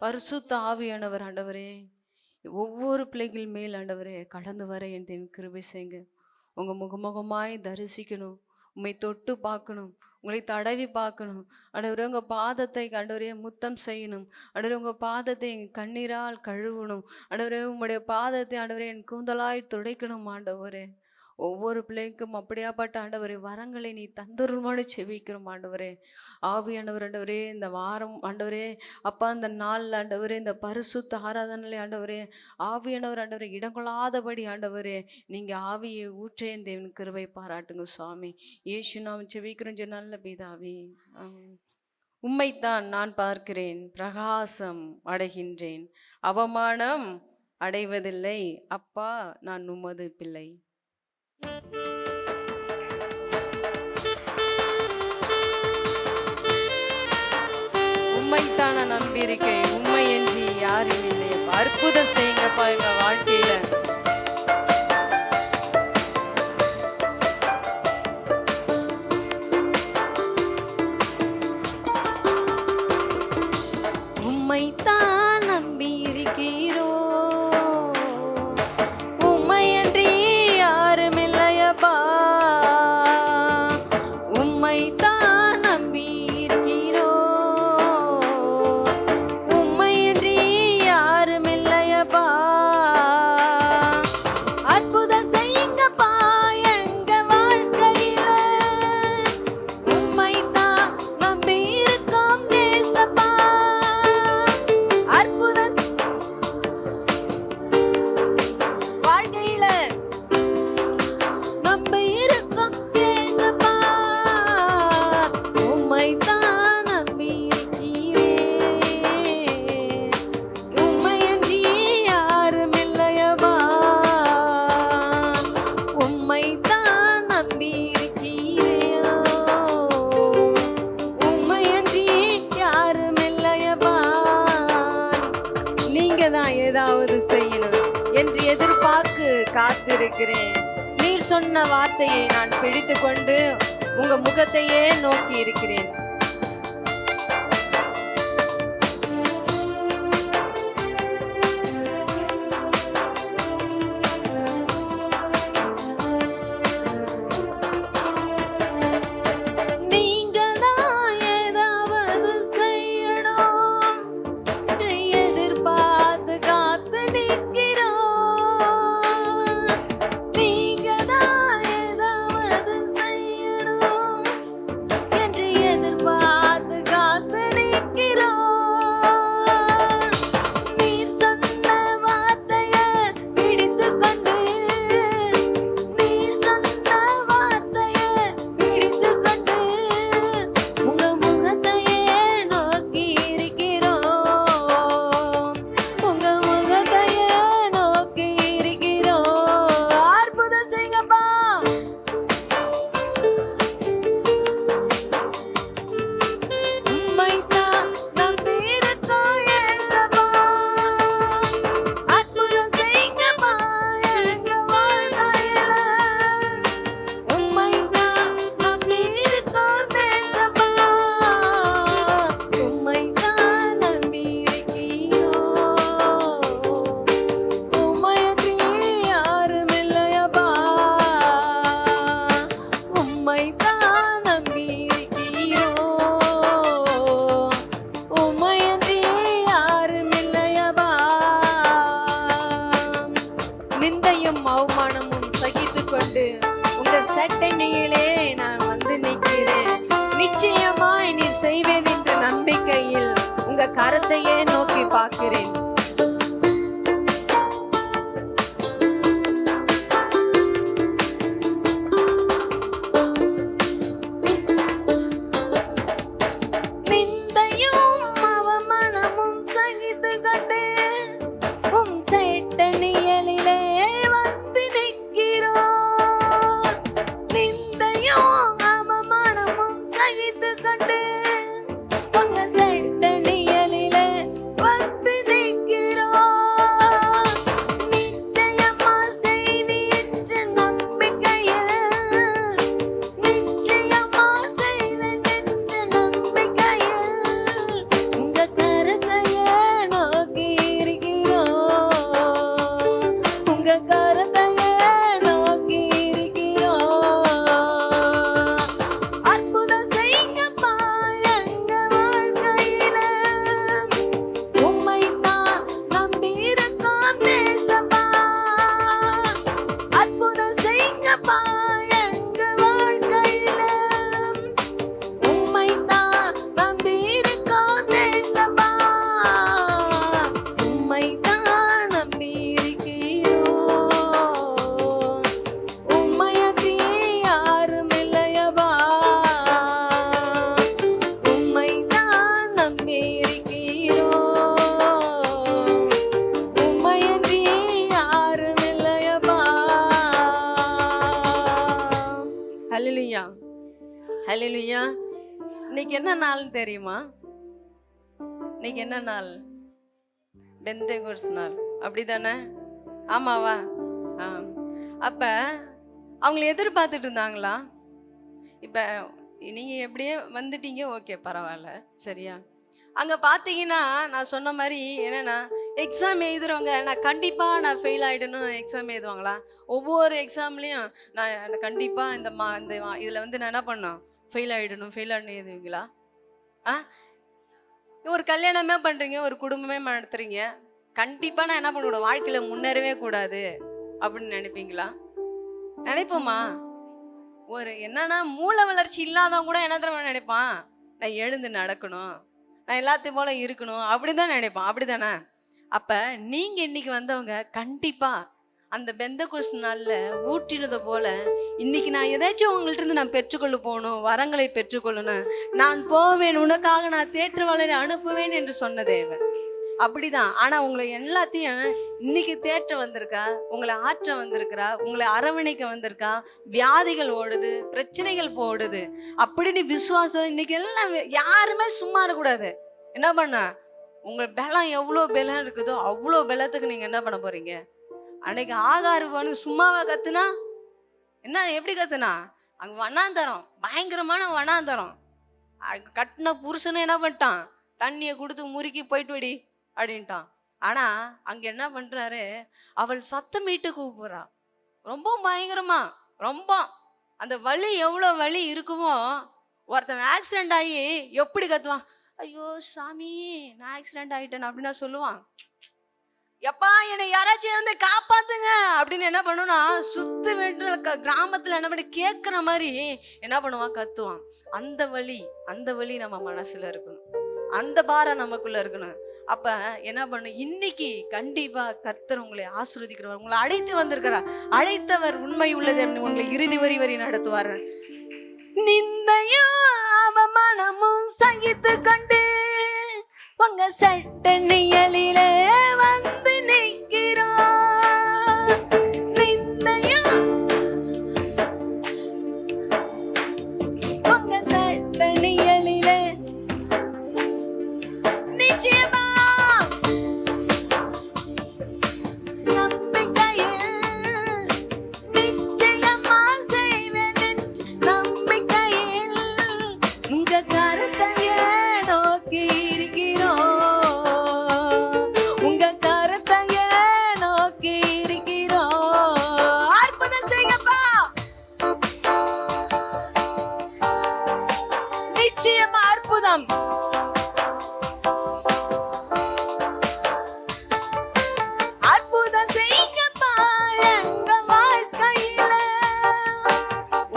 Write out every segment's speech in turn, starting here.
பரிசுத்த ஆவியானவர் ஆண்டவரே ஒவ்வொரு பிள்ளைகள் மேல் ஆண்டவரே கடந்து வர என் தேவன் கிருபை செய்யுங்க. உங்க முகமுகமாய் தரிசிக்கணும், உம்மை தொட்டு பார்க்கணும், உங்களை தடவி பார்க்கணும் ஆண்டவரே. உங்க பாதத்தை ஆண்டவரே முத்தம் செய்யணும் ஆண்டவரே. உங்க பாதத்தை என் கண்ணீரால் கழுவணும் ஆண்டவரே. உம்முடைய பாதத்தை ஆண்டவரே என் கூந்தலாய் துடைக்கணும் ஆண்டவரே. ஒவ்வொரு பிள்ளைக்கும் அப்படியாப்பட்ட ஆண்டவரே வரங்களை நீ தந்துருமானு செபிக்கிறோம் ஆண்டவரே. ஆவியானவர் ஆண்டவரே இந்த வாரம் ஆண்டவரே அப்பா இந்த நாள் ஆண்டவரே இந்த பரிசுத்த ஆராதனை ஆண்டவரே ஆவியானவர் ஆண்டவரே இடங்கொள்ளாதபடி ஆண்டவரே நீங்க ஆவியை ஊற்றே தேவன் கிருபை பாராட்டுங்க சுவாமி. இயேசு நாம் செபிக்கிறோம் நல்ல பிதாவே. உம்மைத்தான் நான் பார்க்கிறேன், பிரகாசம் அடைகின்றேன், அவமானம் அடைவதில்லை. அப்பா நான் உமது பிள்ளை. உண்மைத்தான நம்பியிருக்கை, உண்மை என்று யாரும் இல்லையப்பா. அற்புதம் செய்யுங்கப்பா எங்க வாழ்க்கையில. உண்மைத்தான் நம்பியிருக்கிறோ, உண்மை என்று யாரும் இல்லையப்பா. உண்மைத்தான் நம்பியிருக்கிறோ, உண்மை என்று யாரும் இல்லையப்பா. அற்புதம் செய்யுங்கப்பா எங்க வாழ்க்கையில, உண்மைத்தான் நம்பி இருக்கோம் தேசப்பா. அற்புதம் வாழ்க்கையில நம்பி இருக்கோம் தேசப்பா. உண்மைத்தான் நம்பி இருக்கிறேன், உண்மையன்றி யாரும் இல்லையப்பா. உண்மைத்தான் நம்பி இருக்கிறேன், உண்மையன்றி யாரும் இல்லையப்பா. நீங்க தான் ஏதாவது செய்யணும் என்று எதிர்பார்த்து காத்திருக்கிறேன். நீர் சொன்ன வார்த்தையை நான் பிடித்து கொண்டு உங்க முகத்தையே நோக்கி இருக்கிறேன். நீங்க தான் ஏதாவது செய்யணும் என்று எதிர்பார்த்து காத்து நிற்கிறோம். நீங்க தான் ஏதாவது செய்யணும் என்று எதிர்பார்த்து காத்து நிற்கிறோம். நீர் சொன்ன வார்த்தையை பிடித்து கொண்டு, நீர் சொன்ன வார்த்தையை பிடித்து கொண்டு உங்க முகத்தையே நோக்கி இருக்கிறோம், உங்க முகத்தையே நோக்கி இருக்கிறோம். அற்புதம் செய்யுங்கப்பா. உம்மைத்தான் நம்பி இருக்கோம் ஏசப்பா. அற்புதம் செய்யுங்கப்பா எங்க வாழ்க்கையில, உம்மைத்தான் நம்பி இருக்கோம் தேசப்பா. உம்மைத்தான் நம்பி இருக்கிறோம், உம்மையன்றி யாரும் இல்லையப்பா. உம்மைத்தான் நம்பி இருக்கிறோம், உம்மையன்றி யாரும் இல்லையப்பா. நிந்தையும் அவமானமும் சகித்து கொண்டு உங்க சட்டணியிலே நான் வந்து நிற்கிறேன். நிச்சயமாய் நீ செய்வேன் என்ற நம்பிக்கையில் உங்க கரத்தையே நோக்கி பார்க்கிறேன். நிந்தையும் அவமானமும் சகித்து கொண்டு உம் சேட்டணியலிலே வந்து நிற்கிறோம். நிந்தையும் அவமானமும் சகித்து கொண்டு உங்க சேட்டணியலிலே வந்து நிற்கிறோம். இன்னைக்கு என்ன நாள்னு தெரியுமா? இன்னைக்கு என்ன நாள்? பெந்தேகோஸ்து நாள், அப்படிதானே? ஆமாவா? அப்ப அவங்கள எதிர்பார்த்துட்டு இருந்தாங்களா? இப்ப நீங்க எப்படியே வந்துட்டீங்க, ஓகே பரவாயில்ல, சரியா? அங்க பாத்தீங்கன்னா நான் சொன்ன மாதிரி என்னன்னா, எக்ஸாம் எழுதுறவங்க நான் கண்டிப்பா நான் ஃபெயில் ஆயிடணும் எக்ஸாம் எழுதுவாங்களா? ஒவ்வொரு எக்ஸாம்லயும் நான் கண்டிப்பா இந்த இதுல வந்து நான் என்ன பண்ணணும், ஃபெயில் ஆயிடணும் எழுதுவீங்களா? ஆ, ஒரு கல்யாணமே பண்றீங்க, ஒரு குடும்பமே நடத்துறீங்க, கண்டிப்பா நான் என்ன பண்ணக்கூடாது, வாழ்க்கையில முன்னேறவே கூடாது அப்படின்னு நினைப்பீங்களா? நினைப்போமா? ஒரு என்னன்னா மூளை வளர்ச்சி இல்லாதவங்க கூட என்ன தெரியுமா நினைப்பான், நான் எழுந்து நடக்கணும், நான் எல்லாத்தையும் போல இருக்கணும் அப்படிதான் நினைப்பான், அப்படிதானே? அப்ப நீங்க இன்னைக்கு வந்தவங்க கண்டிப்பா அந்த பெந்தேகோஸ்து நாள்ல ஊற்றினது போல இன்னைக்கு நான் எதாச்சும் உங்கள்ட்ட இருந்து நான் பெற்றுக்கொள்ள போகணும், வரங்களை பெற்றுக்கொள்ளணும், நான் போவேன், உனக்காக நான் தேற்றவாளரை அனுப்புவேன் என்று சொன்ன தேவன் அப்படிதான். ஆனா உங்களை எல்லாத்தையும் இன்னைக்கு தேற்ற வந்திருக்கா, உங்களை ஆற்ற வந்திருக்கிறா, உங்களை அரவணைக்க வந்திருக்கா. வியாதிகள் ஓடுது, பிரச்சனைகள் போடுது அப்படின்னு விசுவாசம். இன்னைக்கு எல்லாம் யாருமே சும்மா இருக்கக்கூடாது. என்ன பண்ண, உங்க பலம் எவ்வளோ பலம் இருக்குதோ அவ்வளோ பலத்துக்கு நீங்க என்ன பண்ண போறீங்க? அன்னைக்கு ஆகாரம் சும்மாவா கத்துனா என்ன, எப்படி கத்துனா? அங்க வனாந்தரம், பயங்கரமான வனாந்தரம். கட்டின புருஷனை என்ன பண்ணிட்டான், தண்ணியை கொடுத்து முறுக்கி போயிட்டு வடி அப்படின்ட்டான். ஆனா அங்க என்ன பண்றாரு, அவள் சத்தமிட்டு கூப்பிடுறா. ரொம்ப பயங்கரமா, ரொம்ப அந்த வலி எவ்வளோ வலி இருக்குமோ. ஒருத்தன் ஆக்சிடென்ட் ஆகி எப்படி கத்துவான், ஐயோ சாமி நான் ஆக்சிடென்ட் ஆகிட்டேன் அப்படின்னா சொல்லுவான், எப்பா என்னை யாராச்சும் வந்து காப்பாத்துங்க அப்படின்னு என்ன பண்ணுனா சுத்து வென்ற கிராமத்துல என்ன பண்ணி கேட்குற மாதிரி என்ன பண்ணுவான், கத்துவான். அந்த வலி நம்ம மனசுல இருக்கணும், அந்த பாரம் நமக்குள்ள இருக்கணும். அப்ப என்ன பண்ணு, இன்னைக்கு கண்டிப்பா கர்த்தர் உங்களை ஆசீர்வதிக்கிறவர், உங்களை அழைத்து வந்திருக்கிறார். அழைத்தவர் உண்மை உள்ளது, உங்களை இறுதி வரி நடத்துவார். நிந்தையும் அவமானமும் சகித்து கொண்டு உங்க சட்ட நிழலிலே வந்து நிற்கிறோம். நிந்தையும் உங்க சட்ட நிழலிலே நிச்சயமா அற்புதம். அற்புதம் செய்யப்பா எங்க வாழ்க்கையில,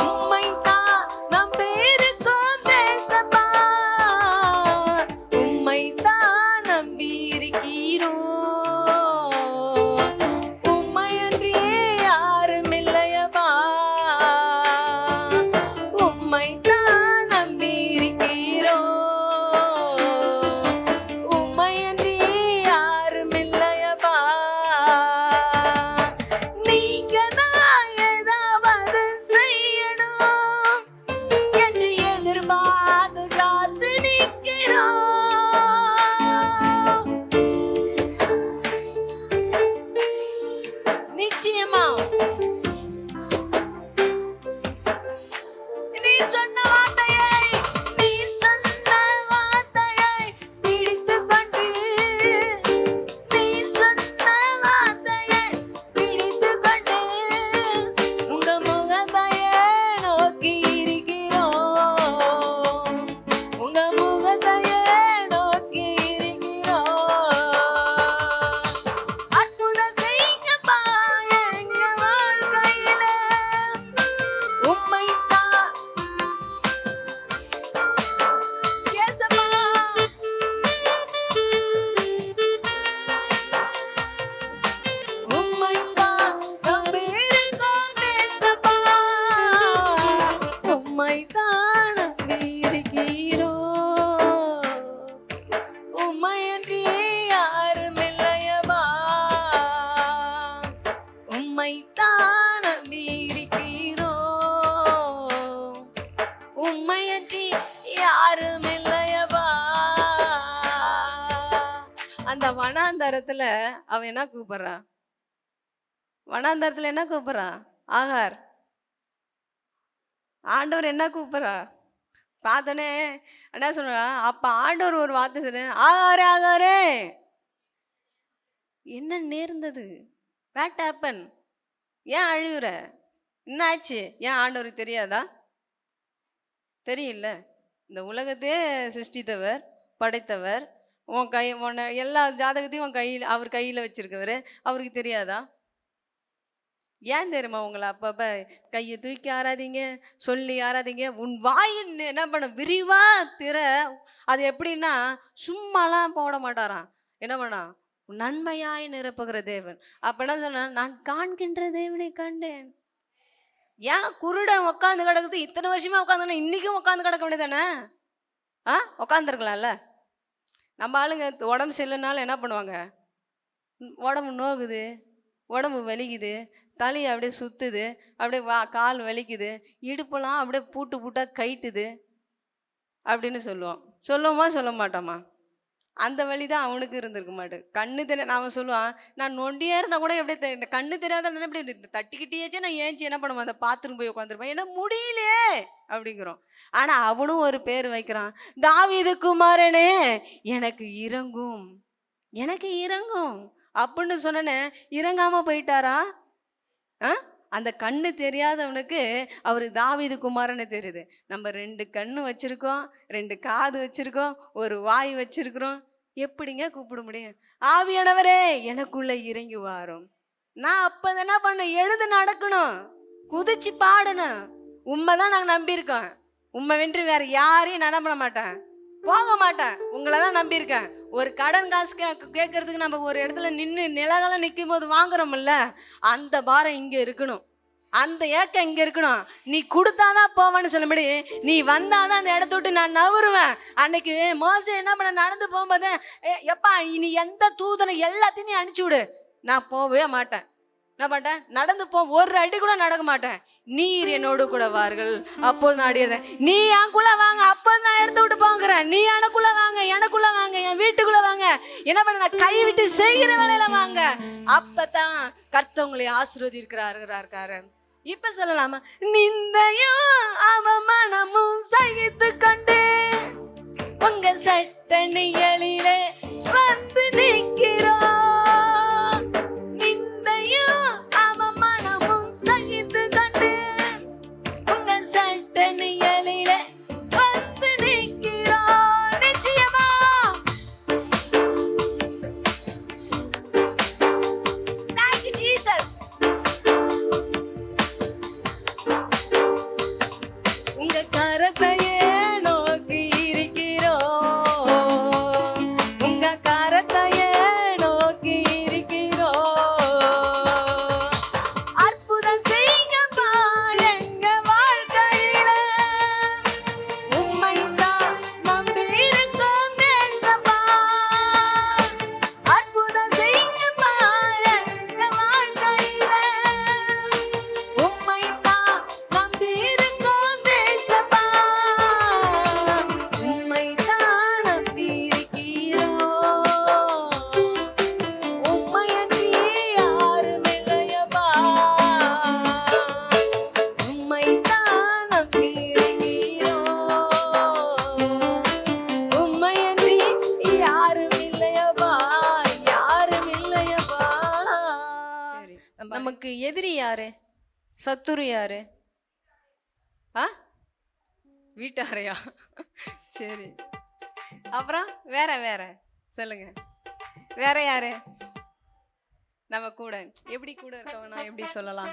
உம்மைத்தான் நம் பேருக்கும் தேசப்பா, உம்மைத்தான் நம்பி இருக்கிறோம், உம்மையன்றி யாரும் இல்லையப்பா, உம்மைத்தான் நம்பி இருக்கிறோம். வனாந்தரத்துல அவன் என்ன கூப்பிடுறா? வனாந்தரத்துல என்ன கூப்பிடுறா? ஆகார். ஆண்டவர் என்ன கூப்பிடுறா? பார்த்தோன்னே என்ன சொல்றா? அப்ப ஆண்டவர் ஒரு வார்த்தை சொன்ன, ஆகாரே ஆகாரே, என்ன நேர்ந்தது? What happen? ஏன் அழுகுற? என்ன ஆச்சு? ஏன் ஆண்டவருக்கு தெரியாதா? தெரியல. இந்த உலகத்தையே சிருஷ்டித்தவர், படைத்தவர், உன்னை எல்லா ஜாதகத்தையும் உன் கையில், அவர் கையில் வச்சிருக்கவர், அவருக்கு தெரியாதா? ஏன் தெரியுமா? உங்களை அப்பப்போ கையை தூக்கி ஆராதிங்க, சொல்லி ஆராதிங்க. உன் வாயின் என்ன பண்ண விரிவா திற. அது எப்படின்னா சும்மாலாம் போட மாட்டாராம். என்ன பண்ணா? நன்மையாய் நிரப்புகிற தேவன். அப்ப என்ன சொன்னா? நான் காண்கின்ற தேவனை கண்டேன். ஏன் குருடன் உட்காந்து கிடக்குது? இத்தனை வருஷமா உட்காந்து, இன்னைக்கும் உட்காந்து கிடக்க வேண்டியதானே? உட்காந்துருக்கலாம்ல. நம்ம ஆளுங்க உடம்பு சரியில்லைனாலும் என்ன பண்ணுவாங்க? உடம்பு நோகுது, உடம்பு வலிக்குது, தலை அப்படியே சுற்றுது, அப்படியே கால் வலிக்குது, இடுப்பெல்லாம் அப்படியே பூட்டு பூட்டாக கைட்டுது அப்படின்னு சொல்லுவோம். சொல்லுவோமா சொல்ல மாட்டோமா? அந்த வழி தான் அவனுக்கு இருந்திருக்க மாட்டேன். கண்ணு தெரிய அவன் சொல்லுவான், நான் நொண்டியே இருந்தால் கூட எப்படியே கண்ணு தெரியாத இருந்தால் எப்படி தட்டிக்கிட்டேச்சே நான் ஏஞ்சி என்ன பண்ணுவான்? அந்த பாத்ரூம் போய் உட்காந்துருப்பான். ஏன்னா முடியலையே அப்படிங்கிறோம். ஆனால் அவனும் ஒரு பேர் வைக்கிறான், தாவீது குமாரனே எனக்கு இறங்கும், எனக்கு இறங்கும் அப்படின்னு சொன்னனே. இறங்காமல் போயிட்டாரா? அந்த கண்ணு தெரியாதவனுக்கு அவர் தாவீது குமாரன்னு தெரியுது. நம்ம 2 கண்ணு வச்சிருக்கோம், 2 காது வச்சிருக்கோம், ஒரு வாய் வச்சிருக்கிறோம். எப்படிங்க கூப்பிட முடியும்? ஆவியானவரே எனக்குள்ள இறங்கி வாரும். நான் அப்ப என்ன பண்ண? எழுந்து நடக்கணும், குதிச்சு பாடணும். உண்மைதான் நாங்கள் நம்பியிருக்கோம். உண்மை வென்று வேற யாரையும் நான் நம்ப மாட்டேன், போக மாட்டேன். உங்களை தான் நம்பியிருக்கேன். ஒரு கடன் காசு கேட்கறதுக்கு நம்ம ஒரு இடத்துல நின்று நிலகாலம் நிற்கும் போது வாங்குறோம்ல, அந்த பாரம் இங்கே இருக்கணும், அந்த ஏக்கம் இங்கே இருக்கணும். நீ கொடுத்தாதான் போவான்னு சொல்லும்படி, நீ வந்தாதான் அந்த இடத்த விட்டு நான் நவருவேன். அன்னைக்கு மோசே என்ன பண்ண? நடந்து போகும்போது, எப்பா இனி எந்த தூதனை எல்லாத்தையும் நீ அனுப்பிச்சி விடு, நான் போகவே மாட்டேன். என்ன மாட்டேன்? நடந்து போ, ஒரு அடி கூட நடக்க மாட்டேன். நீர் என்னோடு கூட வார்கள், அப்போ நான் நீ எனக்குள்ள வாங்க, அப்போ நான் எடுத்து விட்டு போங்கிறேன். நீ எனக்குள்ள வாங்க, எனக்குள்ள வாங்க, என் வீட்டுக்குள்ள வாங்க. என்ன பண்ண? நான் கை விட்டு செய்கிற வேலையில வாங்க. அப்பதான் கர்த்தவங்களை ஆசீர்வதிக்கிறாரு. இப்ப சொல்லலாமா? நிந்தையும் அவமானமும் சகித்து கொண்டு உங்க சட்டணிகளிலே வந்து நிற்கிறோம். நமக்கு எதிரி யாரு? சத்துரு யாரு? வீட்டாரையா? சரி, அப்புறம் வேற சொல்லுங்க. வேற யாரு? நம்ம கூட எப்படி கூட இருக்கவனா எப்படி சொல்லலாம்?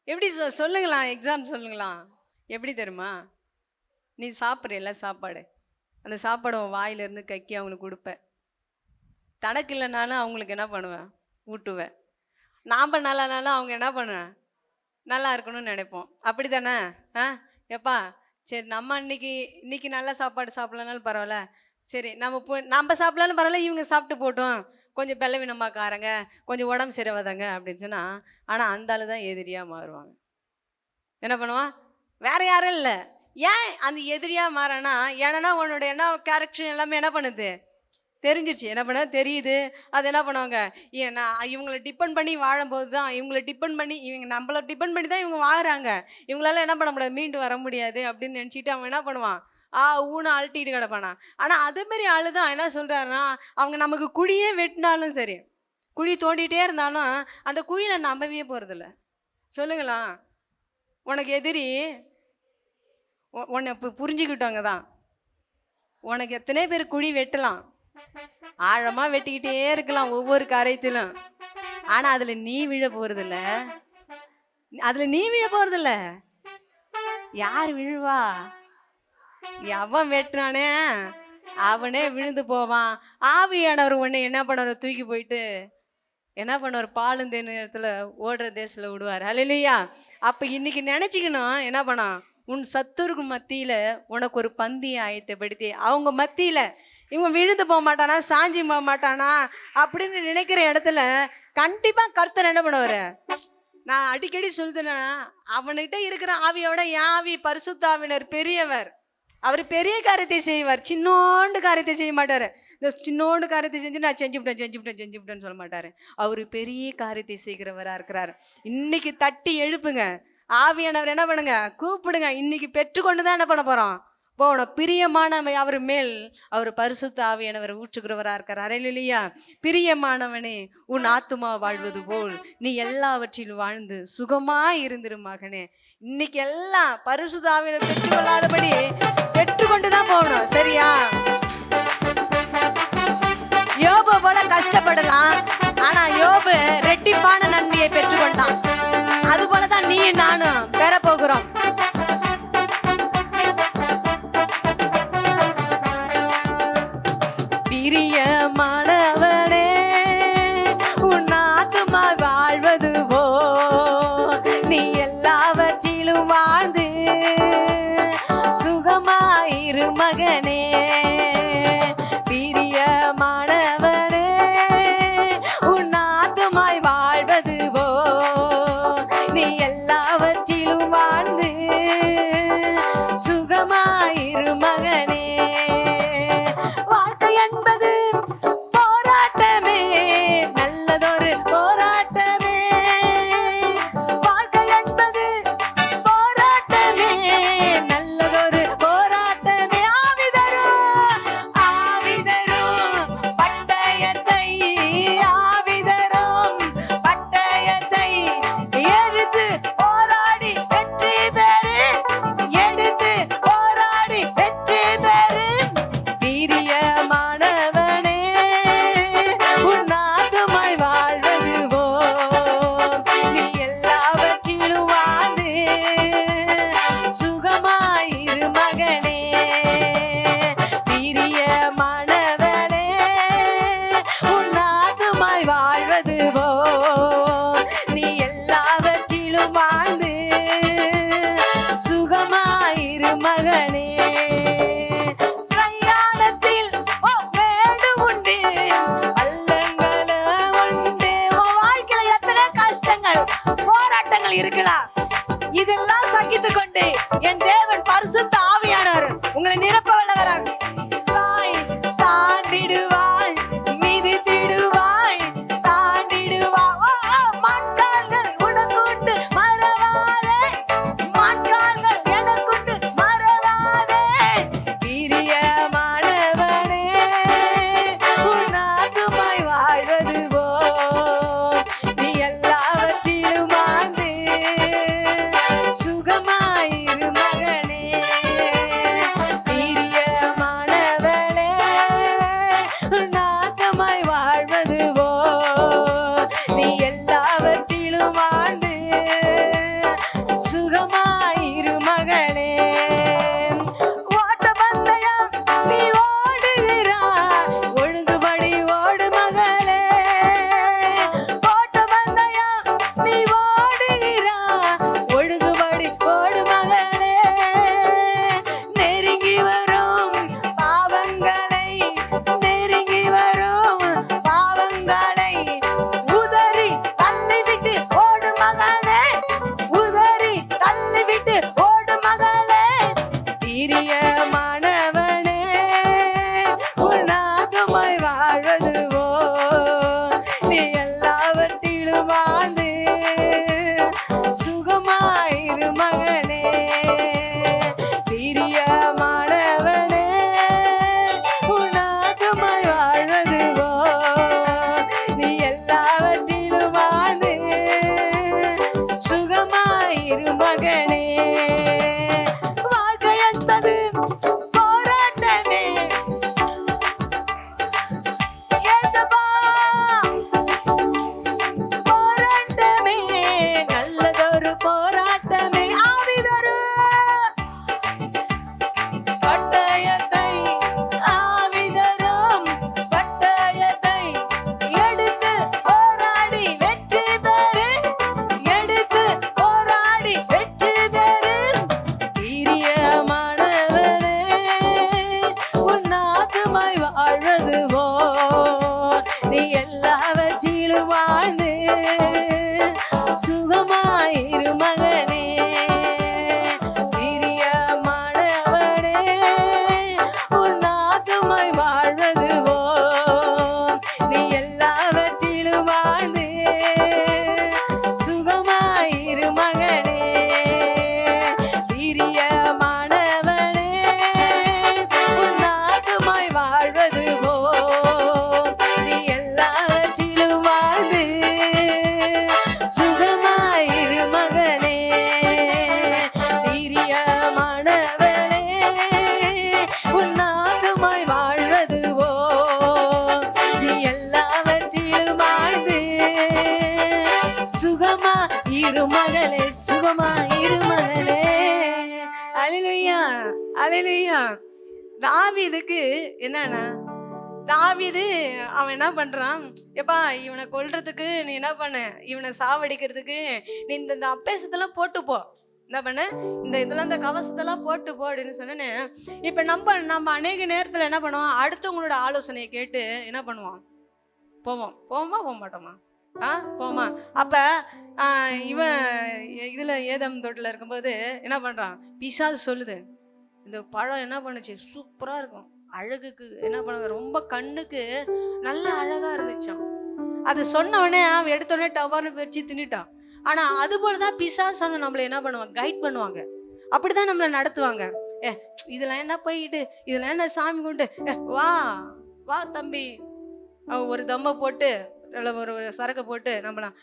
எப்படி சொல்லுங்களா? எக்ஸாம் சொல்லுங்களா? எப்படி தெரியுமா? நீ சாப்பிட்றல சாப்பாடு, அந்த சாப்பாடு வாயிலிருந்து கக்கி அவங்களுக்கு கொடுப்பேன். தனக்கு இல்லைனாலும் அவங்களுக்கு என்ன பண்ணுவேன்? ஊட்டுவேன். நாம் நல்லானாலும் அவங்க என்ன பண்ணுவேன்? நல்லா இருக்கணும்னு நினைப்போம். அப்படி தானே? எப்பா சரி, நம்ம இன்னைக்கு நல்ல சாப்பாடு சாப்பிட்லனாலும் பரவாயில்ல, சரி நம்ம சாப்பிட்லாலும் பரவாயில்ல, இவங்க சாப்பிட்டு போட்டோம், கொஞ்சம் பலவீனமாக்காரங்க, கொஞ்சம் உடம்பு சரியாவதாங்க அப்படின்னு சொன்னால், ஆனால் அந்த ஆளு தான் எதிரியாக மாறுவாங்க. என்ன பண்ணுவான்? வேற யாரும் இல்லை. ஏன் அந்த எதிரியாக மாறனா? ஏன்னா உன்னோட என்ன கேரக்டர் எல்லாமே என்ன பண்ணுது தெரிஞ்சிருச்சு. என்ன பண்ண தெரியுது. அது என்ன பண்ணுவாங்க, நான் இவங்கள டிபெண்ட் பண்ணி வாழும்போது தான், இவங்கள டிபெண்ட் பண்ணி இவங்க நம்மள டிபெண்ட் பண்ணி தான் இவங்க வாழுறாங்க. இவங்களால என்ன பண்ண முடியாது, மீண்டு வர முடியாது அப்படின்னு நினச்சிட்டு அவன் என்ன பண்ணுவான், ஊன்னு அழட்டிட்டு கிடப்பானா. ஆனால் அதேமாரி ஆளு தான் என்ன சொல்கிறாருன்னா, அவங்க நமக்கு குழியே வெட்டினாலும் சரி, குழி தோண்டிகிட்டே இருந்தாலும் அந்த குழியில் நம்பவே போகிறதில்ல. சொல்லுங்களா, உனக்கு எதிரி உன்னை இப்போ புரிஞ்சுக்கிட்டவங்க தான். உனக்கு எத்தனை பேர் குழி வெட்டலாம், ஆழமாக வெட்டிக்கிட்டே இருக்கலாம் ஒவ்வொரு காரியத்திலும். ஆனால் அதில் நீ விழ போகிறதில்ல. அதில் நீ விழ போகிறதில்ல. யார் விழுவா? எவன் வெட்டினானே அவனே விழுந்து போவான். ஆவியானவர் உன்னை என்ன பண்ணுவார், தூக்கி போயிட்டு என்ன பண்ணுவார், பாலும் தேன் இடத்துல ஓடுற தேசத்தில் விடுவார். அல்லேலூயா. அப்போ இன்னைக்கு நினச்சிக்கணும், என்ன பண்ணா, உன் சத்துருக்கு மத்தியில் உனக்கு ஒரு பந்தியை ஆயத்தப்படுத்தி, அவங்க மத்தியில் இவன் விழுந்து போக மாட்டானா, சாஞ்சி போக மாட்டானா அப்படின்னு நினைக்கிற இடத்துல கண்டிப்பாக கர்த்தர் என்ன பண்ணுவார். நான் அடிக்கடி சொல்லுதுன்னா, அவன்கிட்ட இருக்கிற ஆவியோட என் ஆவி பரிசுத்தாவினர் பெரியவர். அவர் பெரிய காரியத்தை செய்வார், சின்னோண்டு காரியத்தை செய்ய மாட்டார். இந்த சின்னோண்டு காரியத்தை செஞ்சு நான் செஞ்சுவிட்டேன்னு சொல்ல மாட்டார். அவர் பெரிய காரியத்தை செய்கிறவராக இருக்கிறார். இன்னைக்கு தட்டி எழுப்புங்க, ஆவியானவர் என்ன பண்ணுங்க, கூப்பிடுங்க. இன்னைக்கு பெற்றுக்கொண்டு தான் என்ன பண்ண போகிறோம், போகணும். பிரியமானவை அவர் மேல் அவர் பரிசுத்த ஆவியானவர் ஊற்றுகிறவராக இருக்கிறார். அல்லேலூயா. பிரியமானவனே, உன் ஆத்துமா வாழ்வது போல் நீ எல்லாவற்றிலும் வாழ்ந்து சுகமாய் இருந்திரு மகனே. இன்னைக்கு எல்லாம் பரிசுத்த ஆவியானவர் பெற்றுக்கொள்ளாதபடி பெற்றுக்கொண்டு தான் போகணும். சரியா? யோபு போல கஷ்டப்படலாம், ஆனா யோபு ரெட்டிப்பான நன்மையை பெற்றுக்கொண்டான். அது போலதான் நீ நானும் பெற போகிறோம். பிரியமானவனே, உன் ஆத்துமா வாழ்வது போ நீ எல்லாவற்றிலும் வாழ்ந்து சுகமாயிரு மகனே. பிரியமானவனே, உன் ஆத்துமாய் வாழ்வது போ நீ எல்லாவற்றிலும் வாழ்ந்து சுகமாயிரு மகனே. வாழ்க்கை என்பது போராட்டமே, நல்லதொரு போராட்டமே. வாழ்க்கை என்பது போராட்டமே, நல்லதொரு போராட்டமே. ஆவிதரும் பட்டயத்தை, ஆவிதரும் பட்டயத்தை எடுத்து போராடி வெற்றி பெறு, எடுத்து போராடி வெற்றி பெறு. பிரியமானவனே, உன் ஆத்துமாய் வாழ்வது போ நீ எல்லாவற்றிலும் வாழ்ந்து சுகமாயிரு மகனே. பிரியமானவனே, உன் ஆத்துமாய் வாழ்வது போ நீ எல்லாவற்றிலும் வாழ்ந்து சுகமாயிரு மகனே. பிரயாணத்தில் மேடு உண்டு, பள்ளங்களும் உண்டு. உன் வாழ்க்கையில எத்தனை கஷ்டங்கள், போராட்டங்கள் இருக்கலாம். இதெல்லாம் சகித்து கொண்டு என் தேவன் பரிசுத்த ஆவியானவர் உங்களை நிரப்ப வல்லவரார். தாண்டிடுவாய், மிதித்திடுவாய், தாண்டிடுவாய். மண்கால்கள் உனக்குண்டு மறவாதே, மண்கால்கள் எனக்குண்டு மறவாதே. பிரியமானவனே, உன் ஆத்துமாய் வாழ்வது போ நீ எல்லாவற்றிலும் வாழ்ந்து சுகமாயிரு மகனே. பிரியமா மேலே சுகமாயிரு மகனே. அல்லேலூயா, அல்லேலூயா. தாவீதுக்கு என்னன்னா, தாவீது அவன் என்ன பண்றான், எப்பா இவனை கொல்றதுக்கு நீ என்ன பண்ண, இவனை சாவடிக்கிறதுக்கு நீ இந்த அபேசத்தெல்லாம் போட்டு போ, என்ன பண்ண, இதெல்லாம் இந்த கவசத்தெல்லாம் போட்டு போ அப்படின்னு சொன்னேன்னு. இப்போ நம்ம அநேக நேரத்தில் என்ன பண்ணுவோம், அடுத்தவங்களோட ஆலோசனையை கேட்டு என்ன பண்ணுவோம், போவோமா போக மாட்டோமா? போமா. அப்போ இவன் இதில் ஏதம் தோட்டில் இருக்கும்போது என்ன பண்ணுறான், பிசாசு சொல்லுது, இந்த பழம் என்ன பண்ணுச்சு, சூப்பராக இருக்கும், அழகுக்கு என்ன பண்ண, ரொம்ப கண்ணுக்கு நல்ல அழகாக இருந்துச்சான். அது சொன்னவொடனே அவன் எடுத்தோடனே டவர்னு பிரித்து தின்னுட்டான். ஆனால் அதுபோல் தான் பிசாசு நம்மளை என்ன பண்ணுவாங்க, கைட் பண்ணுவாங்க, அப்படி தான் நம்மளை நடத்துவாங்க. இதெல்லாம் என்ன போயிட்டு, இதெல்லாம் என்ன சாமி கும்பிட்டு, வா வா தம்பி, ஒரு தம்மை போட்டு ஒரு சரக்கை போட்டு நம்பலாம்,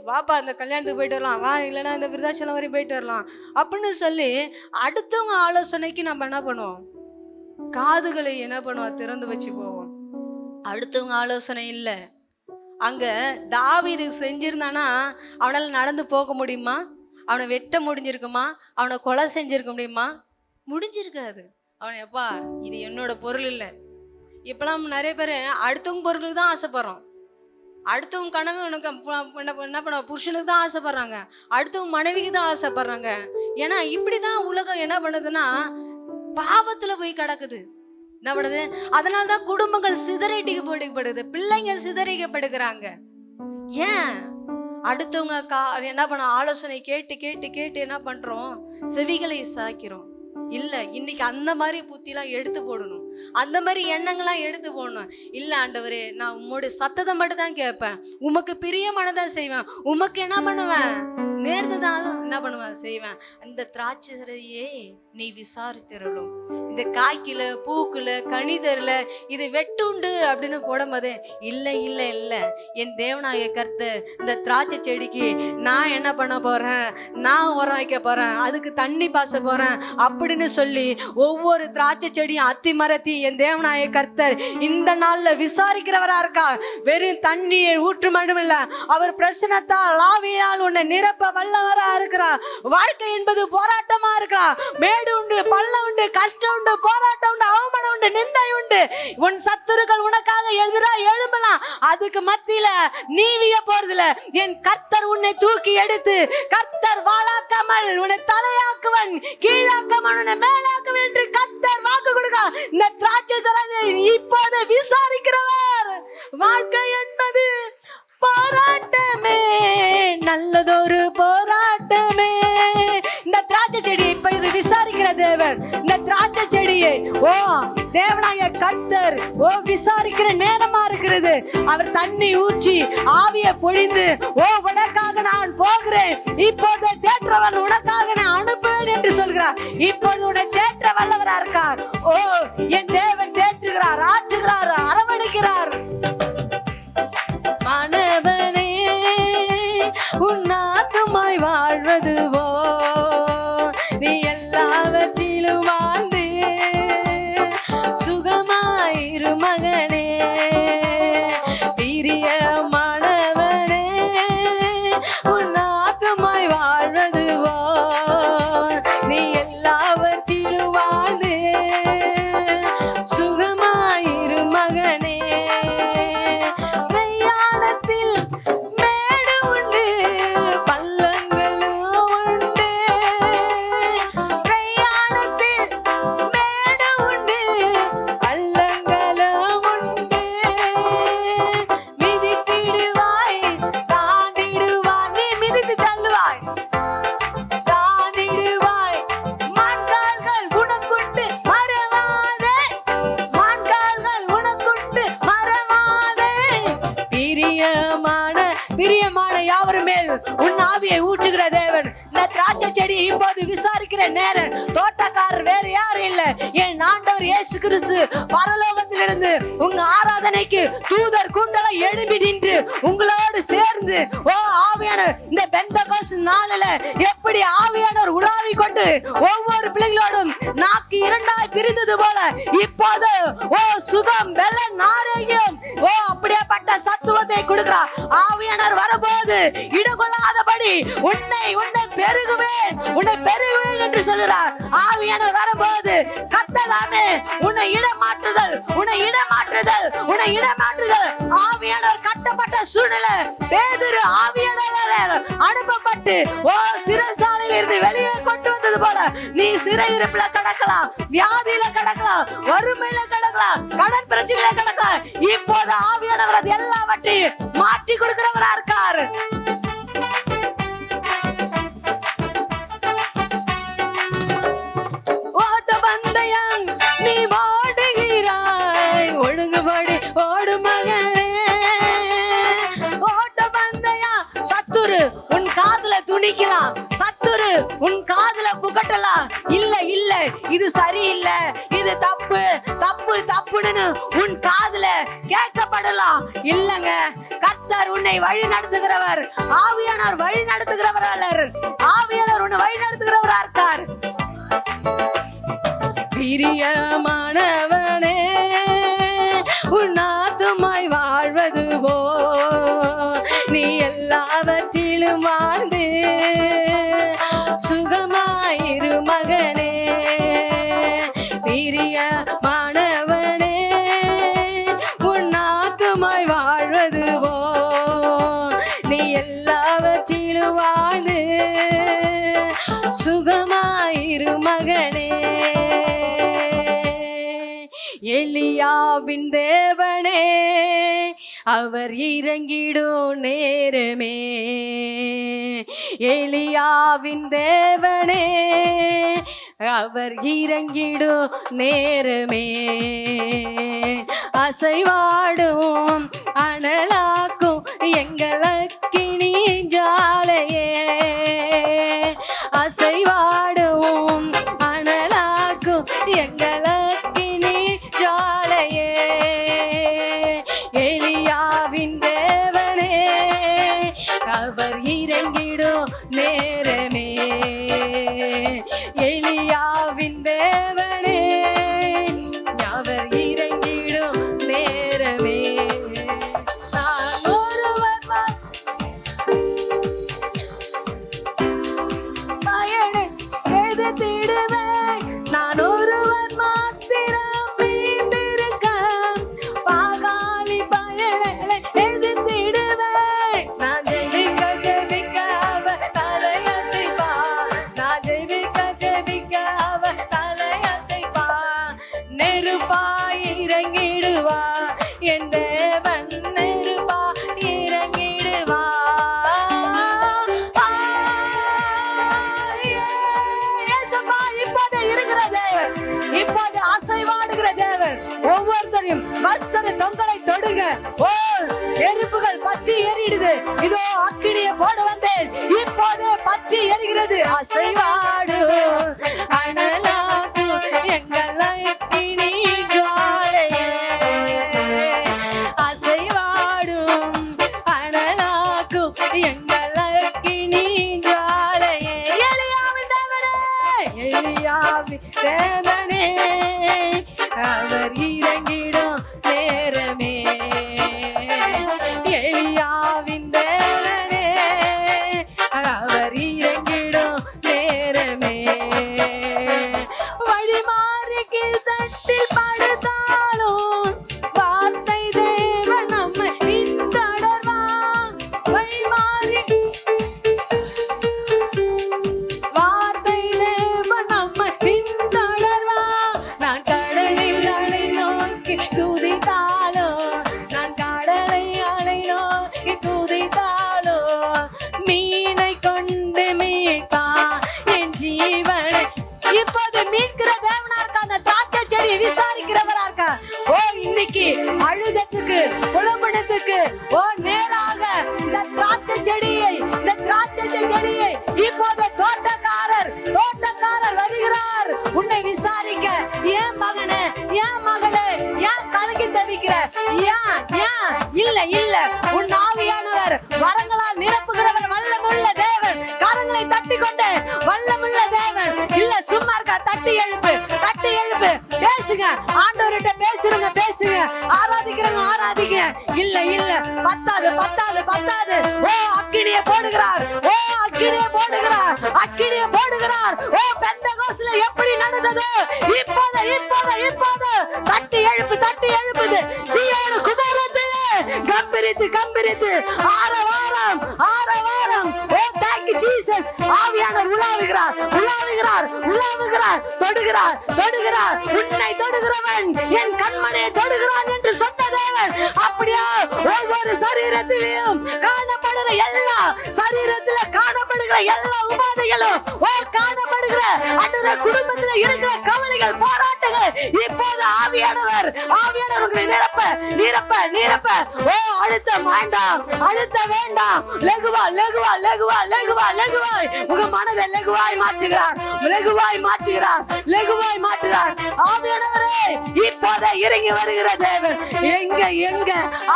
வாப்பா இந்த கல்யாணத்துக்கு போயிட்டு வரலாம், வா இல்லைன்னா இந்த விருதாச்சலம் வரையும் போயிட்டு வரலாம் அப்படின்னு சொல்லி அடுத்தவங்க ஆலோசனைக்கு நம்ம என்ன பண்ணுவோம், காதுகளை என்ன பண்ணுவோம், திறந்து வச்சு போவோம். அடுத்தவங்க ஆலோசனை இல்லை. அங்கே தாவீது செஞ்சிருந்தானா அவனால் நடந்து போக முடியுமா, அவனை வெட்ட முடிஞ்சிருக்குமா, அவனை கொலை செஞ்சிருக்க முடியுமா, முடிஞ்சிருக்காது. அவனை எப்பா இது என்னோட பொருள் இல்லை. இப்போலாம் நிறைய பேர் அடுத்தவங்க பொருளுக்கு தான் ஆசைப்படுறோம், அடுத்தவங்க கனவு உனக்கு என்ன பண்ண புருஷனுக்கு தான் ஆசைப்படுறாங்க, அடுத்தவங்க மனைவிக்கு தான் ஆசைப்படுறாங்க. ஏன்னா இப்படி தான் உலகம் என்ன பண்ணுதுன்னா பாவத்தில் போய் கிடக்குது, என்ன பண்ணுது. அதனால தான் குடும்பங்கள் சிதறடிக்கப்படுது, பிள்ளைங்க சிதறிக்கப்படுகிறாங்க. ஏன், அடுத்தவங்க என்ன பண்ண ஆலோசனை கேட்டு கேட்டு கேட்டு என்ன பண்ணுறோம், செவிகளை சாய்க்கிறோம். இல்லை, இன்னைக்கு அந்த மாதிரி புத்திலாம் எடுத்து போடணும், அந்த மாதிரி எண்ணங்கள்லாம் எடுத்து போடணும். இல்லை ஆண்டவரே, நான் உம்முடைய சத்தத்தை மட்டும் தான் கேட்பேன், உமக்கு பிரியமானதான் செய்வேன், உமக்கு என்ன பண்ணுவேன், நேர்ந்துதான் என்ன பண்ணுவேன் செய்வேன். அந்த திராட்சையே நீ விசாரித்திரலும், இந்த காய்க்கில பூக்குல கனிதரில் இது வெட்டுண்டு அப்படின்னு போடும்போதே இல்லை இல்லை இல்லை, என் தேவனாய கர்த்தர் இந்த திராட்சை செடிக்கு நான் என்ன பண்ண போகிறேன், நான் உரம் வைக்க போகிறேன், அதுக்கு தண்ணி பாச போகிறேன் அப்படின்னு சொல்லி ஒவ்வொரு திராட்சை செடியும் அத்தி மரத்தி என் தேவனாய கர்த்தர் இந்த நாளில் விசாரிக்கிறவராக இருக்கா. வெறும் தண்ணியை ஊற்று மட்டும் இல்லை, அவர் பிரச்சனத்தால் ஆவியால் உன்னை நிரப்ப வல்லவராக இருக்கிறார். வாழ்க்கை என்பது போராட்டமாக இருக்கா, மேடு உண்டு, பள்ளம் உண்டு, கஷ்டம் உண்டு, போராட்டம் உண்டு, அவமானம் உண்டு, நிந்தை உண்டு. உன் சத்துருக்கள் உனக்காக எழும்பலாம், அதுக்கு மத்தியில நீ விய போறதில்ல. என் கர்த்தர் உன்னை தூக்கி எடுத்து, கர்த்தர் வாளாக்காமல் உன்னை தலையாக்குவன், கீழாக்காமல் உன்னை மேலாக்குவன் என்று கர்த்தர் வாக்கு கொடுக்க. இந்த திராட்சை சரத்தை இப்போது விசாரிக்கிறவர். வாழ்க்கை என்பது போராட்டமே, நல்லதொரு போராட்டமே. இந்த திராட்சை செடி இப்பொழுது விசாரிக்கிற தேவன், இந்த திராட்சை செடியை தேவனாய கர்த்தர் விசாரிக்கிற நேரமா இருக்கிறது. அவர் தண்ணி ஊற்றி ஆவியை பொழிந்து உனக்காக நான் போகிறேன், இப்போது தேற்றவன் உனக்காக நான் அனுப்புவேன் என்று சொல்கிறார். இப்போது உன்னை தேற்ற வல்லவரா இருக்கார். என் தேவன் தேற்றுகிறார், ஆற்றுகிறார், அரவணைக்கிறார். மாணவனே, உன் ஆத்துமாய் வாழ்வதுவோ, நீ எல்லாவற்றிலும் வாழ்ந்து சுகமாயிரு மகனே. பிரியமானவனே, உன் ஆத்துமாய் வாழ்வதுவோ, நீ எல்லாவற்றிலும் வாழ்ந்து சுகமாயிரு மகனே. பிரியமான யாவர் மேல் உன் ஆவியை ஊற்றுகிற தேவன். இந்த திராட்சை செடி இப்போது விசாரிக்கிற நேரம். தோட்டக்காரர் வேற யாரும் இல்லை, என் ஆண்டவர் இயேசு கிறிஸ்து பரலோகத்திலிருந்து உங்க ஆராதனைக்கு தூதர் கூட்டலாம் எழுப்பி நின்று உங்களோடு சேர்ந்து ஆவியானவர் இந்த பெந்தகோஸ்து நாளில எப்படி ஆவியானவர் உலாவி கொண்டு ஒவ்வொரு பிள்ளைகளோடும் நாக்கு இரண்டாய் பிரிந்தது போல இப்போது சுகம், பலன், ஆரோக்கியம் அப்படியேப்பட்ட சத்துவத்தை கொடுக்கிறார். ஆவியானவர் வரபோது இடகொள்ளாதபடி உன்னை பெருகுவேன் உன்னை பெருகுவேன் என்று சொல்கிறார். ஆவியானவர் வரும்போது கர்த்ததாமே உன்னை இடமாற்றுதல் ஆவியானவர் கட்டப்பட்ட சூழ்நிலை. பேதுரு ஆவியானவர் அனுப்பப்பட்டு சிறைசாலையில் இருந்து வெளியே கொண்டு வந்தது போல நீ சிறையிருப்புல கிடக்கலாம், வியாதியில கிடக்கலாம், வறுமையில கிடக்கலாம், கடன் பிரச்சனையில கிடக்கலாம். இப்போது ஆவியானவர் அது எல்லாவற்றையும் மாற்றி கொடுக்கிறவரா இருக்காரு. ஓட்ட பந்தயம் நீ ஓடுகிறாய், ஒழுங்குபடி ஓடு மகனே. ஓட்ட பந்தயம் சத்துரு உன் காதுல துணிக்கலாம், சத்துரு உன் காதுல புகட்டலாம். இல்ல இது சரியில்லை, இது தப்பு தப்பு தப்புன்னு உன் காதுல கேட்கப்படலாம். இல்லங்க, கர்த்தர் உன்னை வழி நடத்துகிறவர். ஆவியானவர் வழி நடத்துகிறவர் அல்லர், ஆவியானவர் உன்னை வழி நடத்துகிறவரா இருக்கார். பிரியமானவனே உன் ஆத்துமாய் வாழ்வது போ நீ எல்லாவற்றிலும் வாழ்ந்து சுகமாயிரு மகனே. பிரியமானவனே உன் ஆத்துமாய் வாழ்வது போ நீ எல்லாவற்றிலும் வாழ்ந்து சுகமாயிரு மகனே. எலியாவின் தேவனே அவர் இறங்கிடும் நேரமே, எலியாவின் தேவனே அவர் இறங்கிடும் நேரமே. அசைவாடும் அனலாக்கும் எங்கள் அக்கினி ஜாலையே, அசைவாடும் அனலாக்கும் எங்கள் அக்கினி ஜாலையே. எலியாவின் தேவனே அவர் இறங்கிடும் நேரமே, எலியாவின் தேவனே அவர் இறங்கிடும் நேரமே. நான் ஒருவர் பயனை எதிர்த்திடுவேன், நான் ஒருவர் மாத்திரம் மீந்திருக்க பாகாலி பயனை எதிர்த்திடுவேன். நான் ஜெபிக்க ஜெபிக்க அவர் தலையசைப்பா, நான் ஜெபிக்க ஜெபிக்க அவர் தலையசைப்பா. நெருப்பாய் இறங்கிடுவா என் தேவன், நெருப்பாய் இறங்கிடுவா. இப்போது இருக்கிற தேவன், இப்போது அசைவாடுகிற தேவன். ஒவ்வொருத்தரையும் வஸ்திர தொங்கலை தொடுங்க. ஓ எறும்புகள் பற்றி எரிடுது, இதோ அக்கினியை போட வந்தேன், இப்போது பற்றி எரிகிறது. அசைவாடு அனலாக்கு எங்கள் அக்கினி ஜுவாலையே, அசைவாடும் அனலாக்கு எங்கள் அக்கினி ஜுவாலையே. எலியாவின் தேவனே, எலியாவின் தேவனே அவர் இறங்கிடும் நேரமே, எலியாவின் தேவனே அவர் இறங்கிடும் நேரமே. வழிமாறி கீழ்த்தட்டில் படுத்தாலும் வார்த்தை தேவன் நம்மை பின்தொடர்வா. வழிமாறி வார்த்தை தேவன் நம்மை பின்தொடர்வா. நான் கடலில் அலை நோக்கி குதித்தாலோ, நான் கடலை அலை நோக்கி குதித்தாலோ மீனை கொண்டு மீட்பா என் ஜீவனை. இப்போது மீட்கிற தேவனா இருக்க, அந்த திராட்சை செடியை விசாரிக்கிறவரா இருக்க. ஓ இன்னைக்கு அழுதத்துக்கு புலம்பனத்துக்கு ஓ நேராக இந்த திராட்சை செடியை இப்போது தோட்டக்காரர் வருகிறார் உன்னை விசாரிக்க. ஏன் மகனே, ஏன் மகளே, ஏன் கலங்கி தவிக்கிற? இல்ல உன் ஆவியானவர் வரங்களால் நிரப்புகிறவர் வல்லமுள்ள தேவன். கரங்களை தட்டி கொண்டு வல்லமுள்ள தேவன். இல்ல சும்மா இருக்கா? தட்டி எழுப்பு பேசுங்க. ஆண்டவர்கிட்ட பேசுங்க, ஆராதிக்கிறவங்க ஆராதிங்க. இல்ல இல்ல, பத்தாது பத்தாது பத்தாது. ஓ அக்கினியை போடுகிறார், ஓ அக்கினியை போடுகிறார், அக்கினியை போடுகிறார். ஓ பெந்தகோஸ்துல எப்படி நடந்தது? இப்போது இப்போது இப்போது தட்டி எழுப்புது சீயோன் குமாரத்திலே கம்பீரித்து கம்பீரித்து ஆரவாரம் ஆரவாரம். ஓ thank you Jesus. ஆவியானவர் உலாவுகிறார் உலாவுகிறார் உலாவுகிறார், தொடுகிறார் தொடுகிறார். உன்னை தொடுகிறவன் என் கண்மணியை தொடுகிறான் என்று சொன்ன தேவன் அப்படியே ஒவ்வொரு சரீரத்திலும் காணப்படுகிற எல்லா சரீரத்தில காணப்படுகிற எல்லா உபாதைகளும், ஓ காணப்படுகிற அந்த குடும்பத்துல இருக்கிற கவலைகள் போராட்டங்கள் இப்போது ஆவியானவர் உங்களை நிரப்ப நிரப்ப நிரப்ப. ஓ அழுத்தம் வேண்டாம், அழுத்த வேண்டாம். லகுவா லகுவா லகுவா லகுவா லகுவாய் உங்க மனதை லகுவாய் மாற்றுகிறார், லகுவாய் மாற்றுகிறார், லகுவாய் மாற்றுகிறார். ஆவியானவரே இப்போதே இறங்கி வருகிற தேவன். எங்க எங்க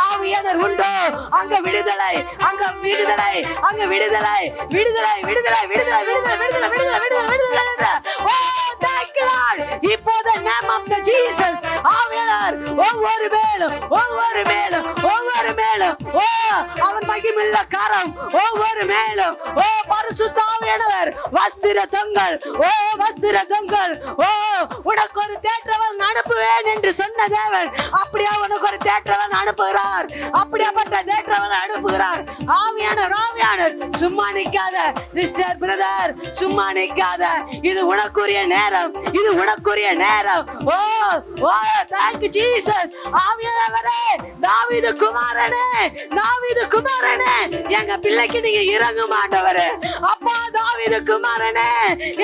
ஆவியானவர் உண்டோ அங்க விடுதலை, அங்க விடுதலை, அங்க விடுதலை விடுதலை விடுதலை விடுதலை விடுதலை விடுதலை விடுதலை விடுதலை விடுதலை. ஓ thank you Lord. இப்போது name of the Jesus. ஆவியானவர் ஒவ்வொரு மேலும் ஒவ்வொரு மேலும் ஒவ்வொரு மேலும், ஓ அவன் மகிமையுள்ள கரம் ஒவ்வொரு மேலும். ஓ பரிசுத்த ஆவியானவர் வஸ்திர தொங்கல், ஓ வஸ்திர தொங்கல். ஓ உனக்கு ஒரு தேற்றவன் அனுப்புவேன் என்று சொன்ன தேவன் அப்படியே உனக்கு ஒரு தேற்றவன் அனுப்புகிறார், அப்படியாப்பட்ட தேற்றவன் அனுப்புகிறார். ஆவியானவர் ஆவியானவர் சும்மா நிக்காத சிஸ்டர் பிரதர், சும்மா நிக்காத. இது உனக்குரிய நேரம், இது உனக்குரிய நேரம். ஓ ஓ thank you Jesus. ஆவியானவரே தாவீது குமாரனே, தாவீது குமாரனே எங்க பிள்ளைக்கு நீங்க இறங்கும் ஆண்டவரே. அப்பா தாவீது குமாரனே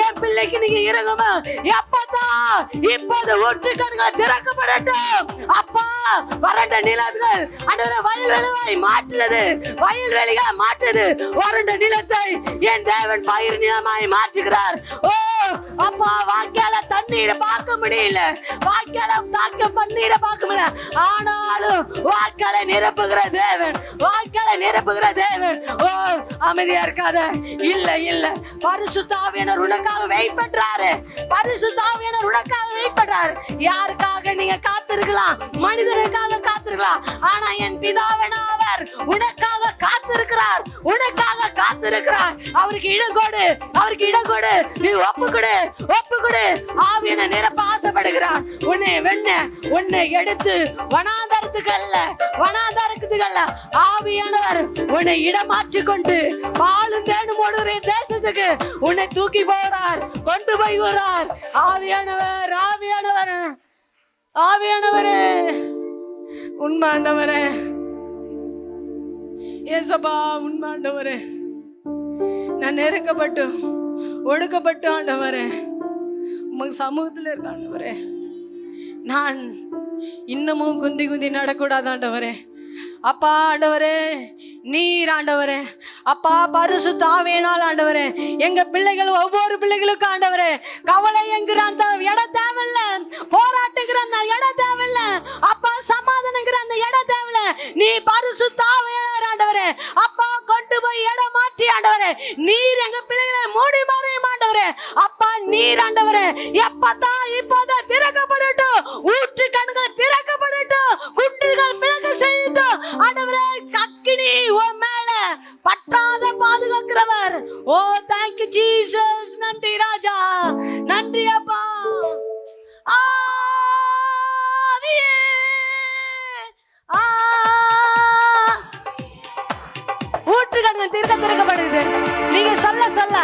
என் பிள்ளைக்கு நீங்க இறங்குமா. எப்பதான் இப்போது ஊற்று கண்கள் திறக்கப்படட்டும். அப்பா வறண்ட நிலங்கள் ஆண்டவரே வயல்வெளியாய் மாற்றுறது, வயல்வெளிகளை மாற்றுது. வறண்ட நிலத்தை என் தேவன் பயிர் நிலமாய் மாற்றுகிறார். ஓ அப்பா வாய்க்கால தண்ணீரை பார்க்க முடியல, வாய்க்கால தாக்க பன்னீரை பார்க்க முடியல, ஆனாலும் வாய்க்காலை நிரப்புகிற தேவன், வாய்க்காலை நிரப்புகிற தேவன். ஓ அமைதியா இருக்காத. இல்ல இல்ல, பரிசுத்த ஆவியானவர் உனக்காக வெயிட் பண்றாரு, பரிசுத்த ஆவியானவர் உனக்காக வெயிட் பண்றாரு. யாருக்காக நீங்க காத்திருக்கலாம்? மனிதனுக்காக காத்திருக்கலாம். ஆனா என் பிதாவனாவர் உனக்காக காத்திருக்கிறார், உனக்காக காத்திருக்கிறார். அவருக்கு இடம் கொடு, அவருக்கு இடம் கொடு. நீ ஒப்பு கொடு, ஒப்பு கொடு. ஆவியான நிரப்ப ஆசைப்படுகிறார். உன்னை எடுத்து வனாந்தரத்துக்கு அல்ல, வனாந்தரத்துக்கு அல்ல, ஆவியானவர் உன்னை இடம் மாற்றிக் கொண்டு பாலும் தேனும் ஓடுகிற தேசத்துக்கு உன்னை தூக்கி போகிறார், கொண்டு போகிறார். ஆவியானவர் ஆவியானவர் ஆவியானவரே உண்மை ஆண்டவரே, ஏசப்பா உண்மை ஆண்டவரே. நான் நெருக்கப்பட்டு ஒடுக்கப்பட்டு ஆண்டவரே உங்க சமூகத்தில் இருக்க ஆண்டவரே. நான் இன்னமும் குந்தி குந்தி நடக்கூடாது ஆண்டவரே. அப்பா ஆண்டவரே நீர் ஆண்டவரே, அப்பா பரிசுத்த ஆவியினால் ஆண்டவரே எங்க பிள்ளைகள் ஒவ்வொரு பிள்ளைகளுக்கும் ஆண்டவரே கவலை என்கிற அந்த இடம் தேவையில்ல, போராட்டுகிற அந்த இடம் தேவையில்ல, அப்பா சமாதானங்கிற அந்த இடம் தேவையில்ல. நீ பரிசுத்த ஆவியினால் ஆண்டவரே அப்பா கொண்டு போய் இடம் மாற்றி ஆண்டவரே நீர் எங்க பிள்ளைகளை மூடி மறையும் ஆண்டவரே. அப்பா நீர் ஆண்டவரே எப்பதான் இப்போதான் திறக்கப்படட்டும், ஊற்று கண்கள் திறக்கப்படட்டும், குன்றுகள் பிளக்க செய்யட்டும் ஆண்டவரே. அக்கினி உன் மேல பற்றாத பாதுகாக்கிறவர். ஓ thank you Jesus. நன்றி ராஜா, நன்றி அப்பா. ஆவியே ஊற்றுக்கண்கள் திறக்கப்படுது. நீங்க சொல்ல சொல்ல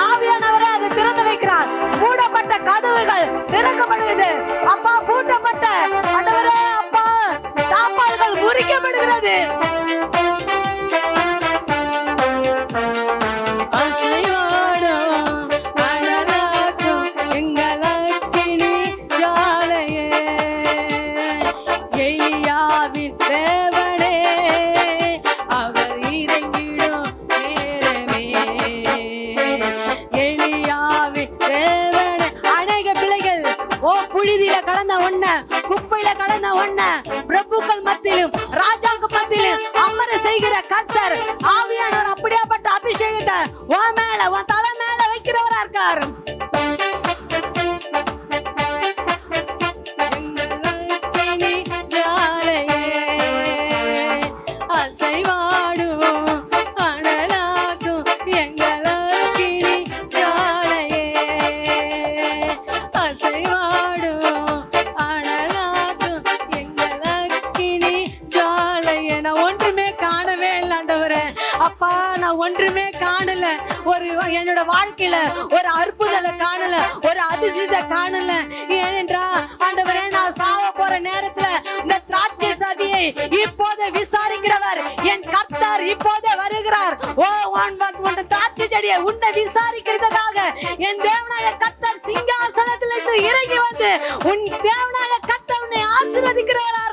ஆவியானவரே அதை திறந்து வைக்கிறார். மூடப்பட்ட கதவுகள் திறக்கப்படுகிறது. அப்பா பூட்டப்பட்ட ஆண்டவரே அப்பா தாப்பால்கள் முறிக்கப்படுகிறது. புழுதியில கடந்த ஒண்ண, குப்பையில கடந்த ஒண்ண, பிரபுக்கள் மத்தியிலும் ராஜாக்கள் மத்தியிலும் அமர செய்கிற கர்த்தர் ஆவியானவர் அப்படியாப்பட்ட அபிஷேகத்தை உன் மேல உன் தலை மேல வைக்கிறவரா இருக்காரு. நான் ஒன்றுமே காணல, என்னோட வாழ்க்கையில ஒரு அற்புதத்தை காணல, ஒரு அதிசயத்தை காணல. ஏனென்றா ஆண்டவரே, நான் சாவ போற நேரத்துல இந்த திராட்சை சதியை இப்போது விசாரிக்கிறவர் என் கர்த்தர் இப்போதே வருகிறார். உன் திராட்சை செடியை உன்னை விசாரிக்கிறதுக்காக என் தேவனாய கர்த்தர் சிங்காசனத்திலிருந்து இறங்கி வந்து உன் தேவனாய கர்த்தர் உன்னை ஆசீர்வதிக்கிறவரா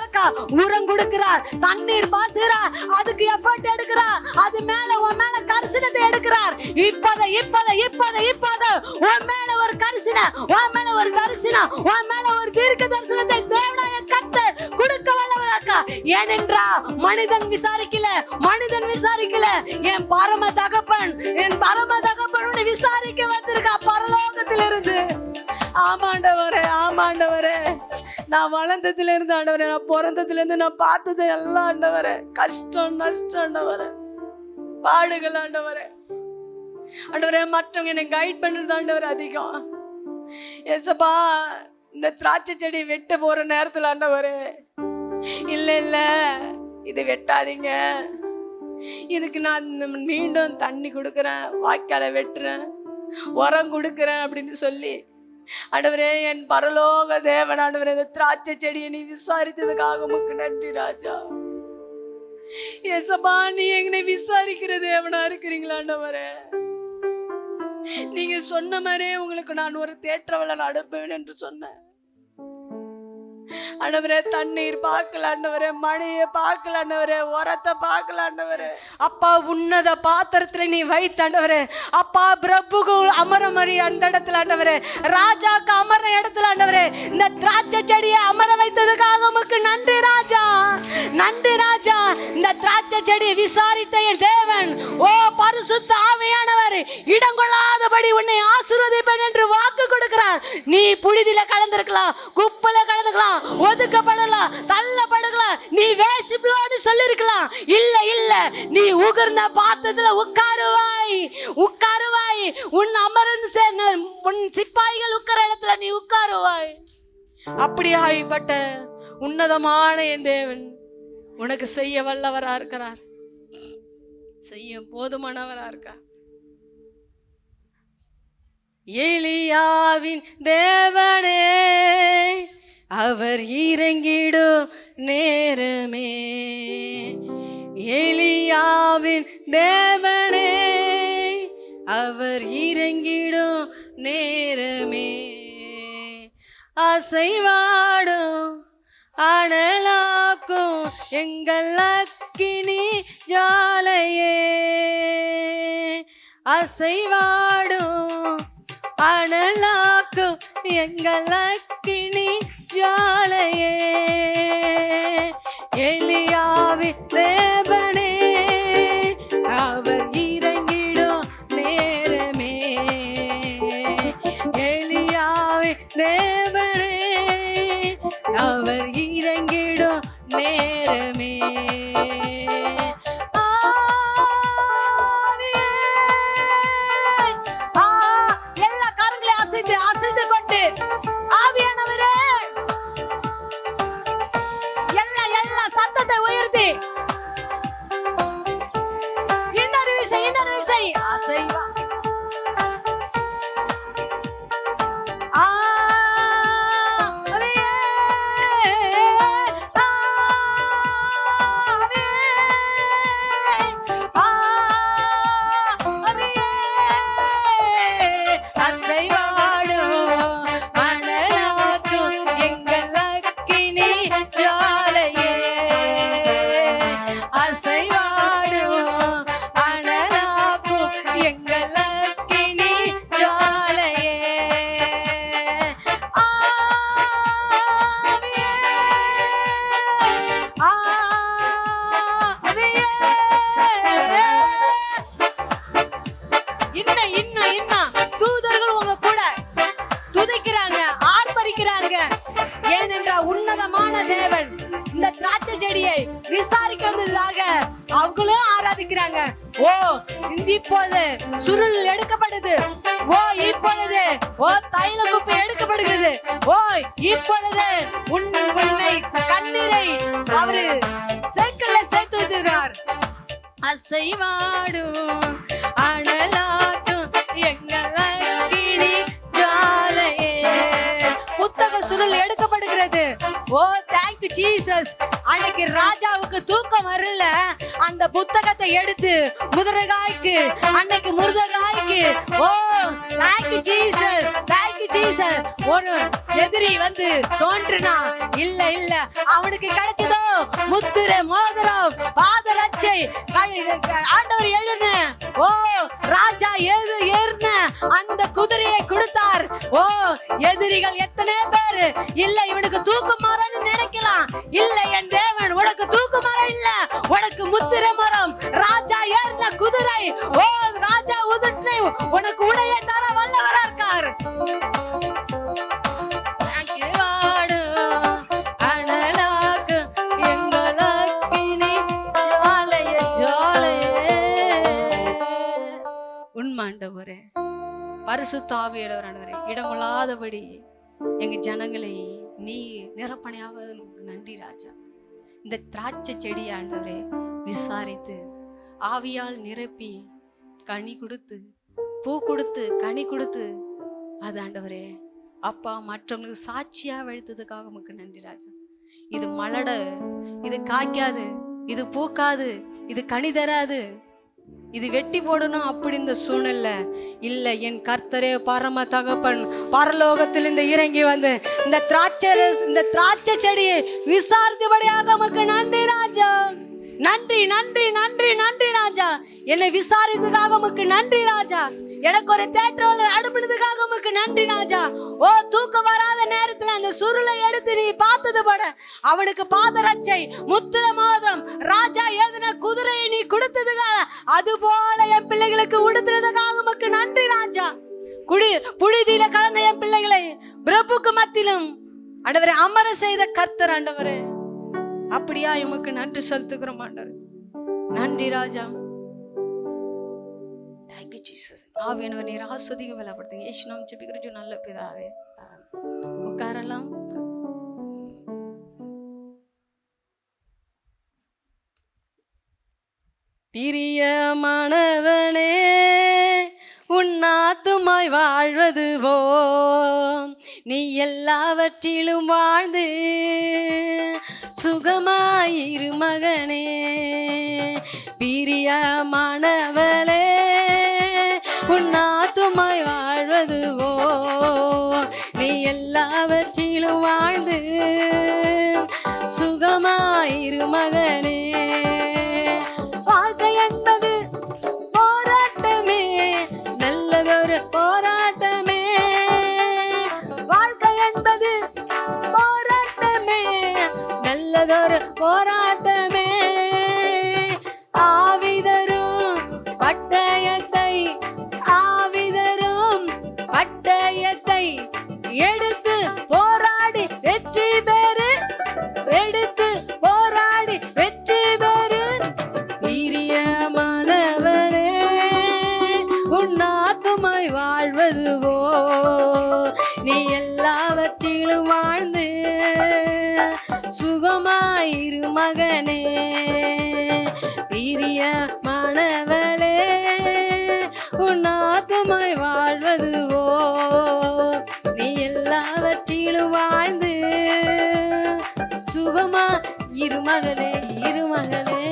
இருக்கா, உரம் கொடுக்கிறார், தண்ணீர் பாசுகிறார், அதுக்கு எஃபர்ட் எடுக்கிறார், அது மேல உன் மேல கரிசனத்தை எடுக்கிறார். இப்போத உன் மேல ஒரு கரிசனம், உன் மேல ஒரு தரிசனம், உன் மேல ஒரு தீர்க்க தரிசனத்தை தேவனாய கர்த்தர் கொடுக்க வல்லவரா இருக்கா. ஏனென்றா மனிதன் விசாரிக்கல, என் பரம தகப்பன் உன்னை விசாரிக்க வந்திருக்கா பரலோகத்திலிருந்து. ஆமாண்டவரே, நான் வளர்ந்ததுல இருந்து ஆண்டவரே, நான் பிறந்ததுல இருந்து நான் பார்த்தது எல்லாம் ஆண்டவரே கஷ்டம், நஷ்டம் ஆண்டவரே, பாடுகள் ஆண்டவரே. மற்றவங்க என்னை கைட் பண்றது ஆண்டவரே அதிகம். ஏசப்பா, இந்த திராட்சை செடி வெட்ட போற நேரத்துல ஆண்டவரே, இல்ல இது வெட்டாதீங்க, இதுக்கு நான் மீண்டும் தண்ணி கொடுக்குறேன், வாய்க்கால வெட்டுறேன், உரம் கொடுக்குறேன் அப்படின்னு சொல்லி ஆண்டவரே, என் பரலோக தேவன் ஆண்டவரே, இந்த திராட்சை செடியை நீ விசாரித்ததுக்காக உமக்கு நன்றி ராஜா. ஏசப்பா, நீ எங்களை விசாரிக்கிற தேவனா இருக்கிறீங்களா ஆண்டவரே? நீங்க சொன்ன மாதிரியே உங்களுக்கு நான் ஒரு தேற்றவளை அனுப்புவேன் என்று சொன்னேன் ஆண்டவரே. தண்ணீர் பார்க்கல ஆண்டவரே, மழையை பார்க்கல ஆண்டவரே, உரத்தை பார்க்கல ஆண்டவரே. அப்பா, உன்னத பாத்திரத்துல நீ வைத்த ஆண்டவரே, அப்பா பிரபுக்கு அமர மாதிரி அந்த இடத்துல ஆண்டவரே, ராஜாக்கு அமர இடத்துல ஆண்டவரே, இந்த திராட்சை செடியை அமர வைத்ததுக்காக உமக்கு நன்றி ராஜா. இந்த திராட்சை செடியை விசாரித்த என் தேவன், ஓ பரிசுத்த ஆவியானவர், இடம் கொள்ளாதபடி உன்னை ஆசீர்வதிப்பேன் என்று வாக்கு கொடுக்கிறார். நீ புழுதியில கலந்திருக்கலாம், குப்பையில கலந்துக்கலாம், ஒதுக்கப்படலாம், தள்ளப்படலாம், நீ வேசிப்ளோடு சொல்லிருக்கலாம். இல்ல, நீ உகர்ந்த பாத்திரத்துல உட்காருவாய், உன் அமர்ந்து உன் சிப்பாய்கள் உட்கார இடத்துல நீ உட்காருவாய். அப்படியாய்ப்பட்ட உன்னதமான என் தேவன் உனக்கு செய்ய வல்லவரா இருக்கிறார், செய்ய போதுமானவரா இருக்கார். எலியாவின் தேவனே, அவர் இறங்கிடும் நேரமே, எலியாவின் தேவனே, அவர் இறங்கிடும் நேரமே, அசைவாடும் அனலாக்கும் எங்கள் அக்கினி ஜாலையே, அசைவாடும் அனலாக்கும் எங்கள் அக்கினி ஜாலையே, எலியாவின் தேவனே, அவர் இறங்கிடும் நேரமே, எலியாவின் தேவனே, அவர் இறங்கிடும் நேரமே. எல்லா கரங்களையும் அசைந்து கொண்டு ஆவியானவரே, எல்லா சத்தத்தை உயர்த்தி இன்னொரு விசை அசைவா உன்னதமான தேவன் இந்த திராட்சை செடியை விசாரிக்க வந்ததாக அவங்களும் ஆராதிக்கிறாங்க. ஓ, இப்போது சுருள் எடுக்கப்படுது, ஓ இப்பொழுது தைல குப்பை எடுக்கப்படுகிறது, ஓ இப்பொழுது உன்னை கண்ணீரை அவரு சேர்க்கல சேர்த்து வைத்திருக்கிறார். அசைவாடும் அனலாக்கும் எங்கள் அக்கினி ஜுவாலையே. புத்தக சுருள் எடுக்கப்படுகிறது. ஓ தேங்க்யூ ஜீசஸ். அன்னைக்கு ராஜாவுக்கு தூக்கம் வரல, அந்த புத்தகத்தை எடுத்து முருதகாய்க்கு, அன்னைக்கு முருதகாய்க்கு, ஓ தேங்க்யூ ஜீசஸ், தேங்க்யூ ஜீசஸ். ஒரு எதிரி வந்து தோன்றுனா, இல்ல இல்ல அவனுக்கு கிடைச்சதோ முத்திரை, மோதிரம், பாதரட்சை. ஆண்டவர் எழுது, ஓ ராஜா ஏறுன அந்த குதிரையை கொடுத்தார். ஓ எதிரிகள் எத்தனை பேர் இல்ல இவனுக்கு தூக்கு மரம்னு நினைக்கலாம். இல்ல என் தேவன் உனக்கு தூக்கு மரம் இல்ல, உனக்கு முத்திரை மரம். ராஜா ஏறின குதிரை, ஓ ராஜா உதுட்டு உனக்கு உடைய தர வல்லவரா இருக்கார். உண்மாண்டவரே, பரிசுத்த ஆவியானவரே, இடங்கொள்ளாதபடி எங்க ஜனங்களை நீ நிரப்பணையாவது நன்றி ராஜா. இந்த திராட்சை செடி ஆண்டவரே விசாரித்து ஆவியால் நிரப்பி கனி கொடுத்து, பூ கொடுத்து, கனி கொடுத்து, அது ஆண்டவரே அப்பா மற்றவங்களுக்கு சாட்சியா வழுத்ததுக்காக உமக்கு நன்றி ராஜா. இது மலட, இது காய்க்காது, இது பூக்காது, இது கனி தராது, இது வெட்டி போடணும் அப்படி இந்த சூழ்நிலை இல்லை. என் கர்த்தரே பரம தகப்பன் பரலோகத்தில் இந்த இறங்கி வந்து இந்த திராட்சை செடியை விசாரித்தபடியாக உமக்கு நன்றி ராஜா. நன்றி நன்றி நன்றி நன்றி ராஜா. என்னை விசாரித்ததுக்காக உமக்கு நன்றி ராஜா. எனக்கு ஒரு தேட்டரோல அனுப்பினதுக்காக உமக்கு நன்றி ராஜா. ஓ தூக்கம் வராத நேரத்துல அந்த சுருளை எடுத்து நீ பார்த்தது பட அவனுக்கு பாதரட்சை, முத்திரை, மோதிரம், ராஜா ஏதின குதிரையை நீ கொடுத்ததுக்காக அது போல என் பிள்ளைகளுக்கு உடுத்துறதுக்காக உமக்கு நன்றி ராஜா. புழுதியில கலந்த என் பிள்ளைகளை பிரபுக்கு மத்தியிலும் ஆண்டவரே அமர செய்த கர்த்தர் ஆண்டவரே, அப்படியா உமக்கு நன்றி செலுத்துகிறோம் ஆண்டவரே. நன்றி ராஜா. Thank you Jesus. ஆவியானவர் நீர் ஆஸ்வதிக வேலைப்படுத்துங்க. இயேசு நாமத்தில் ஜெபிக்கிறோம் நல்ல பிதாவே. உட்காரலாம். பிரியமானவனே உன்னாத்துமாய் வாழ்வதுவோ நீ எல்லாவற்றிலும் வாழ்ந்து சுகமாயிரு மகனே. பிரியமானவளே உன்னாத்துமாய் வாழ்வதுவோ நீ எல்லாவற்றிலும் வாழ்ந்து சுகமாயிரு மகனே. வாழ்க்கை என்பது போராட்டமே, நல்லதொரு போராட்டமே. வாழ்க்கை என்பது போராட்டமே, நல்லதொரு போராட்டமே. ஆவிதரும் பட்டயத்தை, ஆவிதரும் பட்டயத்தை எடுத்து போராடி வெற்றி பெறு, எடுத்து போராடி வெற்றி பெறு. பிரியமானவனே உன்னாத்துமாய் வாழ்வதுவோ நீ எல்லாவற்றிலும் வாழ்ந்து சுகமாயிரு மகனே. பிரியமானவளே உன்னாத்துமாய் வாழ்வதுவோ நீ எல்லாவற்றிலும் வாழ்ந்து சுகமா இருமகளே, இருமகளே.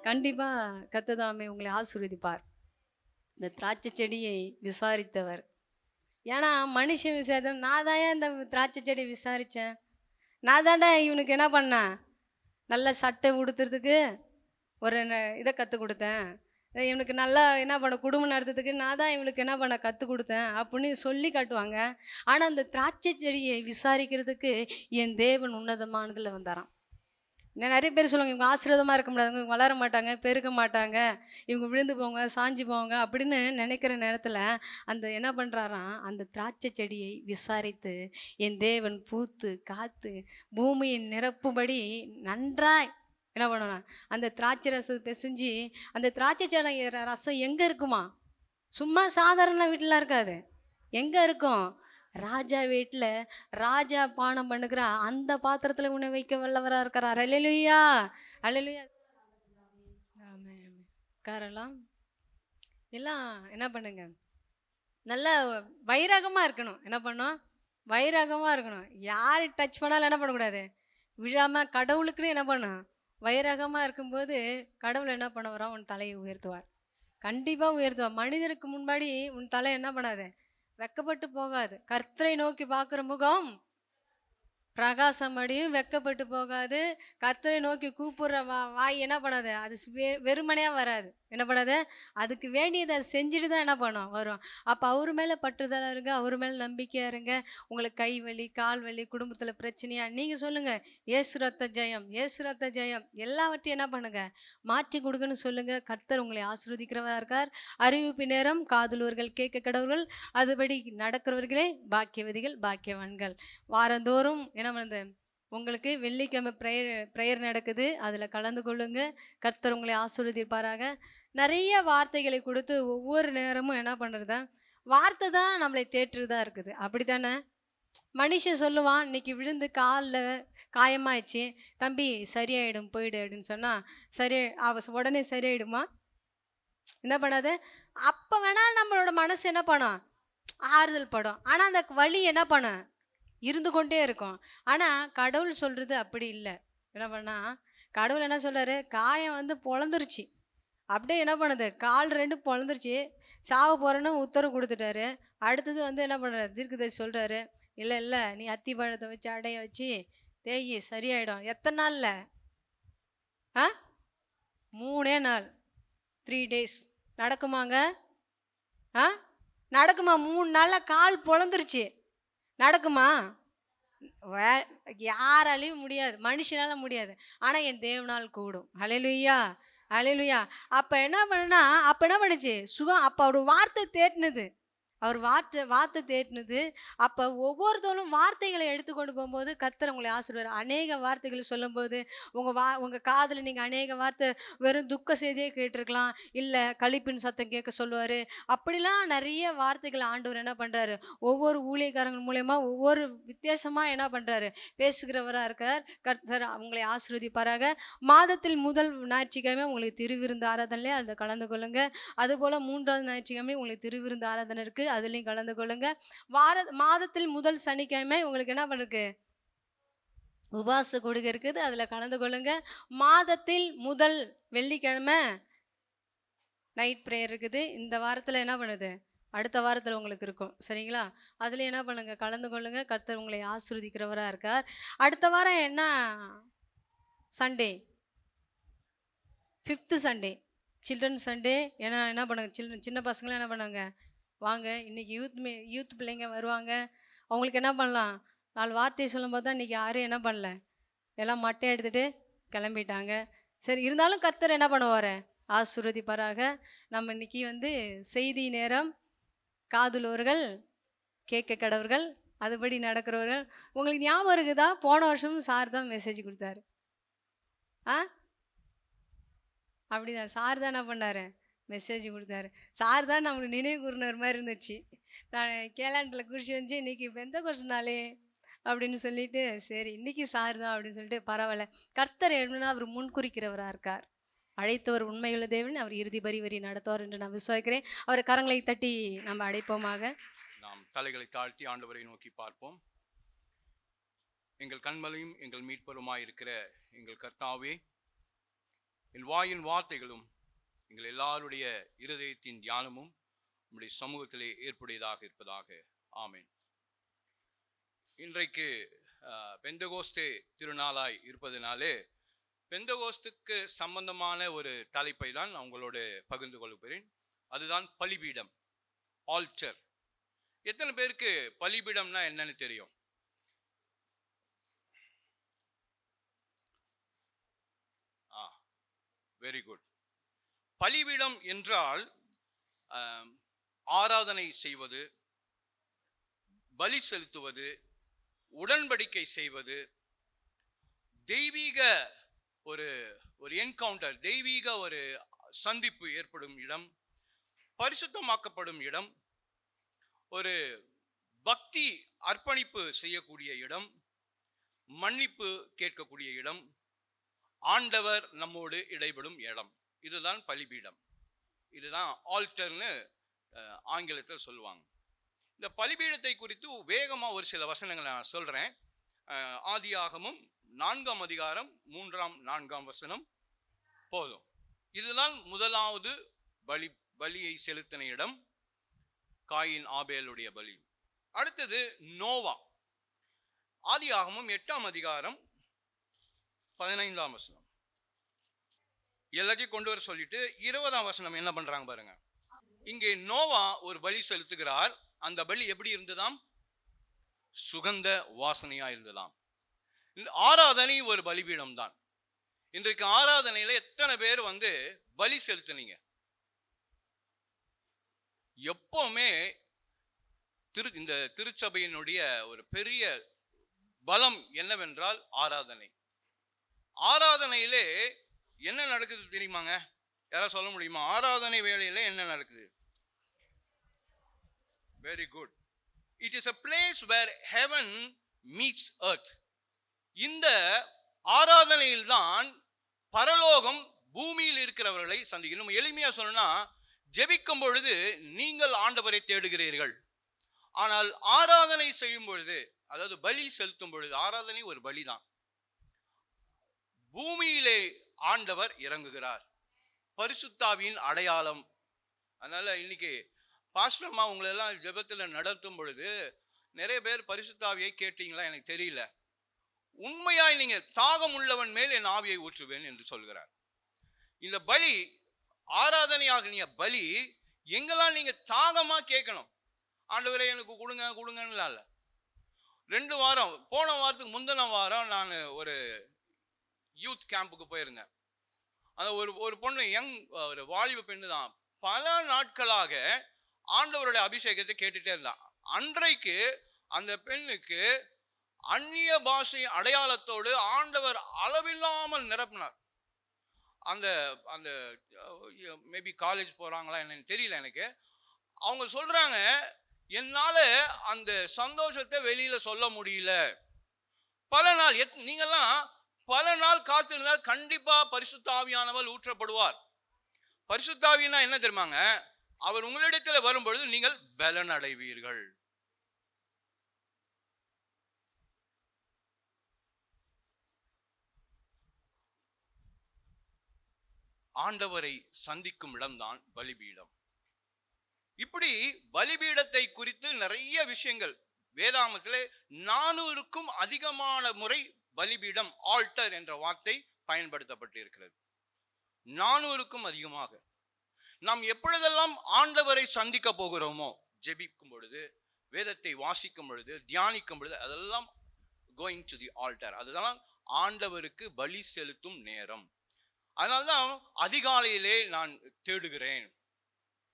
கண்டிப்பா கர்த்ததாமே உங்களை ஆசீர்வதிப்பார். இந்த திராட்சை செடியை விசாரித்தவர். ஏன்னா மனுஷன் விசாரித்த, நான் தான் இந்த திராட்சை செடியை விசாரித்தேன், நான் தாண்டா இவனுக்கு என்ன பண்ணேன், நல்ல சட்டை உடுத்துறதுக்கு ஒரு இதை கற்றுக் கொடுத்தேன், இவனுக்கு நல்லா என்ன பண்ண குடும்பம் நடத்துறதுக்கு நான் தான் இவனுக்கு என்ன பண்ண கற்றுக் கொடுத்தேன் அப்படின்னு சொல்லி காட்டுவாங்க. ஆனால் அந்த திராட்சை செடியை விசாரிக்கிறதுக்கு என் தேவன் உன்னதமானதில் வந்தாராம். நிறைய பேர் சொல்லுவாங்க இவங்க ஆசீர்வாதமாக இருக்க முடியாது, இவங்க வளர மாட்டாங்க, பெருக்க மாட்டாங்க, இவங்க விழுந்து போவாங்க, சாஞ்சி போவாங்க அப்படின்னு நினைக்கிற நேரத்தில் அந்த என்ன பண்ணுறாராம், அந்த திராட்சை செடியை விசாரித்து என் தேவன் பூத்து காத்து பூமியை நிரப்பும்படி நன்றாய் என்ன பண்ணணும், அந்த திராட்சை ரசம் பிசைஞ்சு. அந்த திராட்சை செடி ரசம் எங்கே இருக்குமா, சும்மா சாதாரண வீட்டிலாம் இருக்காது, எங்கே இருக்கும், ராஜா வீட்டில் ராஜா பானம் பண்ணுகிற அந்த பாத்திரத்தில் உன்னை வைக்க வல்லவராக இருக்கிறார். அல்லேலூயா, அல்லேலூயா. ஆமென். உட்காரலாம். எல்லாம் என்ன பண்ணுங்க, நல்லா வைராகமாக இருக்கணும். என்ன பண்ணணும்? வைராகமாக இருக்கணும். யார் டச் பண்ணாலும் என்ன பண்ணக்கூடாது, விழாமல் கடவுளுக்குன்னு என்ன பண்ணணும், வைராகமாக இருக்கும்போது கடவுள் என்ன பண்ண வரோம், உன் தலையை உயர்த்துவார். கண்டிப்பாக உயர்த்துவார். மனிதருக்கு முன்னாடி உன் தலை என்ன பண்ணாது, வெக்கப்பட்டு போகாது. கர்த்தரை நோக்கி பார்க்குற முகம் பிரகாசம் அடையும், வெக்கப்பட்டு போகாது. கர்த்தரை நோக்கி கூப்பிடுற வாய் என்ன பண்ணாது, அது வெறுமனையாக வராது. என்ன பண்ணாது, அதுக்கு வேண்டியதை அது செஞ்சுட்டு தான் என்ன பண்ணும், வரும். அப்போ அவர் மேலே பற்றுதலாக இருங்க, அவர் மேலே நம்பிக்கையாக இருங்க. உங்களுக்கு கை வலி, கால் வலி, குடும்பத்தில் பிரச்சனையா, நீங்கள் சொல்லுங்கள், ஏசு ரத்த ஜெயம், ஏசு ரத்த ஜெயம். எல்லாவற்றையும் என்ன பண்ணுங்க, மாற்றி கொடுக்குன்னு சொல்லுங்கள். கர்த்தர் உங்களை ஆசீர்வதிக்கிறவராக இருக்கார். அறிவிப்பு நேரம். காதுலூர்கள் கேட்க கடவுள்கள், அதுபடி நடக்கிறவர்களே பாக்கியவதிகள், பாக்கியவான்கள். வாரந்தோறும் என்ன பண்ணுது, உங்களுக்கு வெள்ளிக்கிழமை ப்ரேயர் நடக்குது, அதில் கலந்து கொள்ளுங்க. கர்த்தர் உங்களை ஆசீர்வதிப்பாராக. நிறைய வார்த்தைகளை கொடுத்து ஒவ்வொரு நேரமும் என்ன பண்ணுறதா, வார்த்தை தான் நம்மளை தேற்றுறதா இருக்குது. அப்படி தானே மனுஷன் சொல்லுவான், இன்னைக்கு விழுந்து காலில் காயமாயிடுச்சு தம்பி, சரியாயிடும் போயிடு அப்படின்னு சொன்னால் உடனே சரியாயிடுமா? என்ன பண்ணாது. அப்போ வேணால் நம்மளோட மனசு என்ன பண்ணும், ஆறுதல் படும். ஆனால் அந்த வலி என்ன பண்ணும், இருந்து கொண்டே இருக்கும். ஆனால் கடவுள் சொல்கிறது அப்படி இல்லை. என்ன பண்ணால் கடவுள் என்ன சொல்கிறாரு, காயம் வந்து பொழந்துருச்சு, அப்படியே என்ன பண்ணுது, கால் 2 பொழந்துருச்சு, சாவ போகிறேன்னு உத்தரவு கொடுத்துட்டாரு. அடுத்தது வந்து என்ன பண்ணுறாரு, தீர்க்கதரிசி சொல்கிறாரு, இல்லை இல்லை நீ அத்தி பழத்தை வச்சு அடைய வச்சு தேய் சரியாயிடும். எத்தனை நாளில்? 3 நாள், 3 days. நடக்குமாங்க? நடக்குமா? 3 நாளில் கால் பொழந்துருச்சு, நடக்குமா? யாராலையும் முடியாது, மனுஷனால முடியாது. ஆனால் என் தேவனால் கூடும். ஹல்லேலூயா, ஹல்லேலூயா. அப்போ என்ன பண்ணுச்சு சுகம். அப்போ அவர் வார்த்தை தேட்டினது, அவர் வார்த்தை தேட்டினது. அப்போ ஒவ்வொருத்தரும் வார்த்தைகளை எடுத்துக்கொண்டு போகும்போது கர்த்தர் உங்களை ஆசீர்வார். அநேக வார்த்தைகள் சொல்லும்போது உங்கள் காதில் நீங்கள் அநேக வார்த்தை வெறும் துக்க செய்தியே கேட்டிருக்கலாம், இல்லை களிப்பின் சத்தம் கேட்க சொல்லுவார். அப்படிலாம் நிறைய வார்த்தைகள் ஆண்டவர் என்ன பண்ணுறாரு, ஒவ்வொரு ஊழியக்காரங்கள் மூலயமா ஒவ்வொரு வித்தியாசமாக என்ன பண்ணுறாரு, பேசுகிறவராக இருக்கார். கர்த்தர் உங்களை ஆசீர்வதிப்பாராக. மாதத்தில் முதல் ஞாயிற்றுக்கிழமை உங்களுக்கு திருவிருந்து ஆராதனையிலே அதில் கலந்து கொள்ளுங்க. அதுபோல் 3வது ஞாயிற்றுக்கிழமை உங்களுக்கு திருவிருந்து ஆராதனை இருக்குது, அதுலேயும் கலந்து கொள்ளுங்க. மாதத்தில் முதல் சனிக்கிழமை உங்களுக்கு என்ன பண்ணுறது, உபவாச கொடுக்க இருக்குது, அதில் கலந்து கொள்ளுங்க. மாதத்தில் முதல் வெள்ளிக்கிழமை நைட் ப்ரேயர் இருக்குது. இந்த வாரத்தில் என்ன பண்ணுது, அடுத்த வாரத்தில் உங்களுக்கு இருக்கும், சரிங்களா? அதில் என்ன பண்ணுங்க, கலந்து கொள்ளுங்க. கர்த்தர் உங்களை ஆசீர்வதிக்கிறவராக இருக்கார். அடுத்த வாரம் என்ன Sunday, 5th Sunday, children Sunday. ஏன்னா என்ன பண்ணுங்க, சின்ன பசங்களாம் என்ன பண்ணுவாங்க, வாங்க இன்றைக்கி யூத் பிள்ளைங்க வருவாங்க, அவங்களுக்கு என்ன பண்ணலாம், 4 வார்த்தையை சொல்லும்போது தான் இன்றைக்கி யாரும் என்ன பண்ணல, எல்லாம் மட்டை எடுத்துகிட்டு கிளம்பிட்டாங்க. சரி, இருந்தாலும் கர்த்தர் என்ன பண்ணுவார், ஆசீர்வதிப்பாராக. நம்ம இன்றைக்கி வந்து செய்தி நேரம். காதுலோர்கள் கேட்க கடவர்கள், அதுபடி நடக்கிறவர்கள். உங்களுக்கு ஞாபகம் இருக்குதா, போன வருஷமும் சார் தான் மெசேஜ் கொடுத்தாரு. அப்படிதான் சார் தான் என்ன பண்ணார், மெசேஜ் கொடுத்தாரு. சார் தான் நம்மளுக்கு நினைவு கூறுனர் மாதிரி இருந்துச்சு. நான் கேலாண்டில் குறிச்சி வந்து இன்றைக்கி பெந்தகோஸ்து நாளே அப்படின்னு சொல்லிட்டு, சரி இன்றைக்கி சார் தான் அப்படின்னு சொல்லிட்டு, பரவாயில்ல. கர்த்தர் என்னன்னா அவர் முன்குறிக்கிறவராக இருக்கார். அழைத்தவர் உண்மையுள்ள தேவன், அவர் இறுதி வரி நடத்துவார் என்று நான் விசுவாசிக்கிறேன். அவரை கரங்களை தட்டி நம்ம அழைப்போமாக. நாம் தலைகளை தாழ்த்தி ஆண்டவரை நோக்கி பார்ப்போம். எங்கள் கண்மலையும் எங்கள் மீட்பருமாயிருக்கிற எங்கள் கர்த்தாவே, என் வாயின் வார்த்தைகளும் எங்கள் எல்லாருடைய இருதயத்தின் தியானமும் உம்முடைய சமூகத்திலே ஏற்புடையதாக இருப்பதாக. ஆமென். இன்றைக்கு பெந்தகோஸ்தே திருநாளாய் இருப்பதனாலே பெந்தகோஸ்துக்கு சம்பந்தமான ஒரு தலைப்பை தான் நான் உங்களோடு பகிர்ந்து கொள்கிறேன். அதுதான் பலிபீடம், ஆல்டர். எத்தனை பேருக்கு பலிபீடம்னா என்னன்னு தெரியும்? Very good. பலிபீடம் என்றால் ஆராதனை செய்வது, பலி செலுத்துவது, உடன்படிக்கை செய்வது, தெய்வீக ஒரு என்கவுண்டர், தெய்வீக ஒரு சந்திப்பு ஏற்படும் இடம், பரிசுத்தமாக்கப்படும் இடம், ஒரு பக்தி அர்ப்பணிப்பு செய்யக்கூடிய இடம், மன்னிப்பு கேட்கக்கூடிய இடம், ஆண்டவர் நம்மோடு இடைபடும் இடம். இதுதான் பலிபீடம். இதுதான் ஆல்டர்னு ஆங்கிலத்தில் சொல்லுவாங்க. இந்த பலிபீடத்தை குறித்து வேகமா ஒரு சில வசனங்களை நான் சொல்றேன். ஆதியாகமம் 4ஆம் அதிகாரம் 3ஆம் 4ஆம் வசனம் போதும். இதுதான் முதலாவது பலியை செலுத்தின இடம், காயின் ஆபேலுடைய பலி. அடுத்தது நோவா. ஆதியாகமம் 8ஆம் அதிகாரம் 15ஆம் வசனம். எல்லாத்தையும் கொண்டு வர சொல்லிட்டு 20ஆம் வசனம் என்ன பண்றாங்க பாருங்க. இங்கே நோவா ஒரு பலி செலுத்துகிறார். அந்த பலி எப்படி இருந்ததாம்? சுகந்த வாசனையா இருந்ததாம். ஆராதனை ஒரு பலிபீடம் தான். இன்றைக்கு ஆராதனையில எத்தனை பேர் பலி செலுத்தினீங்க? எப்பவுமே இந்த திருச்சபையினுடைய ஒரு பெரிய பலம் என்னவென்றால் ஆராதனை. ஆராதனையிலே என்ன நடக்குது தெரியுமாங்க? யாராவது சொல்ல முடியுமா? ஆராதனை வேளையில என்ன நடக்குது? Very good. It is a place where heaven meets earth. இந்த ஆராதனையில் தான் பரலோகம் பூமியில் இருக்கிறவர்களை சந்திக்கணும். எளிமையா சொன்னா, ஜெபிக்கும் பொழுது நீங்கள் ஆண்டவரை தேடுகிறீர்கள். ஆனால் ஆராதனை செய்யும் பொழுது, அதாவது பலி செலுத்தும் பொழுது, ஆராதனை ஒரு பலிதான், பூமியிலே ஆண்டவர் இறங்குகிறார். பரிசுத்தாவியின் அடையாளம். அதனால இன்னைக்கு பாஸ்டர் அம்மா உங்களை எல்லாம் ஜெபத்துல நடத்தும் பொழுது நிறைய பேர் பரிசுத்தாவியை கேட்டீங்களா எனக்கு தெரியல. உண்மையாய் நீங்க தாகம் உள்ளவன் மேல் என் ஆவியை ஊற்றுவேன் என்று சொல்கிறார். இந்த பலி, ஆராதனையாகிய பலி எங்கெல்லாம் நீங்க தாகமா கேட்கணும். ஆண்டவரே எனக்கு கொடுங்க கொடுங்கன்னு இல்ல. 2 வாரம், போன வாரத்துக்கு முந்தின வாரம் நான் ஒரு யூத் கேம்புக்கு போயிருந்தேன். அந்த ஒரு பொண்ணு, ஒரு வாலிப பெண்ணு தான், பல நாட்களாக ஆண்டவருடைய அபிஷேகத்தை கேட்டுட்டே இருந்தான். அன்றைக்கு அந்த பெண்ணுக்கு அந்நிய பாஷை அடையாளத்தோடு ஆண்டவர் அளவில்லாமல் நிரப்பினார். அந்த அந்த மேபி காலேஜ் போறாங்களா என்னன்னு தெரியல எனக்கு. அவங்க சொல்றாங்க, என்னால அந்த சந்தோஷத்தை வெளியில சொல்ல முடியல. பல நாள், நீங்கெல்லாம் பல நாள் காத்திருந்தால் கண்டிப்பா பரிசுத்த ஆவியானவர் ஊற்றப்படுவார். பரிசுத்த ஆவினா என்ன தெரியுமாங்க? அவர் உங்களிடத்தில் வரும்பொழுது நீங்கள் பலன் அடைவீர்கள். ஆண்டவரை சந்திக்கும் இடம்தான் பலிபீடம். இப்படி பலிபீடத்தை குறித்து நிறைய விஷயங்கள் வேதாகமத்திலே 400க்கும் அதிகமான முறை பலிபீடம், ஆல்டர் என்ற வார்த்தை பயன்படுத்தப்பட்டிருக்கிறது. 400க்கும் அதிகமாக. நாம் எப்பொழுதெல்லாம் ஆண்டவரை சந்திக்க போகிறோமோ, ஜெபிக்கும் பொழுது, வேதத்தை வாசிக்கும் பொழுது, தியானிக்கும் பொழுது, அதெல்லாம் கோயிங் டு தி ஆல்டர். அதுதான் ஆண்டவருக்கு பலி செலுத்தும் நேரம். அதனால்தான் அதிகாலையிலே நான் தேடுகிறேன்.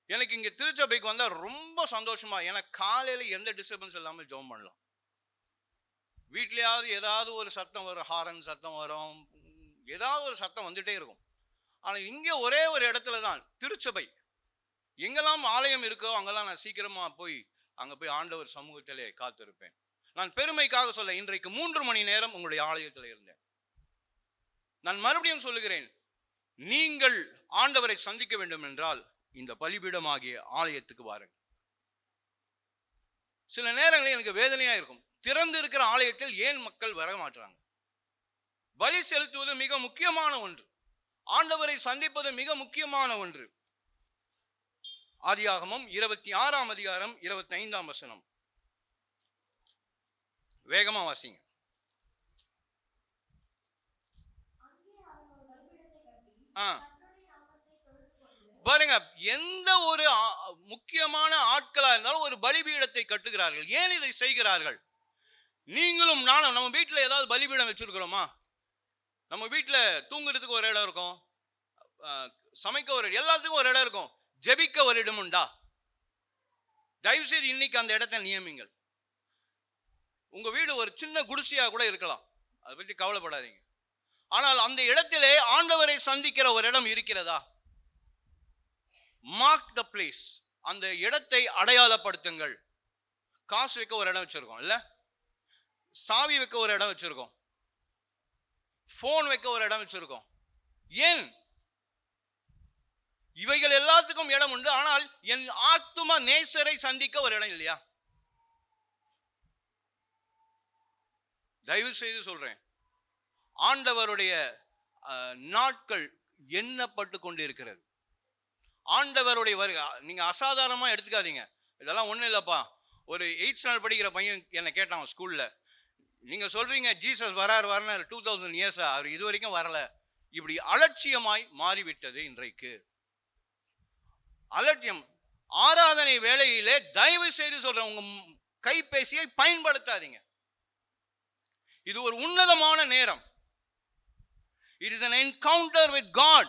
எனக்கு இங்க திருச்சபைக்கு வந்தா ரொம்ப சந்தோஷமா, எனக்கு காலையில எந்த டிஸ்டர்பன்ஸ் இல்லாமல் ஜெபம் பண்ணலாம். வீட்லயாவது ஏதாவது ஒரு சத்தம் வரும், ஹாரன் சத்தம் வரும், ஏதாவது ஒரு சத்தம் வந்துட்டே இருக்கும். ஆனா இங்க ஒரே ஒரு இடத்துல தான் திருச்சபை. எங்கெல்லாம் ஆலயம் இருக்கோ அங்கெல்லாம் நான் சீக்கிரமா போய் அங்க போய் ஆண்டவர் சமூகத்திலே காத்திருப்பேன். நான் பெருமைக்காக சொல்ல, இன்றைக்கு 3 மணி நேரம் உங்களுடைய ஆலயத்தில் இருந்தேன். நான் மறுபடியும் சொல்லுகிறேன், நீங்கள் ஆண்டவரை சந்திக்க வேண்டும் என்றால் இந்த பலிபீடமாகிய ஆலயத்துக்கு வாருங்கள். சில நேரங்களில் எனக்கு வேதனையா இருக்கும், திறந்து இருக்கிற ஆலயத்தில் ஏன் மக்கள் வர மாட்டாங்க? பலி செலுத்துவது மிக முக்கியமான ஒன்று, ஆண்டவரை சந்திப்பது மிக முக்கியமான ஒன்று. ஆதியாகமம் 26ஆம் அதிகாரம் 25ஆம் வசனம். வேகமா வாசிங்க. பாருங்க, எந்த ஒரு முக்கியமான ஆட்களா இருந்தாலும் ஒரு பலிபீடத்தை கட்டுகிறார்கள். ஏன் இதை செய்கிறார்கள்? நீங்களும் நானும் நம்ம வீட்டில் ஏதாவது பலிபீடம் வச்சிருக்கிறோமா? நம்ம வீட்டில் தூங்குறதுக்கு ஒரு இடம் இருக்கும், சமைக்க ஒரு, எல்லாத்துக்கும் ஒரு இடம் இருக்கும். ஜெபிக்க ஒரு இடம் உண்டா? தயவு செய்து இன்னைக்கு அந்த இடத்தை நியமிங்கள். உங்க வீடு ஒரு சின்ன குடிசையா கூட இருக்கலாம், அதை பற்றி கவலைப்படாதீங்க. ஆனால் அந்த இடத்திலே ஆண்டவரை சந்திக்கிற ஒரு இடம் இருக்கிறதா? Mark the place. அந்த இடத்தை அடையாளப்படுத்துங்கள். காசு வைக்க ஒரு இடம் வச்சிருக்கோம் இல்ல, சாவி வைக்க ஒரு இடம் வச்சிருக்கோம், போன் வைக்க ஒரு இடம் வச்சிருக்கோம். ஏன் இவைகள் எல்லாத்துக்கும் இடம் உண்டு. ஆனால் என் ஆத்தும நேசரை சந்திக்க ஒரு இடம் இல்லையா? தயவு செய்து சொல்றேன், ஆண்டவருடைய நாட்கள் எண்ணப்பட்டு கொண்டு இருக்கிறது. ஆண்டவருடைய வருகை நீங்க அசாதாரணமா எடுத்துக்காதீங்க. இதெல்லாம் ஒண்ணும் இல்லப்பா. ஒரு 8th ஸ்டாண்டர்ட் படிக்கிற பையன் என்ன கேட்டான் ஸ்கூல்ல, நீங்க சொல்றீங்க ஜீசஸ் வரணும் 2000 இயர்ஸா, அவர் இது வரைக்கும் வரல. இப்படி அலட்சியமாய் மாறிவிட்டது இன்றைக்கு. அலட்சியம். ஆராதனை வேளையிலே தயவு செய்து சொல்றேன், உங்க கைபேசியை பயன்படுத்தாதீங்க. இது ஒரு உன்னதமான நேரம். It is an encounter with God.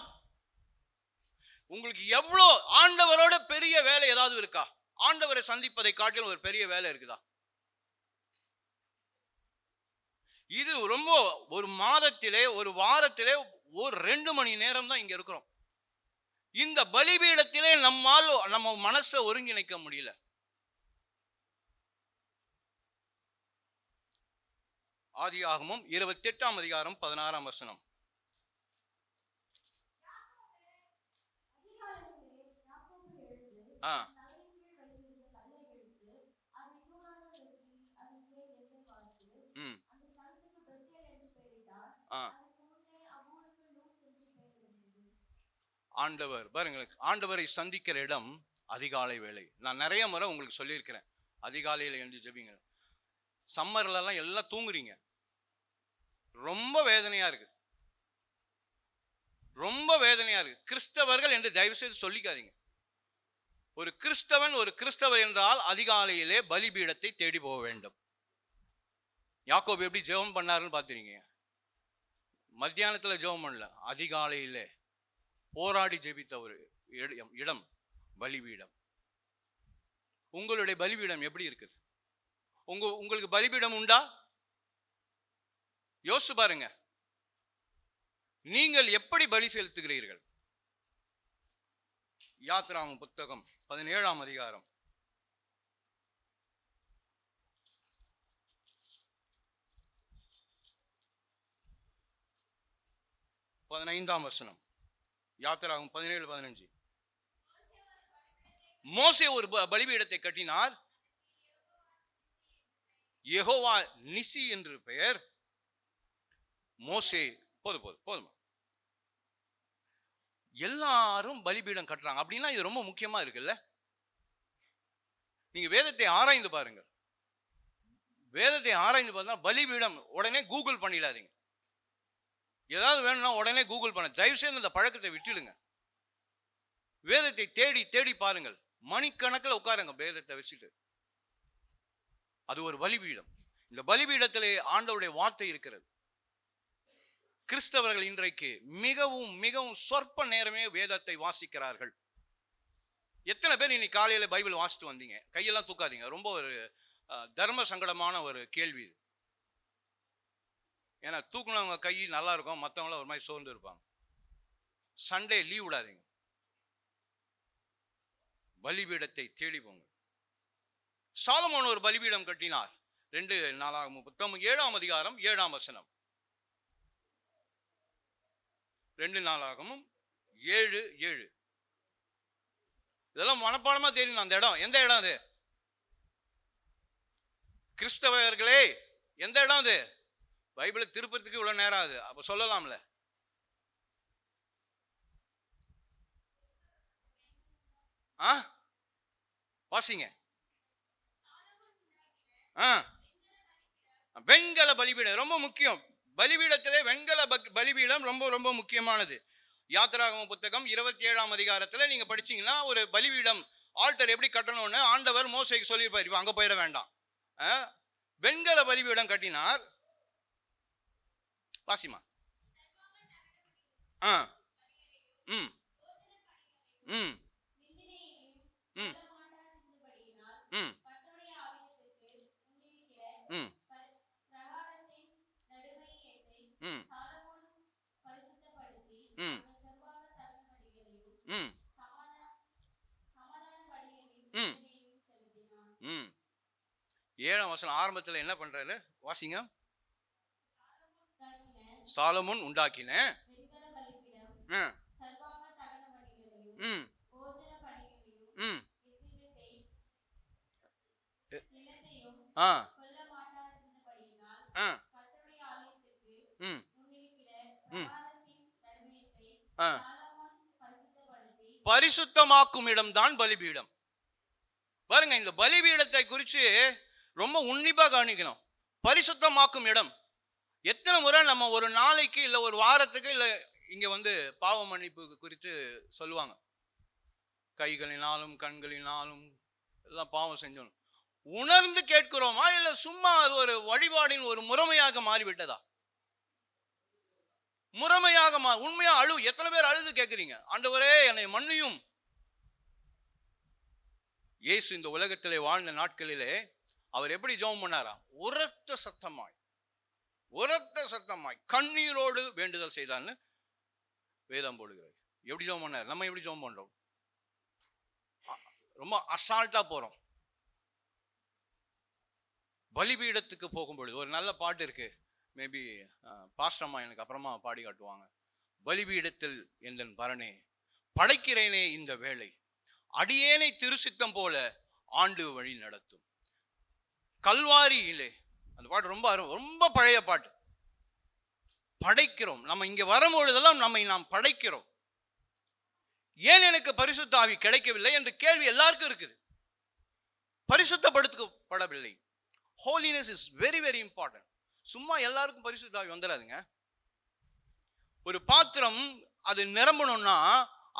உங்களுக்கு எவ்வளோ ஆண்டவரோட பெரிய வேலை ஏதாவது இருக்கா? ஆண்டவரை சந்திப்பதை காட்டிலும் ஒரு பெரிய வேலை இருக்குதா? இது ரொம்ப ஒரு மாதத்திலே ஒரு வாரத்திலே ஒரு 2 மணி நேரம் தான் இங்க இருக்கிறோம். இந்த பலிபீடத்திலே நம்ம மனசை ஒருங்கிணைக்க முடியல. ஆதியாகமம் 28ஆம் அதிகாரம் 16ஆம் வசனம். ஆண்டவர் பாருங்க, ஆண்டவரை சந்திக்கிற இடம் அதிகாலை வேளை. நான் நிறைய முறை உங்களுக்கு சொல்லியிருக்கிறேன், அதிகாலையில் எழுந்து ஜெபிங்க. சம்மர்லாம் எல்லாம் தூங்குறீங்க, ரொம்ப வேதனையா இருக்கு, ரொம்ப வேதனையா இருக்கு. கிறிஸ்தவர்கள் என்று தயவு செய்து சொல்லிக்காதீங்க. ஒரு கிறிஸ்தவர் என்றால் அதிகாலையிலே பலிபீடத்தை தேடி போக வேண்டும். யாக்கோபு எப்படி ஜெபம் பண்ணாருன்னு பார்த்துருக்கீங்க. மத்தியானத்துல ஜெபம் பண்ணல, அதிகாலையிலே போராடி ஜெபித்த ஒரு இடம் பலிபீடம். உங்களுடைய பலிபீடம் எப்படி இருக்குது? உங்களுக்கு பலிபீடம் உண்டா? யோசிச்சு பாருங்க, நீங்கள் எப்படி பலி செலுத்துகிறீர்கள்? யாத்ராகமம் புத்தகம் 17ஆம் அதிகாரம் 15ஆம் வசனம். யாத்ராகமம் 17:15. மோசே ஒரு பலிபீடத்தை கட்டினார். யெகோவா நிசி என்று பெயர். மோசே போதும். எல்லாரும் பலிபீடம் கட்டுறாங்க அப்படின்னா இது ரொம்ப முக்கியமா இருக்குல்ல. நீங்க வேதத்தை ஆராய்ந்து பாருங்க. வேதத்தை ஆராய்ந்து பார்த்தா பலிபீடம் உடனே கூகுள் பண்ணிடாதீங்க. ஏதாவது வேணும்னா உடனே கூகுள் பண்ண தயவு செய்து அந்த பழக்கத்தை விட்டுடுங்க. வேதத்தை தேடி தேடி பாருங்கள். மணிக்கணக்கில் உட்காருங்க வேதத்தை வச்சுட்டு. அது ஒரு பலிபீடம். இந்த பலிபீடத்திலே ஆண்டவருடைய வார்த்தை இருக்கிறது. கிறிஸ்தவர்கள் இன்றைக்கு மிகவும் மிகவும் சொற்ப நேரமே வேதத்தை வாசிக்கிறார்கள். எத்தனை பேர் இன்னைக்கு காலையில பைபிள் வாசித்து வந்தீங்க? கையெல்லாம் தூக்காதீங்க. ரொம்ப ஒரு தர்ம சங்கடமான ஒரு கேள்வி. ஏன்னா தூக்குனவங்க கை நல்லா இருக்கும், மற்றவங்கள ஒரு மாதிரி சோர்ந்து இருப்பாங்க. சண்டே லீவ் விடாதீங்க. பலிபீடத்தை தேடி போங்க. சாலமோன் ஒரு பலிபீடம் கட்டினார். 2 நாளாகமம் புத்தகம் 7ஆம் அதிகாரம் 7ஆம் வசனம். 2 நாளாகமம் 7:7. இதெல்லாம் மனப்பாடமா தெரியும். அந்த இடம் எந்த இடம் அது? கிறிஸ்தவர்களே, எந்த இடம் அது? பைபிளை திருப்பத்துக்கு இவ்வளவு நேரம் ஆகுது, அப்ப சொல்லலாம்ல. வாசிங்க. வெண்கல பலிபீடம் ரொம்ப முக்கியம். பலிபீடத்திலே வெண்கல பலிபீடம் ரொம்ப ரொம்ப முக்கியமானது. யாத்திராகமம் புத்தகம் 27ஆம் அதிகாரத்துல நீங்க படிச்சீங்கன்னா ஒரு பலிபீடம் ஆல்டர் எப்படி கட்டணும்னு ஆண்டவர் மோசேக்கு சொல்லியிருப்பார். அங்க போயிட வேண்டாம். வெண்கல பலிபீடம் கட்டினார். வாசிமா. ஏழாம் வசனம் ஆரம்பத்தில் என்ன பண்றாரு? வாசிங்க. சாலமோன் உண்டாக்கின ஆ ஆ ம் ம் ஆ பரிசுத்தமாக்கும் இடம்தான் பலிபீடம். பாருங்க, இந்த பலிபீடத்தை குறித்து ரொம்ப உன்னிப்பா கவனிக்கணும். பரிசுத்தமாக்கும் இடம். எத்தனை முறை நம்ம ஒரு நாளைக்கு இல்லை ஒரு வாரத்துக்கு இல்லை இங்க வந்து பாவ மன்னிப்பு குறித்து சொல்லுவாங்க. கைகளினாலும் கண்களினாலும் எல்லாம் பாவம் செஞ்சோம். உணர்ந்து கேட்கிறோமா இல்லை சும்மா அது ஒரு வழிபாடின் ஒரு முறைமையாக மாறிவிட்டதா? முறைமையாக உண்மையா எத்தனை பேர் அழுது கேட்கிறீங்க, ஆண்டவரே என்னை மன்னியும். இயேசு இந்த உலகத்திலே வாழ்ந்த நாட்களிலே அவர் எப்படி ஜெபம் பண்ணாரா? உரத்த சத்தமாய் கண்ணீரோடு வேண்டுதல் செய்தான்னு வேதம் போடுகிறது. எப்படி ஜெபம் பண்ணார்? நம்ம எப்படி ஜெபம் பண்றோம்? ரொம்ப அசால்ட்டா போறோம். பலிபீடத்துக்கு போகும்பொழுது ஒரு நல்ல பாட்டு இருக்கு, மேபி பாஸ்டம்மா எனக்கு அப்புறமா பாடி காட்டுவாங்க. பலிபீடத்தில் எந்தன் பரனே படைக்கிறேனே இந்த வேளை, அடியேனை திருசித்தம் போல ஆண்டு வழி நடத்தும். கல்வாரியிலே அந்த பாட்டு ரொம்ப ரொம்ப பழைய பாட்டு. படைக்கிறோம், நம்ம இங்க வரும்பொழுதெல்லாம் நம்மை நாம் படைக்கிறோம். ஏன் எனக்கு பரிசுத்த ஆவி கிடைக்கவில்லை என்ற கேள்வி எல்லாருக்கும் இருக்குது. பரிசுத்தப்படுத்தப்படவில்லை. Holiness is very very important. சும்மா எல்லாருக்கும் பரிசுத்த ஆவி வந்துடாதுங்க. ஒரு பாத்திரம் அது நிரம்பணும்னா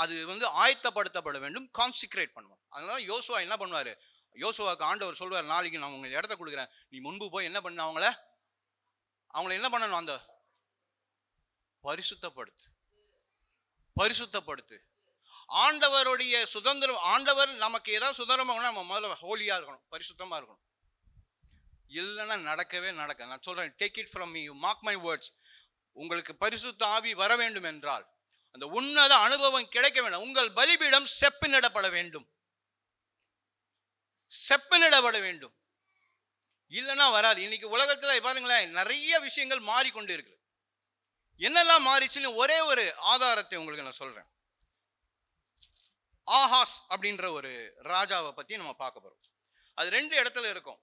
அது வந்து ஆயத்தப்படுத்தப்பட வேண்டும், கான்சிக்ரேட் பண்ணுவோம். அதனால யோசுவா என்ன பண்ணுவாரு? யோசுவாக்கு ஆண்டவர் சொல்வார், நாளைக்கு நான் உங்க இடத்த கொடுக்குறேன், நீ முன்பு போய் என்ன பண்ண, அவங்கள என்ன பண்ணணும்? அந்த பரிசுத்தப்படுத்து. ஆண்டவருடைய சுதந்திரம், ஆண்டவர் நமக்கு ஏதாவது சுதந்திரம் நம்ம முதல்ல ஹோலியா இருக்கணும், பரிசுத்தமா இருக்கணும். இல்லைன்னா நடக்கவே நடக்க. நான் சொல்றேன், take it from me, you mark my words. உங்களுக்கு பரிசுத்த ஆவி வர வேண்டும் என்றால் அந்த உன்னத அனுபவம் கிடைக்க வேண்டும். உங்கள் பலிபீடம் செப்பனிடப்பட வேண்டும். இல்லைன்னா வராது. இன்னைக்கு உலகத்துல பாருங்களேன், நிறைய விஷயங்கள் மாறிக்கொண்டு இருக்கு. என்னெல்லாம் மாறிச்சுன்னு ஒரே ஒரு ஆதாரத்தை உங்களுக்கு நான் சொல்றேன். ஆஹாஸ் அப்படின்ற ஒரு ராஜாவை பத்தி நம்ம பார்க்க போறோம். அது 2 இடத்துல இருக்கும்.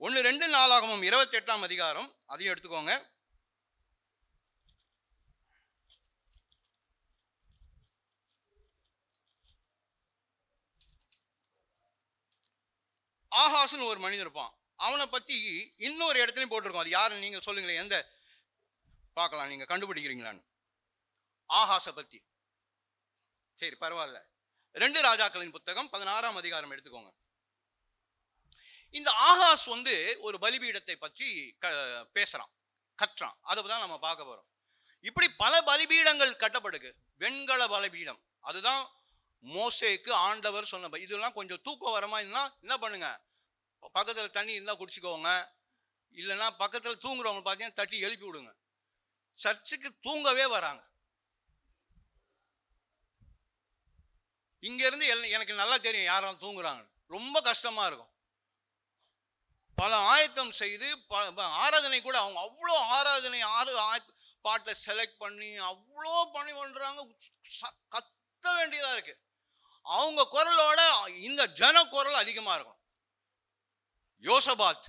1 நாளாகமம் 28ஆம் அதிகாரம், அதையும் எடுத்துக்கோங்க. ஆஹாஸ்னு ஒரு மனிதன் இருப்பான். அவனை பத்தி இன்னொரு இடத்துலையும் போட்டிருக்கோம். அது யாருன்னு நீங்க சொல்லுங்களேன், எந்த பார்க்கலாம், நீங்க கண்டுபிடிக்கிறீங்களான்னு. ஆஹாஸை பத்தி. சரி, பரவாயில்ல. 2 ராஜாக்களின் புத்தகம் 16ஆம் அதிகாரம் எடுத்துக்கோங்க. இந்த ஆகாஸ் வந்து ஒரு பலிபீடத்தை பற்றி பேசுறான், கற்றான். அதை தான் நம்ம பார்க்க போறோம். இப்படி பல பலிபீடங்கள் கட்டப்படுது. வெண்கல பலிபீடம், அதுதான் மோசேக்கு ஆண்டவர் சொன்ன. இதெல்லாம் கொஞ்சம் தூக்கம் வரமா இருந்தா என்ன பண்ணுங்க, பக்கத்துல தண்ணி இருந்தா குடிச்சுக்கோங்க, இல்லைன்னா பக்கத்துல தூங்குறவங்க பார்த்தீங்கன்னா தட்டி எழுப்பி விடுங்க. சர்ச்சுக்கு தூங்கவே வராங்க. இங்க இருந்து எனக்கு நல்லா தெரியும் யாராலும் தூங்குறாங்க. ரொம்ப கஷ்டமா இருக்கும். பல ஆயத்தம் செய்து ஆராதனை கூட அவங்க அவ்வளோ ஆராதனை பாட்டை செலக்ட் பண்ணி அவ்வளோ பண்ணி பண்றாங்க. கத்த வேண்டியதா இருக்கு. அவங்க குரலோட இந்த ஜன குரல் அதிகமா இருக்கும். யோசபாத்,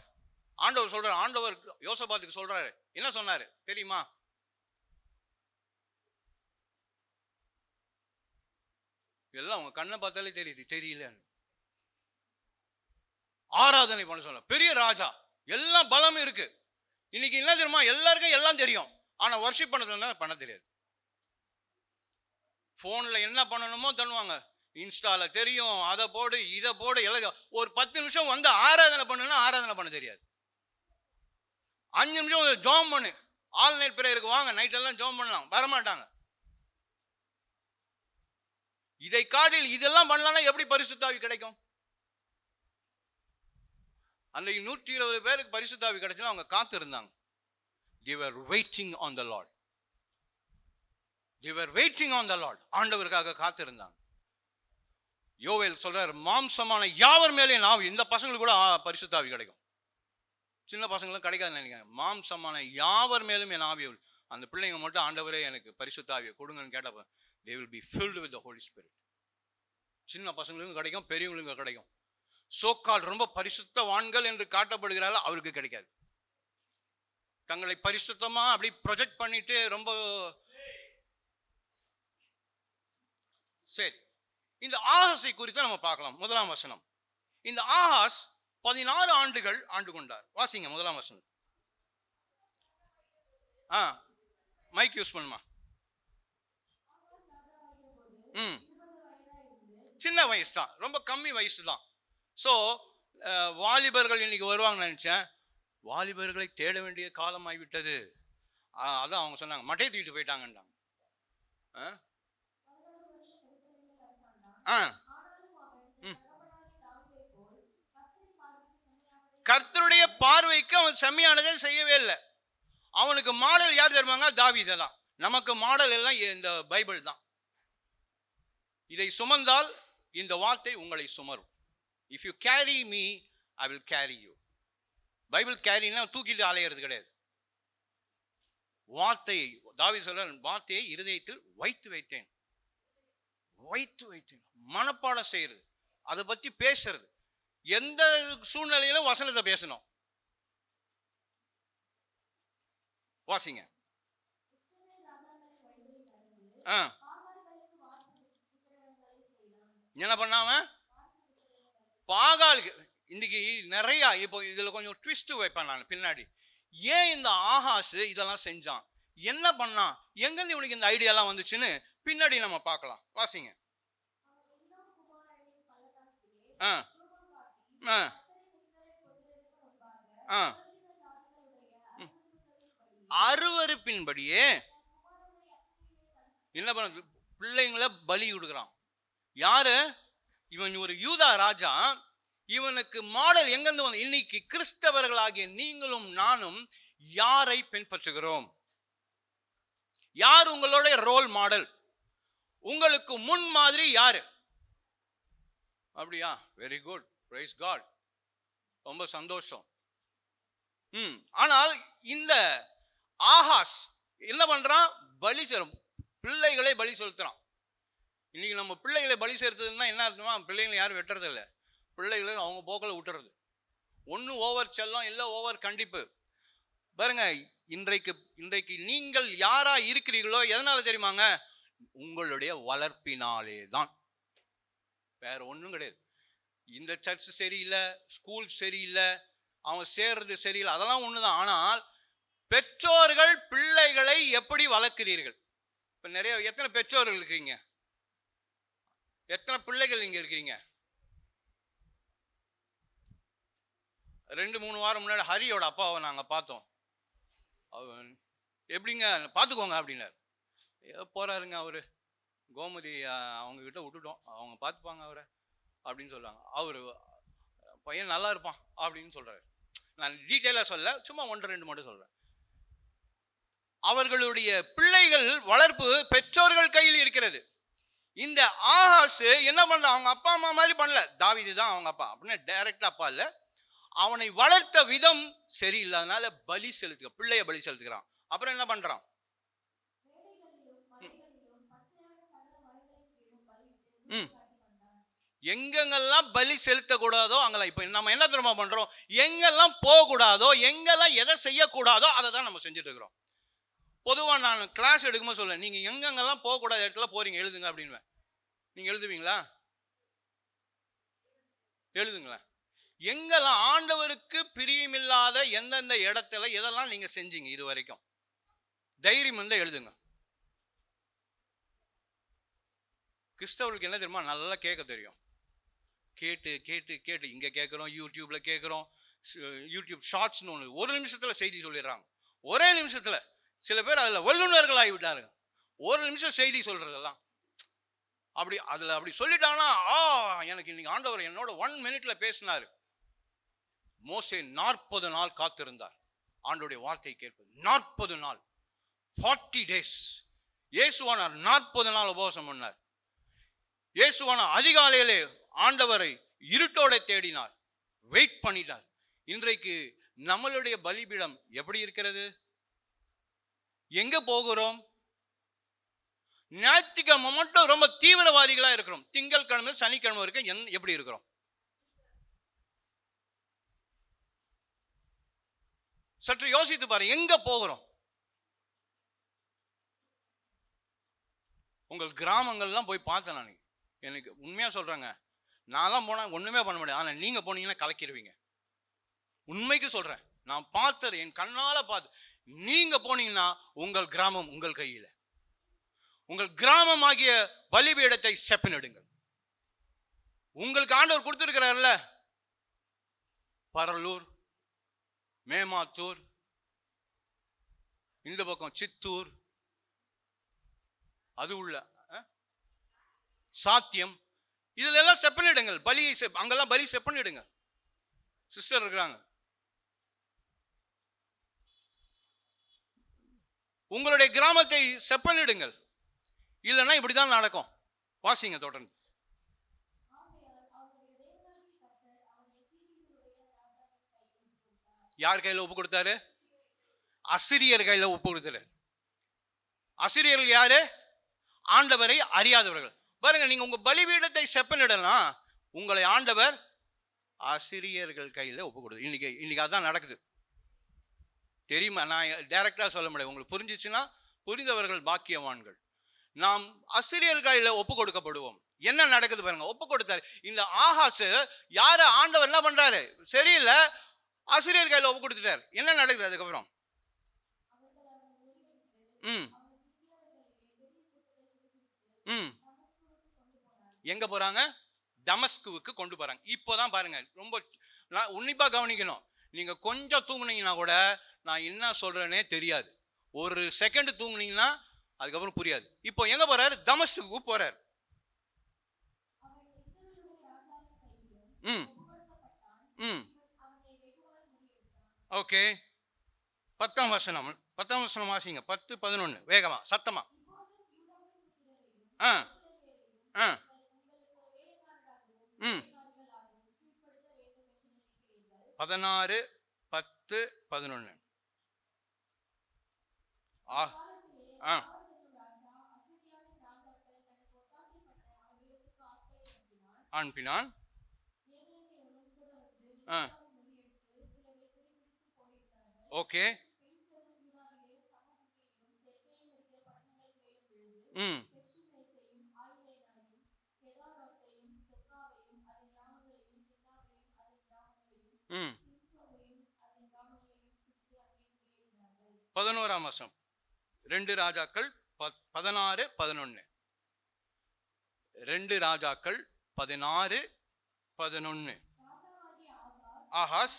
ஆண்டவர் யோசபாத்துக்கு சொல்றாரு, என்ன சொன்னாரு தெரியுமா? எல்லாம் அவங்க கண்ணை பார்த்தாலே தெரியுது, தெரியல. ஆராதனை பண்ண சொல்ல. பெரிய ராஜா, எல்லாம் பலம் இருக்கு. இன்னைக்கு என்ன தெரியுமா, எல்லாருக்கும் எல்லாம் தெரியும், ஆனா வர்ஷிப் பண்ண தெரியாது. போன்ல என்ன பண்ணணுமோ தருவாங்க, இன்ஸ்டால தெரியும், அதை போடு இதை போடு எல்லாம். ஒரு 10 நிமிஷம் வந்து ஆராதனை பண்ணுன்னா ஆராதனை பண்ண தெரியாது. 5 நிமிஷம் ஜோம் பண்ணு, ஆன்லைன் பிரேயருக்கு வாங்க, நைட் எல்லாம் ஜோம் பண்ணலாம், வரமாட்டாங்க. இதை காட்டில் இதெல்லாம் பண்ணலாம், எப்படி பரிசுத்த ஆவி கிடைக்கும்? அன்றைக்கு 120 பேருக்கு பரிசுத்த ஆவி கிடைச்சுன்னா அவங்க காத்து இருந்தாங்க. They were waiting on the Lord. ஆண்டவருக்காக காத்து இருந்தாங்க. யோவேல் சொல்றாரு, மாம்சமான யாவர் மேலே நான், இந்த பசங்களுக்கு கூட பரிசுத்த ஆவி கிடைக்கும், சின்ன பசங்களும் கிடைக்காதுன்னு நினைக்கிறேன். மாம்சமான யாவர் மேலும் என் ஆவி, அந்த பிள்ளைங்க மட்டும் ஆண்டவரே எனக்கு பரிசுத்த ஆவியை கொடுங்கன்னு கேட்டப்ப they will be filled with the Holy Spirit. சின்ன பசங்களுக்கும் கிடைக்கும், பெரியவங்களுக்கும் கிடைக்கும். சோக்கால் ரொம்ப பரிசுத்தவான்கள் என்று காட்டப்படுகிறார்கள், அவருக்கு கிடைக்காது. தங்களை பரிசுத்தமா அப்படி ப்ரொஜெக்ட் பண்ணிட்டு ரொம்ப சரி. இந்த ஆகாஸை குறித்து நம்ம பார்க்கலாம். 1ஆம் வசனம். இந்த ஆகாஸ் 16 ஆண்டுகள் ஆண்டு கொண்டார். வாசிங்க 1ஆம் வசனம். மைக் யூஸ் பண்ணுமா. சின்ன வயசு தான், ரொம்ப கம்மி வயசு தான். ஸோ வாலிபர்கள் இன்னைக்கு வருவாங்கன்னு நினைச்சேன். வாலிபர்களை தேட வேண்டிய காலம் ஆகிவிட்டது. அதான் அவங்க சொன்னாங்க, மட்டையை தூக்கிட்டு போயிட்டாங்கன்றாங்க. கர்த்தருடைய பார்வைக்கு அவன் செம்மையானதை செய்யவே இல்லை. அவனுக்கு மாடல் யார் தருவாங்க? தாவீது தான். நமக்கு மாடல் எல்லாம் இந்த பைபிள் தான். இதை சுமந்தால் இந்த வார்த்தை உங்களை சுமரும். If you carry me, I will carry you. Bible கேரின்னா தூக்கிட்டு அலையிறது கிடையாது. வார்த்தையை தாவீது சொல்ற, வார்த்தையை இருதயத்தில் வைத்து வைத்தேன். மனப்பாடம் செய்யறது, அதை பத்தி பேசுறது. எந்த சூழ்நிலையிலும் வசனத்தை பேசணும். வாசிங்க. என்ன பண்ணாம பாகாலுக்கு இன்னைக்கு நிறைய, இப்போ இதுல கொஞ்சம் ட்விஸ்ட் வைப்பேன் நான் பின்னாடி. ஏன் இந்த ஆகாசு இதெல்லாம் செஞ்சான், என்ன பண்ணான், எங்கிருந்து இவனுக்கு இந்த ஐடியாலாம் வந்துச்சுன்னு பின்னாடி நம்ம பார்க்கலாம். வாசிங்க. அருவருப்பின்படியே என்ன பண்ண, பிள்ளைங்களை பலி கொடுக்குறான். யாரு இவன்? ஒரு யூதா ராஜா. இவனுக்கு மாடல் எங்கிருந்து வந்து? இன்னைக்கு கிறிஸ்தவர்களாகிய நீங்களும் நானும் யாரை பின்பற்றுகிறோம்? யார் உங்களோட ரோல் மாடல்? உங்களுக்கு முன் மாதிரி யாரு? அப்படியா? வெரி குட், பிரைஸ் காட், ரொம்ப சந்தோஷம். ஆனால் இந்த ஆகாஸ் என்ன பண்றான்? பலி செலுத்தும், பிள்ளைகளை பலி செலுத்துறான். இன்னைக்கு நம்ம பிள்ளைகளை பலி செலுத்துறதுன்னா என்ன அர்த்தமா? பிள்ளைங்களை யாரும் வெட்டுறது இல்லை, பிள்ளைகளை அவங்க போக்கில் விட்டுறது. ஒன்று ஓவர் செல்லம், இல்லை ஓவர் கண்டிப்பு. பாருங்க, இன்றைக்கு நீங்கள் யாரா இருக்கிறீர்களோ எதனால தெரியுமாங்க? உங்களுடைய வளர்ப்பினாலே தான், வேற ஒன்றும் கிடையாது. இந்த சர்ச் சரியில்லை, ஸ்கூல் சரியில்லை, அவன் சேர்றது சரியில்லை, அதெல்லாம் ஒண்ணுதான். ஆனால் பெற்றோர்கள் பிள்ளைகளை எப்படி வளர்க்கிறீர்கள்? இப்ப நிறைய, எத்தனை பெற்றோர்கள் இருக்கீங்க? எத்தனை பிள்ளைகள் இங்க இருக்கீங்க? 2-3 வாரம் முன்னாடி ஹரியோட அப்பாவை நாங்க பார்த்தோம். அவன் எப்படிங்க பார்த்துக்கோங்க அப்படின்னாரு. போறாருங்க அவரு, கோமதி அவங்க கிட்ட விட்டுட்டோம், அவங்க பார்த்துப்பாங்க அவரை அப்படின்னு சொல்றாங்க. அவரு பையன் நல்லா இருப்பான் அப்படின்னு சொல்றாரு. நான் டீட்டெயிலா சொல்ல, சும்மா 1-2 மட்டும் சொல்றேன். அவர்களுடைய பிள்ளைகள் வளர்ப்பு பெற்றோர்கள் கையில் இருக்கிறது. இந்த ஆகாசு என்ன பண்ற? அவங்க அப்பா அம்மா மாதிரி பண்ணல. தாவீது தான் அவங்க அப்பா அப்படின்னு டைரக்டா அப்பா இல்ல, அவனை வளர்த்த விதம் சரியில்லாதனால பலி செலுத்துக, பிள்ளைய பலி செலுத்துக்கிறான். அப்புறம் என்ன பண்றான்? எங்கெங்கெல்லாம் பலி செலுத்தக்கூடாதோ அங்கெல்லாம், இப்ப நம்ம என்ன தெரியுமா பண்றோம்? எங்கெல்லாம் போகக்கூடாதோ, எங்கெல்லாம் எதை செய்யக்கூடாதோ அதை தான் நம்ம செஞ்சுட்டு இருக்கிறோம். பொதுவா நான் கிளாஸ் எடுக்கும்போது சொல்லுவேன், நீங்க எங்கெங்கெல்லாம் போகக்கூடாத இடத்துல போறீங்க எழுதுங்க அப்படின்னு. நீங்க எழுதுவீங்களா? எழுதுங்களேன். எங்கெல்லாம் ஆண்டவருக்கு பிரியமில்லாத எந்தெந்த இடத்துல எதெல்லாம் நீங்க செஞ்சீங்க இது வரைக்கும், தைரியம் இருந்தா எழுதுங்க. கிறிஸ்தவர்களுக்கு என்ன தெரியுமா? நல்லா கேட்க தெரியும். கேட்டு கேட்டு கேட்டு இங்க கேட்கிறோம், யூடியூப்ல கேட்கிறோம். யூடியூப் ஷார்ட்ஸ்னு ஒன்று, 1 நிமிஷத்துல செய்தி சொல்லிடுறாங்க. ஒரே நிமிஷத்துல. சில பேர் அதுல வல்லுநர்கள் ஆகிவிட்டாருங்க. 1 நிமிஷம் செய்தி சொல்றதெல்லாம் அப்படி அதுல அப்படி சொல்லிட்டாங்கன்னா, எனக்கு இன்னைக்கு ஆண்டவர் என்னோட 1 மினிட்ல பேசினாரு. மோசே 40 நாள் காத்திருந்தார் ஆண்டோடைய வார்த்தையை கேட்பது. 40 நாள், 40 days. இயேசுவானார் 40 நாள் உபவாசம் பண்ணார். இயேசுவான அதிகாலையிலே ஆண்டவரை இருட்டோட தேடினார், வெயிட் பண்ணிட்டார். இன்றைக்கு நம்மளுடைய பலிபீடம் எப்படி இருக்கிறது? எங்க போகிறோம்? ஞாயிற்றுக்கிழமை மட்டும் ரொம்ப தீவிரவாதிகளா இருக்கிறோம். திங்கட்கிழமை சனிக்கிழமை வரைக்கும் எப்படி இருக்கிறோம்? சற்று யோசித்து பாருங்க, எங்க போகிறோம்? உங்கள் கிராமங்கள்லாம் போய் பார்த்தேன் நான். எனக்கு உண்மையா சொல்றேங்க, நான்லாம் போனா ஒண்ணுமே பண்ண முடியாது. ஆனா நீங்க போனீங்கன்னா கலக்கிடுவீங்க. உண்மைக்கு சொல்றேன், நான் பார்த்தது, என் கண்ணால பார்த்து. நீங்க போனீங்கன்னா உங்கள் கிராமம் உங்கள் கையில. உங்கள் கிராமமாகிய பலிபீடத்தை செப்பனிடுங்கள். உங்களுக்கு ஆண்டவர் கொடுத்திருக்கிறார்ல, பரலூர், மேமாத்தூர், இந்த பக்கம் சித்தூர், அது உள்ள சாத்தியம், இதுல எல்லாம் செப்பனிடுங்கள். பலியை அங்கெல்லாம் பலி செப்பனிடுங்க. சிஸ்டர் இருக்கிறாங்க. உங்களுடைய கிராமத்தை செப்பனிடுங்கள். இல்லைன்னா இப்படிதான் நடக்கும். வாசிங்க தொடர்ந்து. யார் கையில ஒப்பு கொடுத்தாரு? அசிரியர் கையில ஒப்பு கொடுத்தாரு. அசிரியர்கள் யாரு? ஆண்டவரை அறியாதவர்கள். பாருங்க, நீங்க உங்க பலிபீடத்தை செப்பனிடலாம், உங்களை ஆண்டவர் அசிரியர்கள் கையில ஒப்பு கொடுத்து. இன்னைக்கு அதான் நடக்குது. தெரியுமா? நான் டைரக்டா சொல்ல முடியாது. உங்களுக்கு புரிஞ்சிச்சுன்னா, புரிந்தவர்கள் பாக்கியவான்கள். நாம் அசிரியர் கையில ஒப்பு கொடுக்கப்படுவோம். என்ன நடக்குது பாருங்க. ஒப்பு கொடுத்தாரு. இந்த ஆகாசு யார ஆண்டவர் என்ன பண்றாரு? சரியில்லை, அசிரியர் கையில ஒப்பு கொடுத்துட்டாரு. என்ன நடக்குது அதுக்கப்புறம்? எங்க போறாங்க? தமஸ்குவுக்கு கொண்டு போறாங்க. இப்போதான் பாருங்க, ரொம்ப உன்னிப்பா கவனிக்கணும். நீங்க கொஞ்சம் தூங்குனீங்கன்னா கூட நான் என்ன சொல்றேனே தெரியாது. ஒரு செகண்ட் தூங்குனீங்கன்னா அதுக்கப்புறம் புரியாது. இப்போ எங்க போறாரு? தமஸ்குவுக்கு போறாரு. ஓகே, 10ஆம் வசனம் வாசிங்க. 10, 11 வேகமா சத்தமா. 16, 10, 11. அனுப்பினான். ஓகே, ம் 11ஆம் வசனம் 2 ராஜாக்கள் 16, 11. 2 ராஜாக்கள் 16, 11. ஆகாஸ்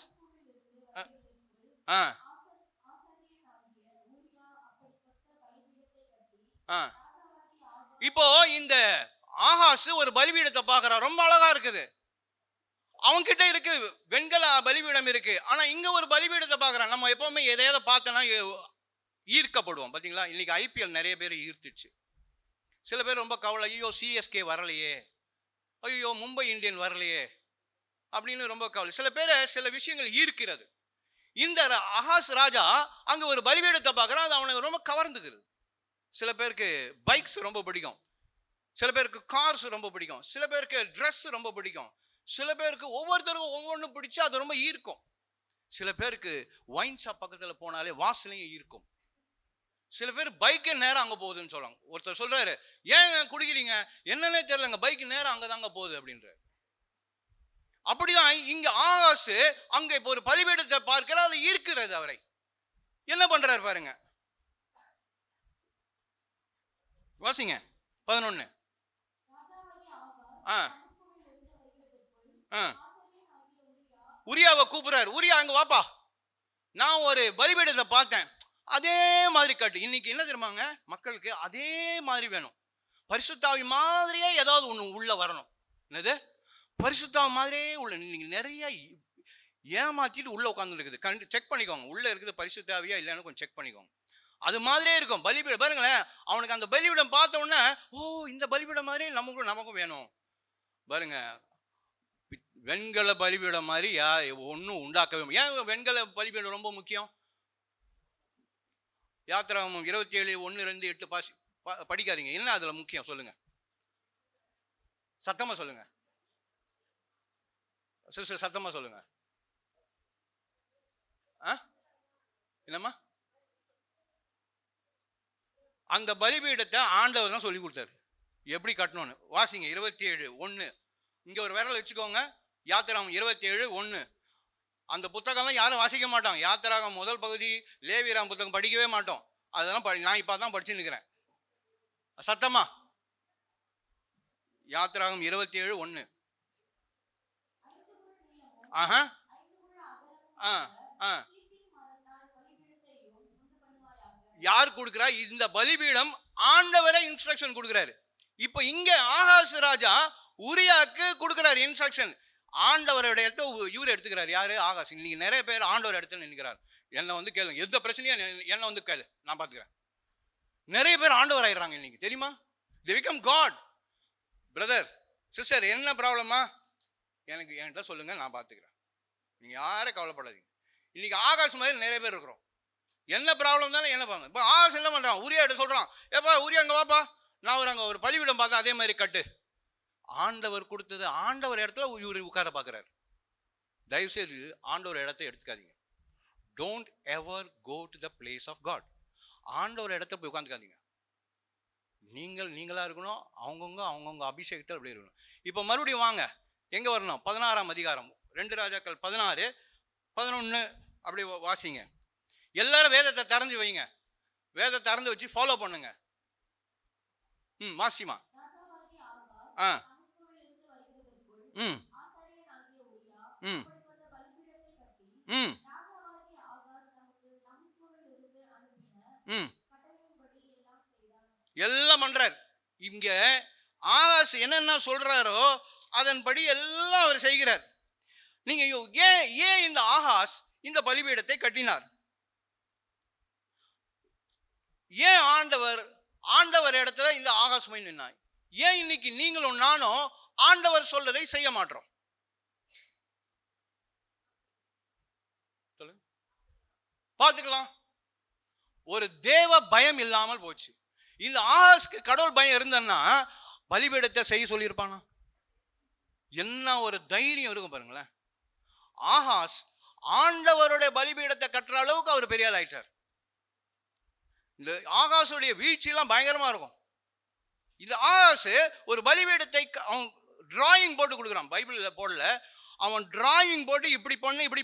இப்போ இந்த ஆகாசு ஒரு பலிபீடத்தை பார்க்கிறான். ரொம்ப அழகா இருக்குது. அவன்கிட்ட இருக்கு வெண்கல பலிபீடம் இருக்கு. ஆனா இங்க ஒரு பலிபீடத்தை பார்க்கறான். நம்ம எப்பவுமே எதையாவது பார்த்தோன்னா ஈர்க்கப்படுவோம். பாத்தீங்களா? இன்னைக்கு ஐபிஎல் நிறைய பேர் ஈர்த்துச்சு. சில பேர் ரொம்ப கவலை, ஐயோ சிஎஸ்கே வரலையே, ஐயோ மும்பை இந்தியன் வரலையே அப்படின்னு ரொம்ப கவலை. சில பேர் சில விஷயங்கள் ஈர்க்கிறது. இந்த ஆகாஸ் ராஜா அங்க ஒரு பலிபீடத்தை பார்க்கறான். அது அவனை ரொம்ப கவர்ந்துக்கிறது. சில பேருக்கு பைக்ஸ் ரொம்ப பிடிக்கும், சில பேருக்கு கார்ஸ் ரொம்ப பிடிக்கும், சில பேருக்கு ட்ரெஸ் ரொம்ப பிடிக்கும், சில பேருக்கு ஒவ்வொருத்தருக்கும் ஒவ்வொன்று பிடிச்சு அது ரொம்ப ஈர்க்கும். சில பேருக்கு ஒயின் ஷாப் பக்கத்தில் போனாலே வாசனையும் ஈர்க்கும். சில பேர் பைக்கு நேரம் அங்கே போகுதுன்னு சொல்லுவாங்க. ஒருத்தர் சொல்றாரு, ஏன் குடிக்கிறீங்க? என்னன்னே தெரியலங்க, பைக்கு நேரம் அங்கே தாங்க போகுது அப்படின்றாரு. அப்படிதான் இங்க ஆகாசு அங்க இப்போ ஒரு பலிபீடத்தை பார்க்கிறார், அது ஈர்க்கிறது அவரை. என்ன பண்றாரு பாருங்க, வாசிங்க 11. உரியாவை கூப்பிடுறாரு. உரியா அங்க வாப்பா, நான் ஒரு பலிபீடத்தை பார்த்தேன், அதே மாதிரி கட்டு. இன்னைக்கு என்ன தெரியுமாங்க, மக்களுக்கு அதே மாதிரி வேணும். பரிசுத்தாவி மாதிரியே ஏதாவது ஒண்ணு உள்ள வரணும். என்னது? பரிசுத்தாவி மாதிரியே உள்ள. நீங்க நிறைய ஏமாத்திட்டு உள்ள உட்கார்ந்து இருக்குது. செக் பண்ணிக்கோங்க, உள்ள இருக்குது பரிசுத்தாவியா இல்லைன்னு கொஞ்சம் செக் பண்ணிக்கோங்க. அது மாதிரியே இருக்கும் பலிபீடம். பாருங்களேன், அவனுக்கு அந்த பலிபீடம் பார்த்த உடனே, ஓ இந்த பலிபீடம் மாதிரி நமக்கும் வேணும். பாருங்க, வெண்கல பலிபீடம் மாதிரி ஒன்றும் உண்டாக்கவே. ஏன் வெண்கல பலிபீடம் ரொம்ப முக்கியம்? யாத்திராகமம் 27, 1, 2, 8 படிக்காதீங்க. என்ன அதுல முக்கியம் சொல்லுங்க, சத்தமா சொல்லுங்க சிஸ்டர், சத்தமா சொல்லுங்க. என்னம்மா? அந்த பலிபீடத்தை ஆண்டவர் தான் சொல்லி கொடுத்தாரு எப்படி கட்டணும்னு. வாசிங்க 27:1. இங்க ஒரு விரல் வச்சுக்கோங்க. யாத்திராகம் 27:1. அந்த புத்தகம்லாம் யாரும் வாசிக்க மாட்டாங்க. யாத்திராகம் முதல் பகுதி, லேவியராம் புத்தகம் படிக்கவே மாட்டோம். அதெல்லாம் நான் இப்போ தான் படிச்சு நிற்கிறேன். சத்தமா யாத்திராகம் 27:1. ஆஹா ஆ ஆ யார் கொடுக்குறா? இந்த பலிபீடம் ஆண்டவரே இன்ஸ்ட்ரக்ஷன் கொடுக்குறாரு. இப்போ இங்க ஆகாஸ் ராஜா உரியாக்கு கொடுக்குறாரு இன்ஸ்ட்ரக்ஷன். ஆண்டவரோட இடத்த இவர் எடுத்துக்கிறார். யாரு? ஆகாஸ். இன்னைக்கு நிறைய பேர் ஆண்டவர் இடத்துல நிற்கிறார். என்னை வந்து கேளுங்க, எந்த பிரச்சனையும் என்ன வந்து கேளு, நான் பார்த்துக்கிறேன். நிறைய பேர் ஆண்டவர் ஆயிடுறாங்க இன்னைக்கு, தெரியுமா? they become God. Brother sister, என்ன ப்ராப்ளமா என்கிட்ட சொல்லுங்க, நான் பார்த்துக்கிறேன். நீங்க யாரும் கவலைப்படாதீங்க. இன்னைக்கு ஆகாஷ் மாதிரி நிறைய பேர் இருக்கிறோம். என்ன ப்ராப்ளம் தானே என்ன பாங்க. இப்போ ஆகாஷ் என்ன பண்றான்? உரியா எடுத்து சொல்றான், ஏப்பா உரியா அங்க வாப்பா, நான் அங்கே ஒரு பலிபீடம் பார்த்தேன், அதே மாதிரி கட்டு. ஆண்டவர் கொடுத்தது ஆண்டவர் இடத்துல இவர் உட்கார பார்க்குறாரு. தயவுசெய்து ஆண்டவர் இடத்த எடுத்துக்காதீங்க. Don't ever go to the place of God. ஆண்டவர் இடத்த போய் உட்காந்துக்காதீங்க. நீங்களா இருக்கணும். அவங்கவுங்க அபிஷேகத்தில் அப்படி இருக்கணும். இப்போ மறுபடியும் வாங்க, எங்க வரணும்? 16ஆம் அதிகாரம் 2 ராஜாக்கள் 16:11 அப்படி வாசிங்க. எல்லாரும் வேதத்தை திறந்து வைங்க. வேதத்தை திறந்து வச்சு ஃபாலோ பண்ணுங்க. வாசிமா. ஆ ம் ம் ம் ம் எல்லாம் பண்றார். இங்க ஆகாஷ் என்னென்ன சொல்றாரோ அதன்படி எல்லாம் அவர் செய்கிறார். நீங்க ஏன் இந்த ஆகாஷ் இந்த பலிபீடத்தை கட்டினார்? ஏன் ஆண்டவர் இடத்துல இந்த ஆகாஷ் போய் நின்னாய்? ஏன் இன்னைக்கு நீங்களும் நானும் ஆண்டவர் சொல்றதை செய்ய மாட்டோம்? பார்த்துக்கலாம். ஒரு தேவ பயம் இல்லாமல் போச்சு. இந்த ஆகாஷ்க்கு கடவுள் பயம் இருந்தன்னா பலிபீடத்தை செய்ய சொல்லியிருப்பானா? என்ன ஒரு தைரியம் இருக்கும் பாருங்களேன். ஆகாஷ் ஆண்டவருடைய பலிபீடத்தை கட்டுற அளவுக்கு அவர் பெரிய ஆள் ஆயிட்டார். இந்த ஆகாஷுடைய வீழ்ச்சியெல்லாம் பயங்கரமா இருக்கும். இந்த ஆகாஷ் ஒரு பலிபீடத்தை அவன் டிராயிங் போட்டு கொடுக்குறான். பைபிளில் போடல, அவன் டிராயிங் போட்டு இப்படி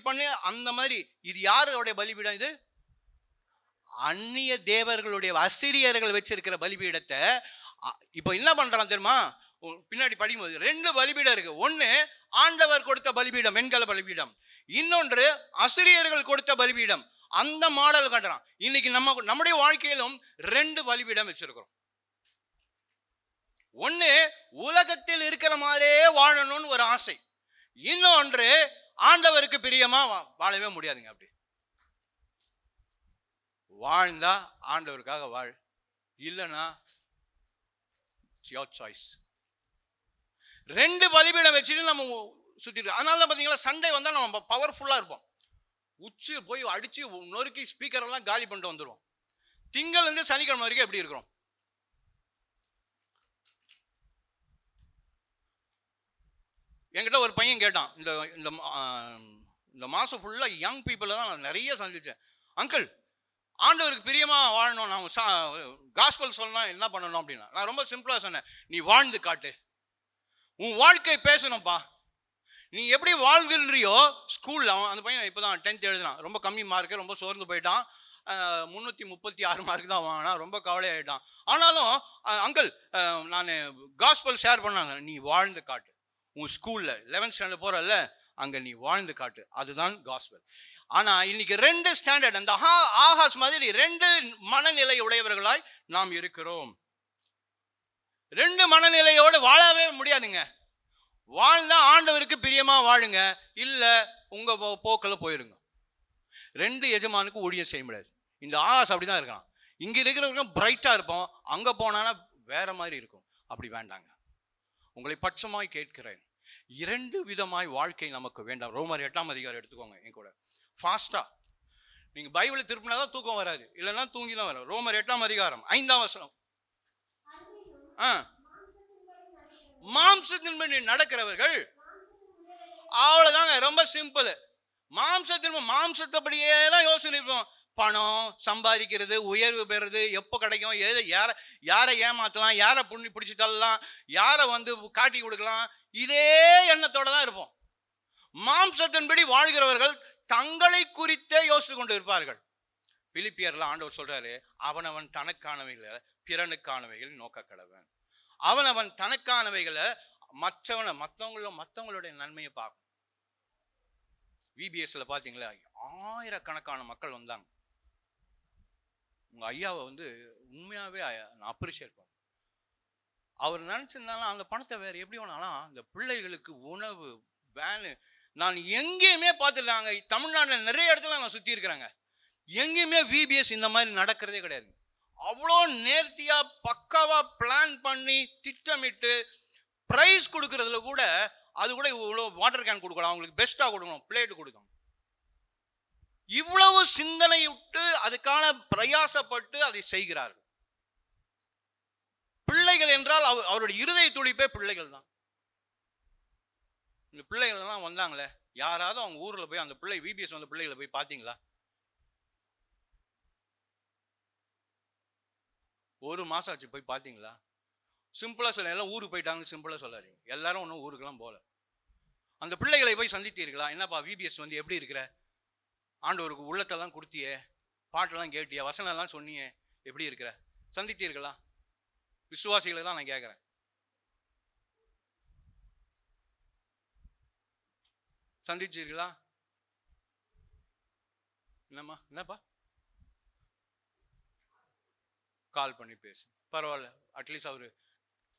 பண்ணு அந்த மாதிரி. இது யாருடைய பலிபீடம்? இது அந்நிய தேவர்களுடைய அசிரியர்கள் வச்சிருக்கிற பலிபீடத்தை இப்போ என்ன பண்றான் தெரியுமா? பின்னாடி படிக்கும்போது 2 பலிபீடம் இருக்கு. ஒன்று ஆண்டவர் கொடுத்த பலிபீடம், வெண்கல பலிபீடம். இன்னொன்று அசிரியர்கள் கொடுத்த பலிபீடம். அந்த மாடல் கட்டுறான். இன்னைக்கு நம்முடைய வாழ்க்கையிலும் 2 பலிபீடம் வச்சிருக்கிறோம். ஒன்று உலகத்தில் இருக்கிற மாதிரியே வாழணும்னு ஒரு ஆசை. இன்னொன்று ஆண்டவருக்கு பிரியமா வாழவே முடியாதுங்க. அப்படி வாழ்ந்தா ஆண்டவருக்காக வாழ், இல்லைன்னா your choice. 2 பலிபீடம் வச்சுட்டு நம்ம சுத்திட்டு. அதனால தான் பார்த்தீங்களா, சண்டே வந்தால் நம்ம பவர்ஃபுல்லாக இருப்போம். உச்சி போய் அடிச்சு நொறுக்கி ஸ்பீக்கர் எல்லாம் காலி பண்ணிட்டு வந்துடுவோம். திங்கள் இருந்து சனிக்கிழமை வரைக்கும் எப்படி இருக்கிறோம்? என்கிட்ட ஒரு பையன் கேட்டான், இந்த மாதம் ஃபுல்லாக யங் பீப்புளை தான் நான் நிறைய சந்தித்தேன். அங்கிள், ஆண்டவருக்கு பிரியமா வாழணும், நான் காஸ்பல் சொல்லணும், என்ன பண்ணணும் அப்படின்னா நான் ரொம்ப சிம்பிளாக சொன்னேன், நீ வாழ்ந்து காட்டு, உன் வாழ்க்கை பேசணும்ப்பா. நீ எப்படி வாழ்கின்றியோ ஸ்கூலில். அந்த பையன் இப்போ தான் 10th எழுதினான். ரொம்ப கம்மி மார்க்கு, ரொம்ப சோர்ந்து போயிட்டான். 336 மார்க் தான் வாங்கினான். ரொம்ப கவலையாயிட்டான். ஆனாலும் அங்கிள், நான் காஸ்பல் ஷேர் பண்ணாங்க, நீ வாழ்ந்து காட்டு. உன் ஸ்கூலில் 11th ஸ்டாண்டர்ட் போகிறல்ல, அங்கே நீ வாழ்ந்து காட்டு. அதுதான் காஸ்பல். ஆனால் இன்னைக்கு 2 ஸ்டாண்டர்ட், அந்த ஆகாஷ் மாதிரி 2 மனநிலை உடையவர்களாய் நாம் இருக்கிறோம். 2 மனநிலையோடு வாழவே முடியாதுங்க. வாழ்ந்தா ஆண்டவருக்கு பிரியமா வாழுங்க, இல்லை உங்க போக்கில் போயிருங்க. 2 எஜமானுக்கு ஊழியம் செய்ய முடியாது. இந்த ஆகாஷ் அப்படிதான் இருக்கான். இங்க இருக்கிறவங்க பிரைட்டா இருப்போம், அங்க போனா வேற மாதிரி இருக்கும். அப்படி வேண்டாங்க. உங்களை பட்சமாய் கேட்கிறேன், 2 விதமாய் வாழ்க்கை நமக்கு வேண்டாம். ரோமர் 8ஆம் அதிகாரம் எடுத்துக்கோங்க என் கூட ஃபாஸ்டா. நீங்க பைபிளை திருப்பினாதான் தூக்கம் வராது, இல்லைன்னா தூங்கி தான் வரும். ரோமர் 8ஆம் அதிகாரம் 5ஆம் வசனம். மாம்சத்தின்படி நடக்கிறவர்கள், அவ்வளவுதாங்க, ரொம்ப சிம்பிள். மாம்சத்தின்படியே தான் யோசனை இருப்போம். பணம் சம்பாதிக்கிறது, உயர்வு பெறுறது, எப்போ கிடைக்கும், யாரை ஏமாற்றலாம், யாரை பிடிச்சி தள்ளலாம், யாரை காட்டி கொடுக்கலாம், இதே எண்ணத்தோட தான் இருப்போம். மாம்சத்தின்படி வாழ்கிறவர்கள் தங்களை குறித்தே யோசித்து கொண்டு இருப்பார்கள். பிலிப்பியர்ல ஆண்டவர் சொல்றாரு, அவனவன் தனக்கானவைகளை பிறனுக்கானவைகள் நோக்க கடவன். அவனவன் தனக்கானவைகளை மற்றவங்களுடைய நன்மையை பார்க்கணும். விபிஎஸ்ல பாத்தீங்களா, ஆயிரக்கணக்கான மக்கள் வந்தாங்க. உங்க ஐயாவை உண்மையாவே நான் அப்ரிஷியேட் பண்ணேன். அவர் நினைச்சிருந்தாலும் அந்த பணத்தை வேற எப்படி வேணாலும் அந்த பிள்ளைகளுக்கு உணவு, வேனு, நான் எங்கேயுமே பார்த்துட்டாங்க. தமிழ்நாட்டில் நிறைய இடத்துல நான் சுற்றி இருக்கிறேங்க. எங்கேயுமே விபிஎஸ் இந்த மாதிரி நடக்கிறதே கிடையாது. அவ்வளோ நேர்த்தியா பக்காவா பிளான் பண்ணி திட்டமிட்டு பிரைஸ் கொடுக்கறதுல கூட அது கூட இவ்வளோ வாட்டர் கேன் கொடுக்கலாம், அவங்களுக்கு பெஸ்டா கொடுக்கணும், பிளேட் கொடுக்கணும். இவ்வளவு சிந்தனை விட்டு அதுக்கான பிரயாசப்பட்டு அதை செய்கிறார்கள். பிள்ளைகள் என்றால் அவருடைய இருதய துடிப்பே பிள்ளைகள் தான். இந்த பிள்ளைகள் எல்லாம் வந்தாங்களே, யாராவது அவங்க ஊர்ல போய் அந்த பிள்ளை விபிஎஸ் வந்த பிள்ளைகளை போய் பாத்தீங்களா? ஒரு மாசம் ஆச்சு, போய் பாத்தீங்களா? சிம்பிளா சொல்ல, எல்லாம் ஊருக்கு போயிட்டாங்க சிம்பிளா சொல்லாதீங்க. எல்லாரும் ஒன்றும் ஊருக்கெல்லாம் போல. அந்த பிள்ளைகளை போய் சந்தித்தீர்களா? என்னப்பா விபிஎஸ் எப்படி இருக்கிற, ஆண்டவருக்கு உள்ளத்தெல்லாம் கொடுத்தியே, பாட்டெல்லாம் கேட்டியா, வசனம் எல்லாம் சொன்னியே, எப்படி இருக்கிற, சந்தித்தீர்களா? விசுவாசிகளை தான் நான் கேட்கிறேன். சந்திச்சீர்களா? என்னப்பா கால் பண்ணி பேசு, பரவாயில்ல. அட்லீஸ்ட் அவரு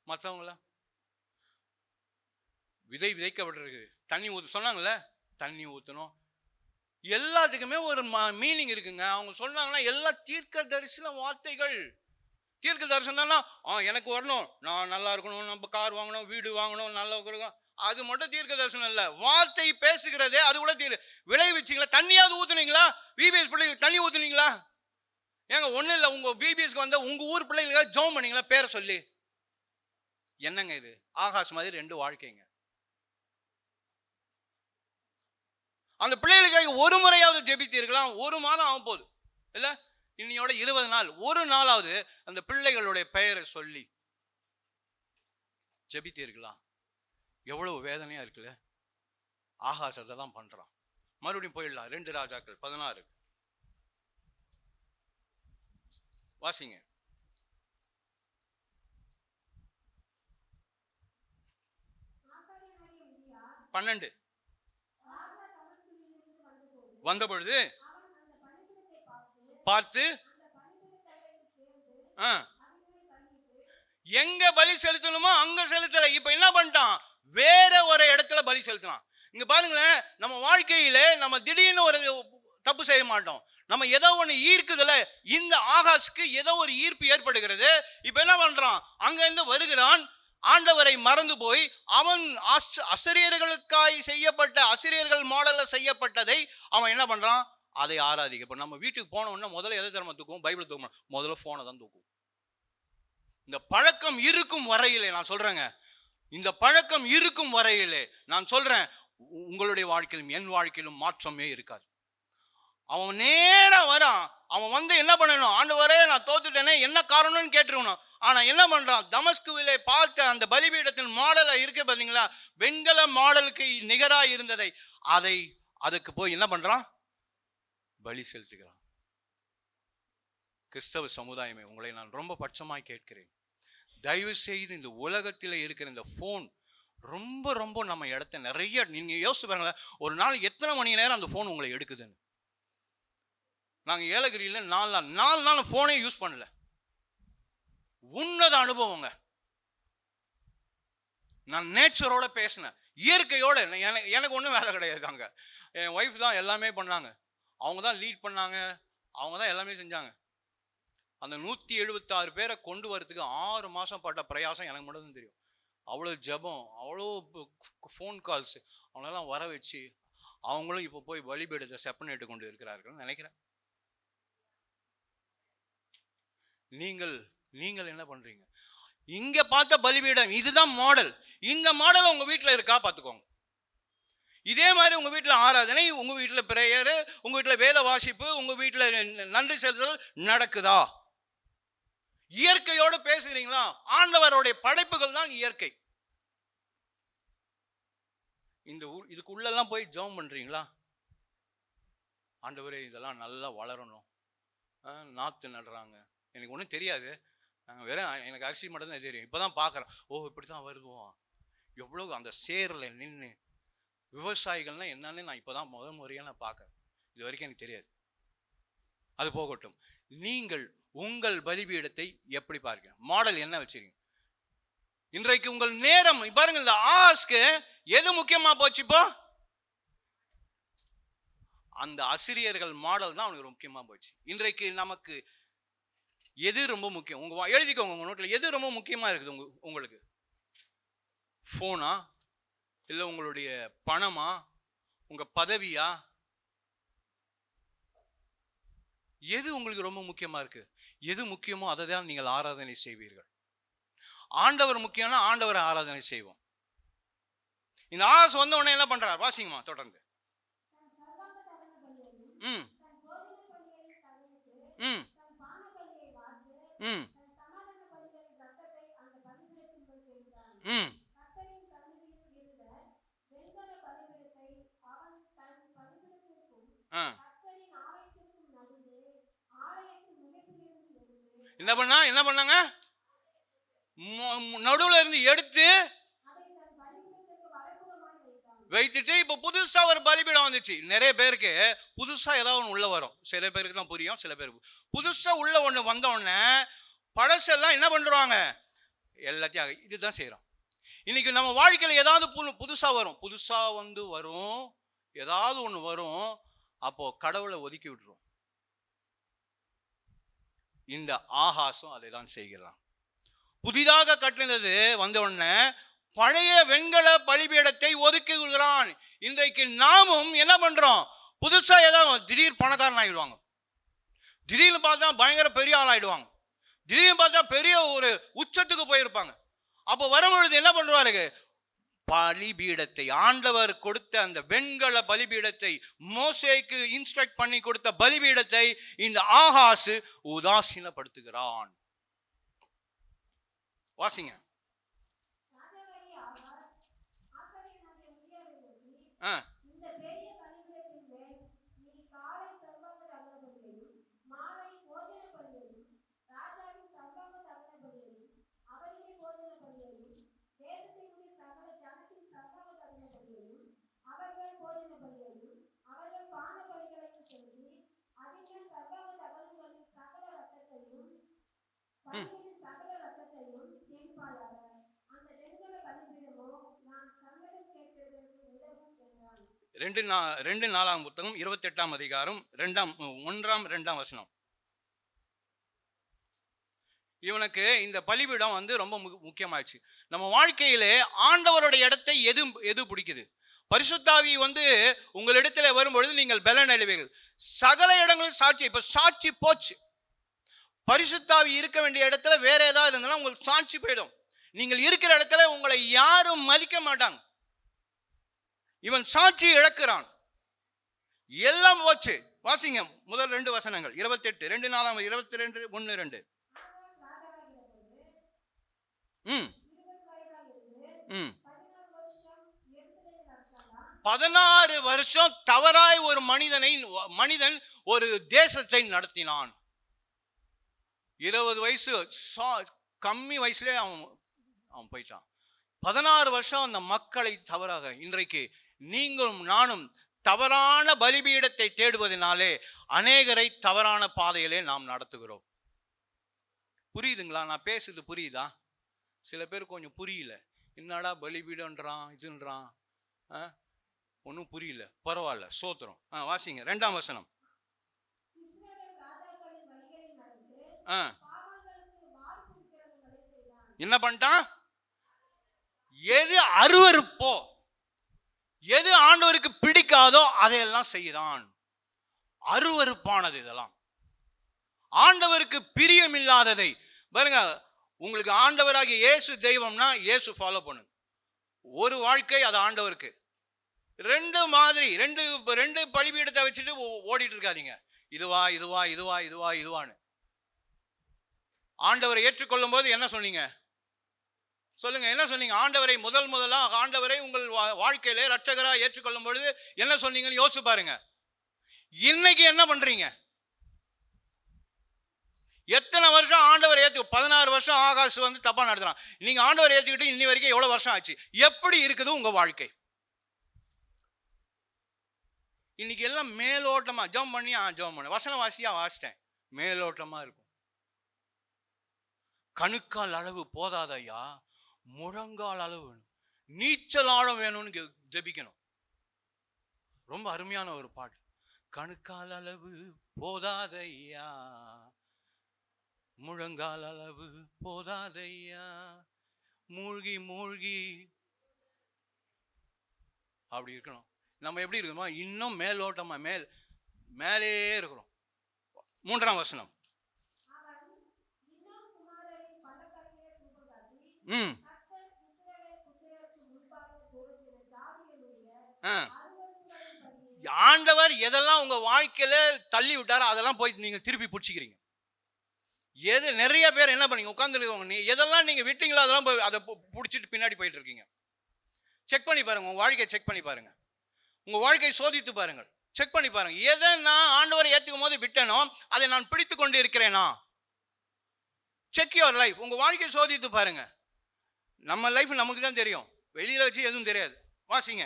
மற்றவங்கள விதைக்கப்பட்டிருக்கு, தண்ணி சொன்னாங்கல்ல, தண்ணி ஊற்றணும், எல்லாத்துக்குமே ஒரு மீனிங் இருக்குங்க. அவங்க சொன்னாங்கன்னா எல்லாம் தீர்க்க தரிசன வார்த்தைகள். தீர்க்க தரிசனம்னா எனக்கு வரணும், நான் நல்லா இருக்கணும், நம்ம கார் வாங்கணும், வீடு வாங்கணும், நல்லா இருக்கணும், அது மட்டும் தீர்க்க தரிசனம் இல்லை. வார்த்தை பேசுகிறதே அது கூட விளைவிச்சிங்களா? தண்ணியாவது ஊத்துனீங்களா? விபிஎஸ் பிள்ளைகளுக்கு தண்ணி ஊத்துனீங்களா? ஏங்க ஒன்றும் இல்லை, உங்க பிபிஎஸ்க்கு வந்த உங்க ஊர் பிள்ளைகளுக்காக ஜெபம் பண்ணீங்களா பேரை சொல்லி? என்னங்க இது? ஆகாஷ் மாதிரி 2 வாழ்க்கைங்க. அந்த பிள்ளைகளுக்காக ஒரு முறையாவது ஜெபித்தீர்களாம்? 1 மாதம் ஆகும் போது இல்ல, இன்னையோட 20 நாள், ஒரு நாளாவது அந்த பிள்ளைகளுடைய பெயரை சொல்லி ஜெபித்தீர்களா? எவ்வளவு வேதனையா இருக்குல்ல. ஆகாஷ் அதை தான் பண்றான். மறுபடியும் போயிடலாம். 2 ராஜாக்கள் 16 வாசிங்க. 12 வந்த பொழுது பார்த்து எங்க பலி செலுத்தணுமோ அங்க செலுத்தல. இப்ப என்ன பண்ணிட்டான்? வேற ஒரு இடத்துல பலி செலுத்தலாம். இங்க பாருங்களேன், நம்ம வாழ்க்கையில நம்ம திடீர்னு ஒரு தப்பு செய்ய மாட்டோம். நம்ம ஏதோ ஒண்ணு ஈர்க்குதுல, இந்த ஆகாஷ்க்கு ஏதோ ஒரு ஈர்ப்பு ஏற்படுகிறது. இப்ப என்ன பண்றான்? அங்க இருந்து வருகிறான், ஆண்டவரை மறந்து போய் அவன் அசிரியர்களுக்காய் செய்யப்பட்ட, அசிரியர்கள் மாடல்ல செய்யப்பட்டதை அவன் என்ன பண்றான்? அதை ஆராதிக்க. இப்ப நம்ம வீட்டுக்கு போன உடனே முதல்ல எதை தரமா தூக்கும்? பைபிள் தூக்கும். முதல்ல போனை தான் தூக்கும். இந்த பழக்கம் இருக்கும் வரையிலே நான் சொல்றேங்க, இந்த பழக்கம் இருக்கும் வரையிலே நான் சொல்றேன், உங்களுடைய வாழ்க்கையிலும் என் வாழ்க்கையிலும் மாற்றமே இருக்காது. அவன் நேரா வரான், அவன் என்ன பண்ணணும்? ஆண்டவரே நான் தோத்துட்டேனே, என்ன காரணம்னு கேட்டுருக்கணும். ஆனா என்ன பண்றான்? தமஸ்குவிலே பார்த்த அந்த பலிபீடத்தின் மாடலா இருக்கு பாத்தீங்களா, வெண்கல மாடலுக்கு நிகரா இருந்ததை அதுக்கு போய் என்ன பண்றான்? பலி செலுத்துகிறான். கிறிஸ்தவ சமுதாயமே, உங்களை நான் ரொம்ப பட்சமாய் கேட்கிறேன், தயவு செய்து இந்த உலகத்தில் இருக்கிற இந்த போன் ரொம்ப ரொம்ப நம்ம இடத்த நிறைய, நீங்க யோசிச்சு பாருங்களேன், ஒரு நாள் எத்தனை மணி நேரம் அந்த போன் உங்களை எடுக்குதுன்னு. நாங்க ஏலகிரியில 4 நாள் போனே யூஸ் பண்ணல. உன்னத அனுபவங்க. நான் நேச்சரோட பேசினேன், இயற்கையோட. எனக்கு ஒன்றும் வேலை கிடையாது. அங்க என் ஒய்ஃப் தான் எல்லாமே பண்ணாங்க, அவங்க தான் லீட் பண்ணாங்க, அவங்க தான் எல்லாமே செஞ்சாங்க. அந்த 176 பேரை கொண்டு வரதுக்கு 6 மாசம் பட்ட பிரயாசம் எனக்கு மட்டும் தான் தெரியும். அவ்வளோ ஜபம், அவ்வளோ ஃபோன் கால்ஸ், அவங்களெல்லாம் வர வச்சு அவங்களும் இப்போ போய் பலிபீடத்தை செப்பனேட்டு கொண்டு இருக்கிறார்கள் நினைக்கிறேன். நீங்கள் என்ன பண்றீங்க? இங்க பார்த்த பலிபீடம் இதுதான் மாடல். இந்த மாடல் உங்க வீட்டில் இருக்கா பார்த்துக்கோங்க. இதே மாதிரி உங்க வீட்டுல ஆராதனை, உங்க வீட்டுல பிரேயர், உங்க வீட்டுல வேத வாசிப்பு, உங்க வீட்டுல நன்றி செலுத்துதல் நடக்குதா? இயற்கையோடு பேசுகிறீங்களா? ஆண்டவருடைய படைப்புகள் தான் இயற்கை. இதுக்குள்ளெல்லாம் போய் ஜெபம் பண்றீங்களா? ஆண்டவரே இதெல்லாம் நல்லா வளரணும், நாற்று நடுறாங்க, எனக்கு ஒன்றும் தெரியாது, வெறும் எனக்கு அரிசி மட்டும் தான் தெரியும், இப்போதான் பார்க்குறேன், ஓ இப்படி தான் வருவோம். எவ்வளோ அந்த சேரில் நின்று விவசாயிகள்னா என்னன்னு நான் இப்போதான் முறையாக நான் பார்க்குறேன். இது வரைக்கும் எனக்கு தெரியாது. அது போகட்டும். நீங்கள் உங்கள் பலிபீடத்தை எப்படி பாருங்க, மாடல் என்ன வச்சிருக்கீங்க? இன்றைக்கு உங்கள் நேரம் பாருங்க. இந்த ஆஸ்க்கு எது முக்கியமா போச்சு? இப்போ அந்த அசிரியர்கள் மாடல் தான் அவனுக்கு முக்கியமா போச்சு. இன்றைக்கு நமக்கு எது ரொம்ப முக்கியம்? உங்க எழுதிக்கோங்க உங்க நோட்ல, எது ரொம்ப முக்கியமா இருக்குது உங்களுக்கு? போனா, இல்ல உங்களுடைய பணமா, உங்க பதவியா? எது உங்களுக்கு ரொம்ப முக்கியமா இருக்கு? எது முக்கியமோ அதை தான் நீங்கள் ஆராதனை செய்வீர்கள். ஆண்டவர் முக்கியம்னா ஆண்டவரை ஆராதனை செய்வோம். இந்த ஆஸ் வந்த உடனே என்ன பண்றார்? வாசிங்கம்மா தொடர்ந்து. ம் ம் ம் ம் என்ன பண்ணாங்க? நடுவுல இருந்து எடுத்து வைத்துட்டு இப்ப புதுசா ஒரு பலிபீடம் வந்துச்சு. நிறைய பேருக்கு புதுசா ஏதாவது ஒன்று உள்ள வரும். சில பேருக்கு தான் புரியும், சில பேருக்கு புதுசா உள்ள ஒண்ணு வந்த உடனே பழசெல்லாம் என்ன பண்றாங்க? எல்லாத்தையும் இதுதான் செய்யறோம். இன்னைக்கு நம்ம வாழ்க்கையில ஏதாவது புதுசா வரும், புதுசா வரும், ஏதாவது ஒண்ணு வரும், அப்போ கடவுளை ஒதுக்கி விட்டுரும். இந்த ஆகாசம் அதை தான் செய்கிறான். புதிதாக கட்டினது வந்த உடனே பழைய வெண்கல பலிபீடத்தை ஒதுக்குகிறான். இன்றைக்கு நாமும் என்ன பண்றோம்? புதுசா ஏதாவது திடீர் பணக்காரன் ஆயிடுவாங்க, திடீர்னு பார்த்தா பயங்கர பெரிய ஆள் ஆயிடுவாங்க, திடீர்னு பார்த்தா பெரிய ஒரு உச்சத்துக்கு போயிருப்பாங்க. அப்போ வரும்பொழுது என்ன பண்றாரு? பலிபீடத்தை, ஆண்டவர் கொடுத்த அந்த வெண்கல பலிபீடத்தை, மோசேக்கு இன்ஸ்ட்ரக்ட் பண்ணி கொடுத்த பலிபீடத்தை இந்த ஆகாசு உதாசீனப்படுத்துகிறான். வாசிங்க. ரெண்டு நாலாம் புத்தகம் 28ஆம் அதிகாரம் 1-2 வசனம். இவனுக்கு இந்த பலிபீடம் ரொம்ப முக்கியமாச்சு. நம்ம வாழ்க்கையிலே ஆண்டவருடைய இடத்தை எது பிடிக்குது? பரிசுத்தாவி உங்களிடத்துல வரும்பொழுது நீங்கள் பலன் அடைவீர்கள். சகல இடங்களும் சாட்சி. இப்ப சாட்சி போச்சு. பரிசுத்தாவி இருக்க வேண்டிய இடத்துல வேற ஏதாவது இருந்தாலும் உங்களுக்கு சாட்சி போயிடும். நீங்கள் இருக்கிற இடத்துல உங்களை யாரும் மதிக்க மாட்டாங்க. இவன் சாட்சி இழக்கிறான், எல்லாம் போச்சு. வாசிங்க முதல் 2 வசனங்கள். 28 2 22 1-2. 16 வருஷம் தவறாய் ஒரு மனிதன் ஒரு தேசத்தை நடத்தினான். 20 வயசு கம்மி வயசுல அவன் போயிட்டான். 16 வருஷம் அந்த மக்களை தவறாக. இன்றைக்கு நீங்களும் நானும் தவறான பலிபீடத்தை தேடுவதனாலே அநேகரை தவறான பாதையிலே நாம் நடத்துகிறோம். புரியுதுங்களா? நான் பேசுறது புரியுதா? சில பேர் கொஞ்சம் புரியல, என்னடா பலிபீடன்றான் இதுன்றான், ஒன்றும் புரியல. பரவாயில்ல, சோத்திரம். வாசிங்க 2ஆம் வசனம். என்ன பண்ணிட்டான்? எது அருவருப்போ, எது ஆண்டவருக்கு பிடிக்காதோ அதையெல்லாம் செய்தான். அருவருப்பானது இதெல்லாம், ஆண்டவருக்கு பிரியமில்லாததை. பாருங்க, உங்களுக்கு ஆண்டவராகிய இயேசு தெய்வம்னா இயேசு ஃபாலோ பண்ணு. ஒரு வாழ்க்கை அது ஆண்டவருக்கு, ரெண்டு மாதிரி ரெண்டு ரெண்டு பலிபீடத்தை வச்சுட்டு ஓடிட்டு இருக்காதீங்க. இதுவா இதுவா இதுவா இதுவா இதுவான்னு. ஆண்டவரை ஏற்றுக்கொள்ளும் போது என்ன சொன்னீங்க சொல்லுங்க? என்ன சொன்னீங்க? ஆண்டவரை முதலாக ஆண்டவரை உங்கள் வாழ்க்கையில ரட்சகரா ஏற்றுக்கொள்ளும் பொழுது என்ன சொன்னீங்கன்னு யோசிச்சு பாருங்க. இன்னைக்கு என்ன பண்றீங்க? எத்தனை வருஷம் ஆண்டவர் 16 வருஷம் ஆகாஷ் வந்து தப்பா நடத்துறான். நீங்க ஆண்டவர் ஏத்துக்கிட்டு இன்னி வரைக்கும் எவ்வளவு வருஷம் ஆச்சு? எப்படி இருக்குது உங்க வாழ்க்கை? இன்னைக்கு எல்லாம் மேலோட்டமா ஜெபம் பண்ணி ஜெபம் பண்ண வசனம் வாசிட்டேன், மேலோட்டமா இருக்கும். கணுக்கால் அளவு போதாத ஐயா, முழங்கால் அளவு வேணும், நீச்சல் ஆழம் வேணும்னு ஜெபிக்கணும். ரொம்ப அருமையான ஒரு பாட்டு. கணுக்கால் அளவு போதாதையா, முழங்கால் அளவு போதாதையா, மூழ்கி மூழ்கி அப்படி இருக்கணும். நம்ம எப்படி இருக்கணுமா? இன்னும் மேலோட்டமா மேலே இருக்கிறோம். 3ஆம் வசனம். ஆண்டவர் எதெல்லாம் உங்க வாழ்க்கையில தள்ளி விட்டாரோ அதெல்லாம் போய் நீங்க திருப்பி பிடிச்சிக்கிறீங்க. எது நிறைய பேர் என்ன பண்ணீங்க? உட்கார்ந்து எதெல்லாம் நீங்க விட்டீங்களோ அதெல்லாம் போய் அதை பிடிச்சிட்டு பின்னாடி போயிட்டு இருக்கீங்க. செக் பண்ணி பாருங்க, உங்க வாழ்க்கையை செக் பண்ணி பாருங்க, உங்க வாழ்க்கையை சோதித்து பாருங்கள், செக் பண்ணி பாருங்க. எதை நான் ஆண்டவரை ஏத்துக்கும் போது விட்டனோ அதை நான் பிடித்து கொண்டு இருக்கிறேனா? Check your life. உங்க வாழ்க்கையை சோதித்து பாருங்க. நம்ம லைஃப் நமக்கு தான் தெரியும், வெளியில வச்சு எதுவும் தெரியாது. வாசிங்க.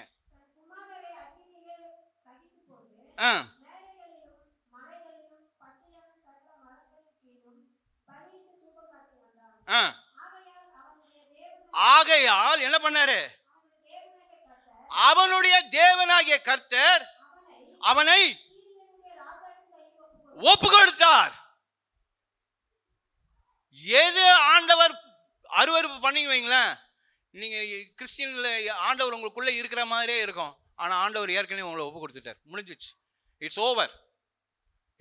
ஆகையால் என்ன பண்ணாரு? அவனுடைய தேவனாகிய கர்த்தர் அவனை ஒப்பு கொடுத்தார். எது ஆண்டவர் அருவருப்பு பண்ணி வைங்களேன், நீங்க கிறிஸ்டியன்ல ஆண்டவர் உங்களுக்குள்ள இருக்கிற மாதிரியே இருக்கும். ஆனா ஆண்டவர் ஏற்கனவே உங்களை ஒப்பு கொடுத்துட்டார், முடிஞ்சிச்சு. It's over,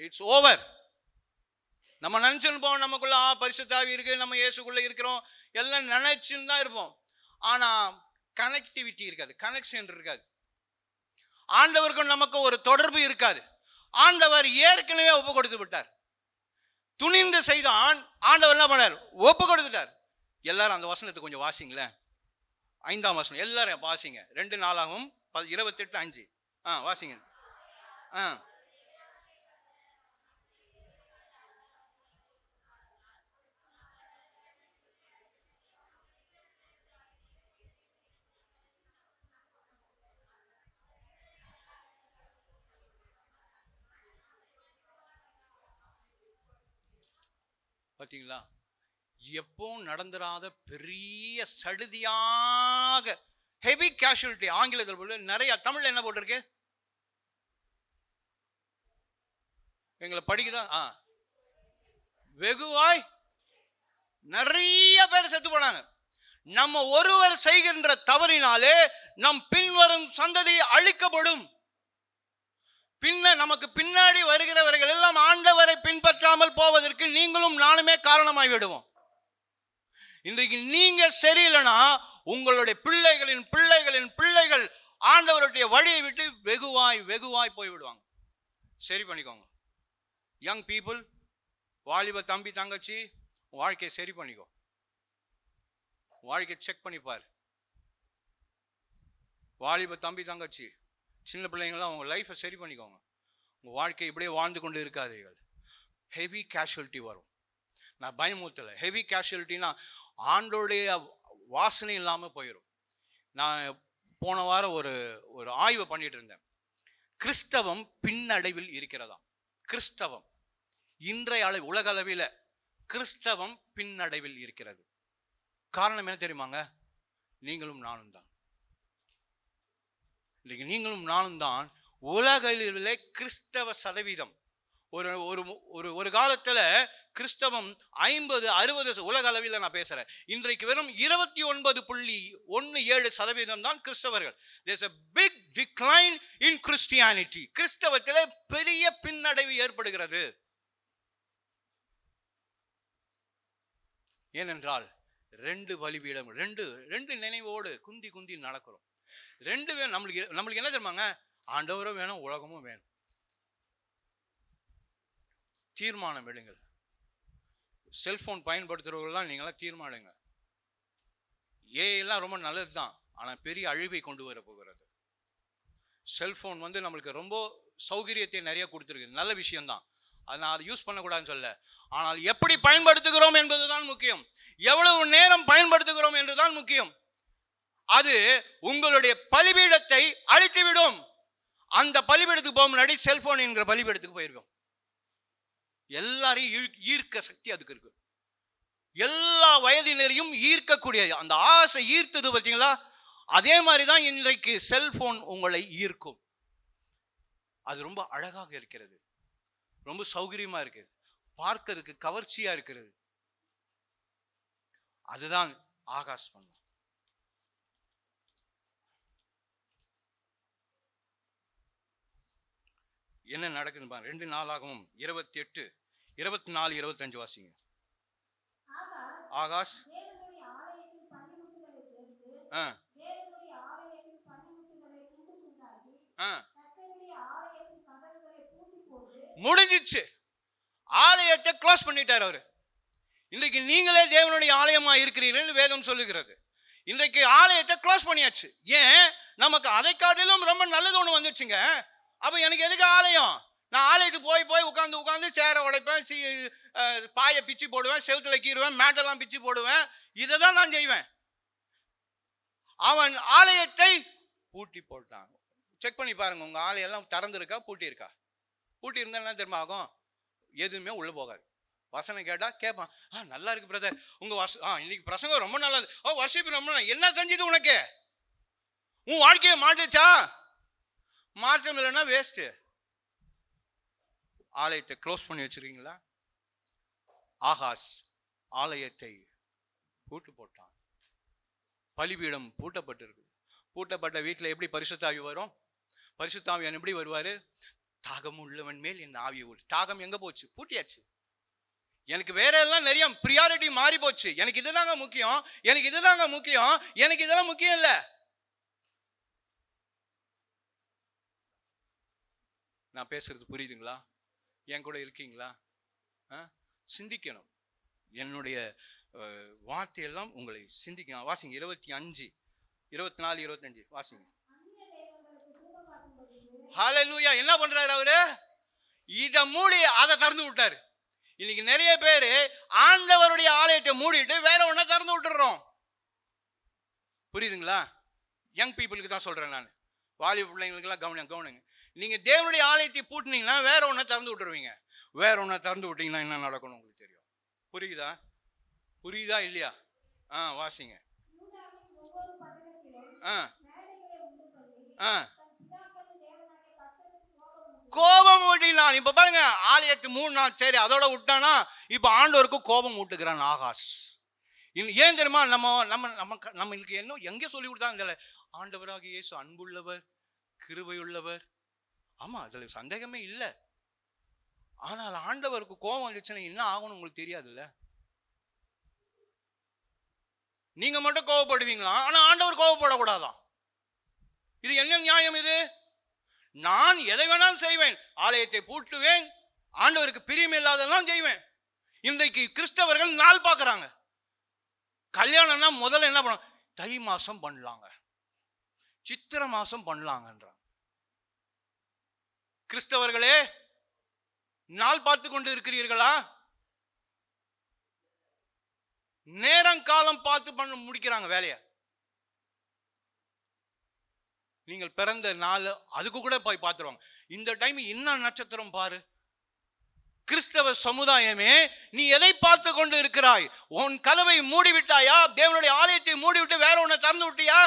it's over. நம்ம நினைச்சுன்னு போவோம் நமக்குள்ள பரிசுத்த ஆவி இருக்கு, நம்ம இயேசுக்குள்ள இருக்கிறோம், எல்லாம் நினைச்சுன்னு தான் இருப்போம். ஆனா கனெக்டிவிட்டி இருக்காது, கனெக்ஷன் இருக்காது. ஆண்டவருக்கும் நமக்கும் ஒரு தொடர்பு இருக்காது. ஆண்டவர் ஏற்கனவே ஒப்பு கொடுத்து விட்டார். துணிந்து செய்தான், ஆண்டவர் என்ன பண்ணார்? ஒப்பு கொடுத்துட்டார். எல்லாரும் அந்த வசனத்தை கொஞ்சம் வாசிங்களேன். 5ஆம் வசனம் எல்லாரும் வாசிங்க. 2 நாளாகவும் 28:5 வாசிங்க. பார்த்தீங்களா? எப்பவும் நடந்துராத பெரிய சடுதியாக ஹெவி கேஷுவலிட்டி. ஆங்கிலத்தில் போட்டு நிறைய, தமிழ்ல என்ன போட்டிருக்கு? எங்களை படிக்குதா? வெகுவாய் நிறைய பேர் செத்து போனாங்க. நம்ம ஒருவர் செய்கின்ற தவறினாலே நம் பின்வரும் சந்ததி அழிக்கப்படும். நமக்கு பின்னாடி வருகிறவர்கள் எல்லாம் ஆண்டவரை பின்பற்றாமல் போவதற்கு நீங்களும் நானுமே காரணமாய் விடுவோம். இன்றைக்கு நீங்க சரியில்லைன்னா உங்களுடைய பிள்ளைகளின் பிள்ளைகளின் பிள்ளைகள் ஆண்டவருடைய வழியை விட்டு வெகுவாய் வெகுவாய் போய்விடுவாங்க. சரி பண்ணிக்கோங்க. யங் பீப்புள், வாலிப தம்பி தங்கச்சி, வாழ்க்கையை சரி பண்ணிக்கோ. வாழ்க்கையை செக் பண்ணிப்பார். வாலிப தம்பி தங்கச்சி, சின்ன பிள்ளைங்களாம் அவங்க லைஃப்பை சரி பண்ணிக்கோங்க. உங்கள் வாழ்க்கை இப்படியே வாழ்ந்து கொண்டு இருக்காதீர்கள். ஹெவி கேஷுவலிட்டி வரும். நான் பயமுறுத்தலை. ஹெவி கேஷுவலிட்டினா ஆண்டோடைய வாசனை இல்லாமல் போயிடும். நான் போன வாரம் ஒரு ஆய்வு பண்ணிட்டு இருந்தேன். கிறிஸ்தவம் பின்னடைவில் இருக்கிறதா? கிறிஸ்தவம் இன்றைய உலக அளவில் கிறிஸ்தவம் பின்னடைவில் இருக்கிறது. காரணம் என்ன தெரியுமாங்க? நீங்களும் நானும் தான். இன்னைக்கு நீங்களும் நானும் தான் உலகிலே கிறிஸ்தவ சதவீதம். ஒரு காலத்துல கிறிஸ்தவம் 50-60 உலக அளவில் நான் பேசுறேன். இன்றைக்கு வெறும் 29.17% தான் கிறிஸ்தவர்கள். There's a big decline in Christianity. கிறிஸ்தவத்திலே பெரிய பின்னடைவு ஏற்படுகிறது. ஏனென்றால் 2 பலிபீடம், 2 நினைவோடு குந்தி நடக்கிறோம். ரெண்டு வேணும். நம்மளுக்கு என்ன தெரியுமாங்க? ஆண்டவரும் வேணும், உலகமும் வேணும். தீர்மானம் எடுங்கள். செல்போன் பயன்படுத்துறவர்கள்லாம் நீங்களாம் தீர்மானங்க. எல்லாம் ரொம்ப நல்லது தான், ஆனால் பெரிய அழிவை கொண்டு வர போகிறது. செல்போன் நம்மளுக்கு ரொம்ப சௌகரியத்தை நிறைய கொடுத்துருக்கு, நல்ல விஷயம்தான். அதை நான் அதை யூஸ் பண்ணக்கூடாதுன்னு சொல்ல, ஆனால் எப்படி பயன்படுத்துகிறோம் என்பதுதான் முக்கியம். எவ்வளவு நேரம் பயன்படுத்துகிறோம் என்றுதான் முக்கியம். அது உங்களுடைய பலிபீடத்தை அழித்துவிடும். அந்த பலிபீடத்துக்கு போக முன்னாடி செல்போன் என்கிற பலிபீடத்துக்கு போயிருக்கோம். எல்லாரையும் ஈர்க்க சக்தி அதுக்கு இருக்கு. எல்லா வயதினரையும் ஈர்க்கக்கூடிய அந்த ஆசை ஈர்த்தது பார்த்தீங்களா? அதே மாதிரிதான் இன்றைக்கு செல்போன் உங்களை ஈர்க்கும். அது ரொம்ப அழகாக இருக்கிறது, ரொம்ப சௌகரியமா இருக்கு, பார்க்கிறதுக்கு கவர்ச்சியா இருக்கிறது. அதுதான் ஆகாஷ் பண்ணலாம். என்ன நடக்குது பாருங்க. 2 நாளாகவும் 28, 24, 25 வாசிங்க. ஆகாஷ் முடிஞ்சிச்சு. ஆலயத்தை க்ளோஸ் பண்ணிட்டார் அவரு. இன்றைக்கு நீங்களே தேவனுடைய ஆலயமா இருக்கிறீர்கள் வேதம் சொல்லுகிறது. இன்றைக்கு ஆலயத்தை க்ளோஸ் பண்ணியாச்சு. ஏன்? நமக்கு அதை காட்டிலும் ரொம்ப நல்லது ஒண்ணு வந்துச்சுங்க. அப்ப எனக்கு எதுக்கு ஆலயம்? நான் ஆலயத்துக்கு போய் உட்காந்து சேரை உடைப்பேன், பாயை பிச்சு போடுவேன், செவுத்துல கீறுவேன், மேட்டெல்லாம் பிச்சு போடுவேன். இதை தான் நான் செய்வேன். அவன் ஆலயத்தை பூட்டி போட்டான். செக் பண்ணி பாருங்க, உங்க ஆலயம் எல்லாம் திறந்து இருக்கா, பூட்டி இருக்கா? பூட்டி இருந்தா என்ன தெரியுமா ஆகும்? எதுவுமே உள்ள போகாது. வசனம் கேட்டா கேட்பான், நல்லா இருக்கு பிரதர் உங்க இன்னைக்கு பிரசங்கம் ரொம்ப நல்லது, வர்ஷிப் ரொம்ப என்ன செஞ்சது உனக்கு? உன் வாழ்க்கையை மாட்டுச்சா? மாற்றம் இல்லைன்னா வேஸ்ட். ஆலயத்தை க்ளோஸ் பண்ணி வச்சிருக்கீங்களா? ஆகாஷ் ஆலயத்தை பூட்டு போட்டான். பலிபீடம் பூட்டப்பட்டிருக்கு. பூட்டப்பட்ட வீட்டில் எப்படி பரிசுத்த ஆவி வரும்? பரிசுத்த ஆவியான் எப்படி வருவாரு? தாகம் உள்ளவன் மேல் என் ஆவி ஊறு. தாகம் எங்க போச்சு? பூட்டியாச்சு. எனக்கு வேற எல்லாம் நிறைய பிரியாரிட்டி மாறி போச்சு. எனக்கு இதுதாங்க முக்கியம், எனக்கு இதுதாங்க முக்கியம், எனக்கு இதெல்லாம் முக்கியம் இல்லை. நான் பேசுறது புரியுதுங்களா? என் கூட இருக்கீங்களா? சிந்திக்கணும். என்னுடைய வார்த்தையெல்லாம் உங்களை சிந்திக்கணும். வாசிங்க 25, 24, 25 வாசிங்க. ஹல்லேலூயா. என்ன பண்றாரு அவரு? இத மூடி அதை திறந்து விட்டாரு. இன்னைக்கு நிறைய பேரு ஆண்டவருடைய ஆலயத்தை மூடிட்டு வேற ஒன்ன திறந்து விட்டுறோம். புரியுதுங்களா? யங் பீப்புளுக்கு தான் சொல்றேன் நான். வாலிப பிள்ளைங்களுக்கு எல்லாம் கவனிங்க. நீங்க தேவனுடைய ஆலயத்தை பூட்டினீங்கன்னா வேற ஒன்ன திறந்து விட்டுருவீங்க. வேற ஒன்ன திறந்து விட்டீங்கன்னா என்ன நடக்கணும் உங்களுக்கு தெரியும். புரியுதா இல்லையா? வாசிங்க. கோபம் ஊட்டினான். இப்ப பாருங்க, ஆலயத்தை 3 நாள் சரி அதோட விட்டானா, இப்ப ஆண்டவருக்கு கோபம் ஊட்டுகிறான் ஆகாஷ். ஏன் தெரியுமா? நம்மளுக்கு என்ன எங்க சொல்லி கொடுத்தாங்க? ஆண்டவராக இயேசு அன்புள்ளவர், கிருபையுள்ளவர். ஆமா, அதுல சந்தேகமே இல்லை. ஆனால் ஆண்டவருக்கு கோபம் வந்துச்சுன்னா என்ன ஆகணும் உங்களுக்கு தெரியாதுல்ல? நீங்க மட்டும் கோபப்படுவீங்களா? ஆனா ஆண்டவர் கோபப்படக்கூடாதான். இது என்ன நியாயம்? இது நான் எதை வேணாலும் செய்வேன், ஆலயத்தை பூட்டுவேன், ஆண்டவருக்கு பிரியம் இல்லாதெல்லாம் செய்வேன். இன்றைக்கு கிறிஸ்தவர்கள் நாள் பார்க்கறாங்க. கல்யாணம்னா முதல்ல என்ன பண்ண? தை மாசம் பண்ணலாங்க, சித்திரை மாசம் பண்ணலாங்கன்றாங்க. கிறிஸ்தவர்களே, நாள் பார்த்து கொண்டு இருக்கிறீர்களா? நேரம் காலம் பார்த்து பண்ண முடிக்கிறாங்க வேலைய. நீங்கள் பிறந்த நாள் அதுக்கு கூட போய் பார்த்துருவாங்க. இந்த டைம் என்ன நட்சத்திரம் பாரு. கிறிஸ்தவ சமுதாயமே, நீ எதை பார்த்து கொண்டு இருக்கிறாய்? உன் கதவை மூடிவிட்டாயா? தேவனுடைய ஆலயத்தை மூடிவிட்டு வேற ஒன்ன திறந்து விட்டியா?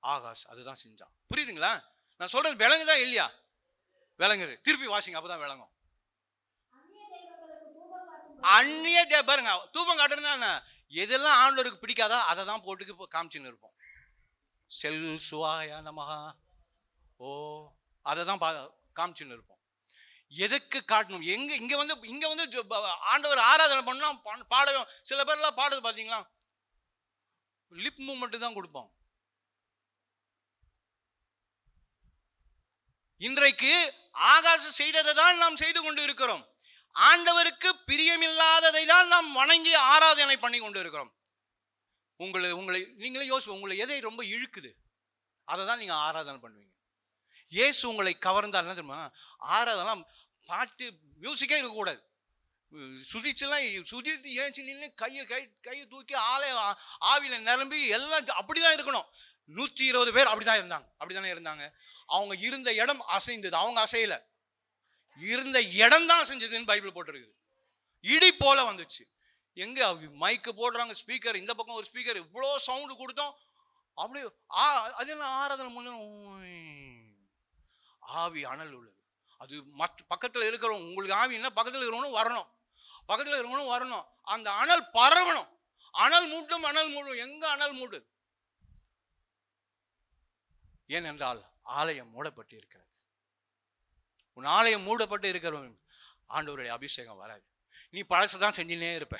ஆகாஷ் அதுதான் செஞ்சான். புரியுதுங்களா? நான் சொல்றது விளங்குதா இல்லையா? விளங்குது. திருப்பி வாசிங்க, அப்பதான் விளங்கும். அந்நிய பாருங்க, தூபம் காட்டுறதுனா எதெல்லாம் ஆண்டவருக்கு பிடிக்காதா அதை தான் போட்டுக்கு காமிச்சுன்னு இருப்போம். செல் சுவாயா நமஹா, அதை தான் காமிச்சுன்னு இருப்போம். எதுக்கு காட்டணும்? இங்க வந்து ஆண்டவர் ஆராதனை பண்ணா பாடவும் சில பேர்லாம் பாடுறது பாத்தீங்களா, லிப் மூமெண்ட் தான் கொடுப்போம். இன்றைக்கு ஆகாசம் செய்ததை தான் நாம் செய்து கொண்டு இருக்கிறோம். ஆண்டவருக்கு பிரியமில்லாததை தான் நாம் வணங்கி ஆராதனை பண்ணி கொண்டு இருக்கிறோம். உங்களை நீங்களே யோசிப்போம், உங்களை எதை ரொம்ப இழுக்குது, அதை தான் நீங்க ஆராதனை பண்ணுவீங்க. இயேசு உங்களை கவர்ந்தால் என்ன தெரியுமா, ஆராதனை பாட்டு மியூசிக்கே இருக்கக்கூடாது. சுதித்து ஏஞ்சி நின்று கையை தூக்கி ஆவியில நிரம்பி எல்லாம் அப்படிதான் இருக்கணும். 120 பேர் அப்படிதானே இருந்தாங்க. அவங்க இருந்த இடம் அசைந்தது, அவங்க அசையல, இருந்த இடம் தான் அசைஞ்சதுன்னு பைபிள் போட்டிருக்குது. இடி போல வந்துச்சு. எங்க மைக்கு போடுறாங்க, ஸ்பீக்கர் இந்த பக்கம் ஒரு ஸ்பீக்கர், இவ்வளோ சவுண்டு கொடுத்தோம். அப்படியே அதெல்லாம் ஆராதனை பண்ண ஆவி அனல் உள்ளது. அது மற்ற பக்கத்தில் இருக்கிறவங்க, உங்களுக்கு ஆவின்னா பக்கத்தில் இருக்கிறவனும் வரணும், அந்த அனல் பரவணும். அனல் மூட்டும். எங்க அனல் மூடு? ஏனென்றால் ஆலயம் மூடப்பட்டு இருக்கிறது. உன் ஆலயம் மூடப்பட்டு இருக்கிறவன் ஆண்டவருடைய அபிஷேகம் வராது. நீ பழசதான் செஞ்சுனே இருப்ப.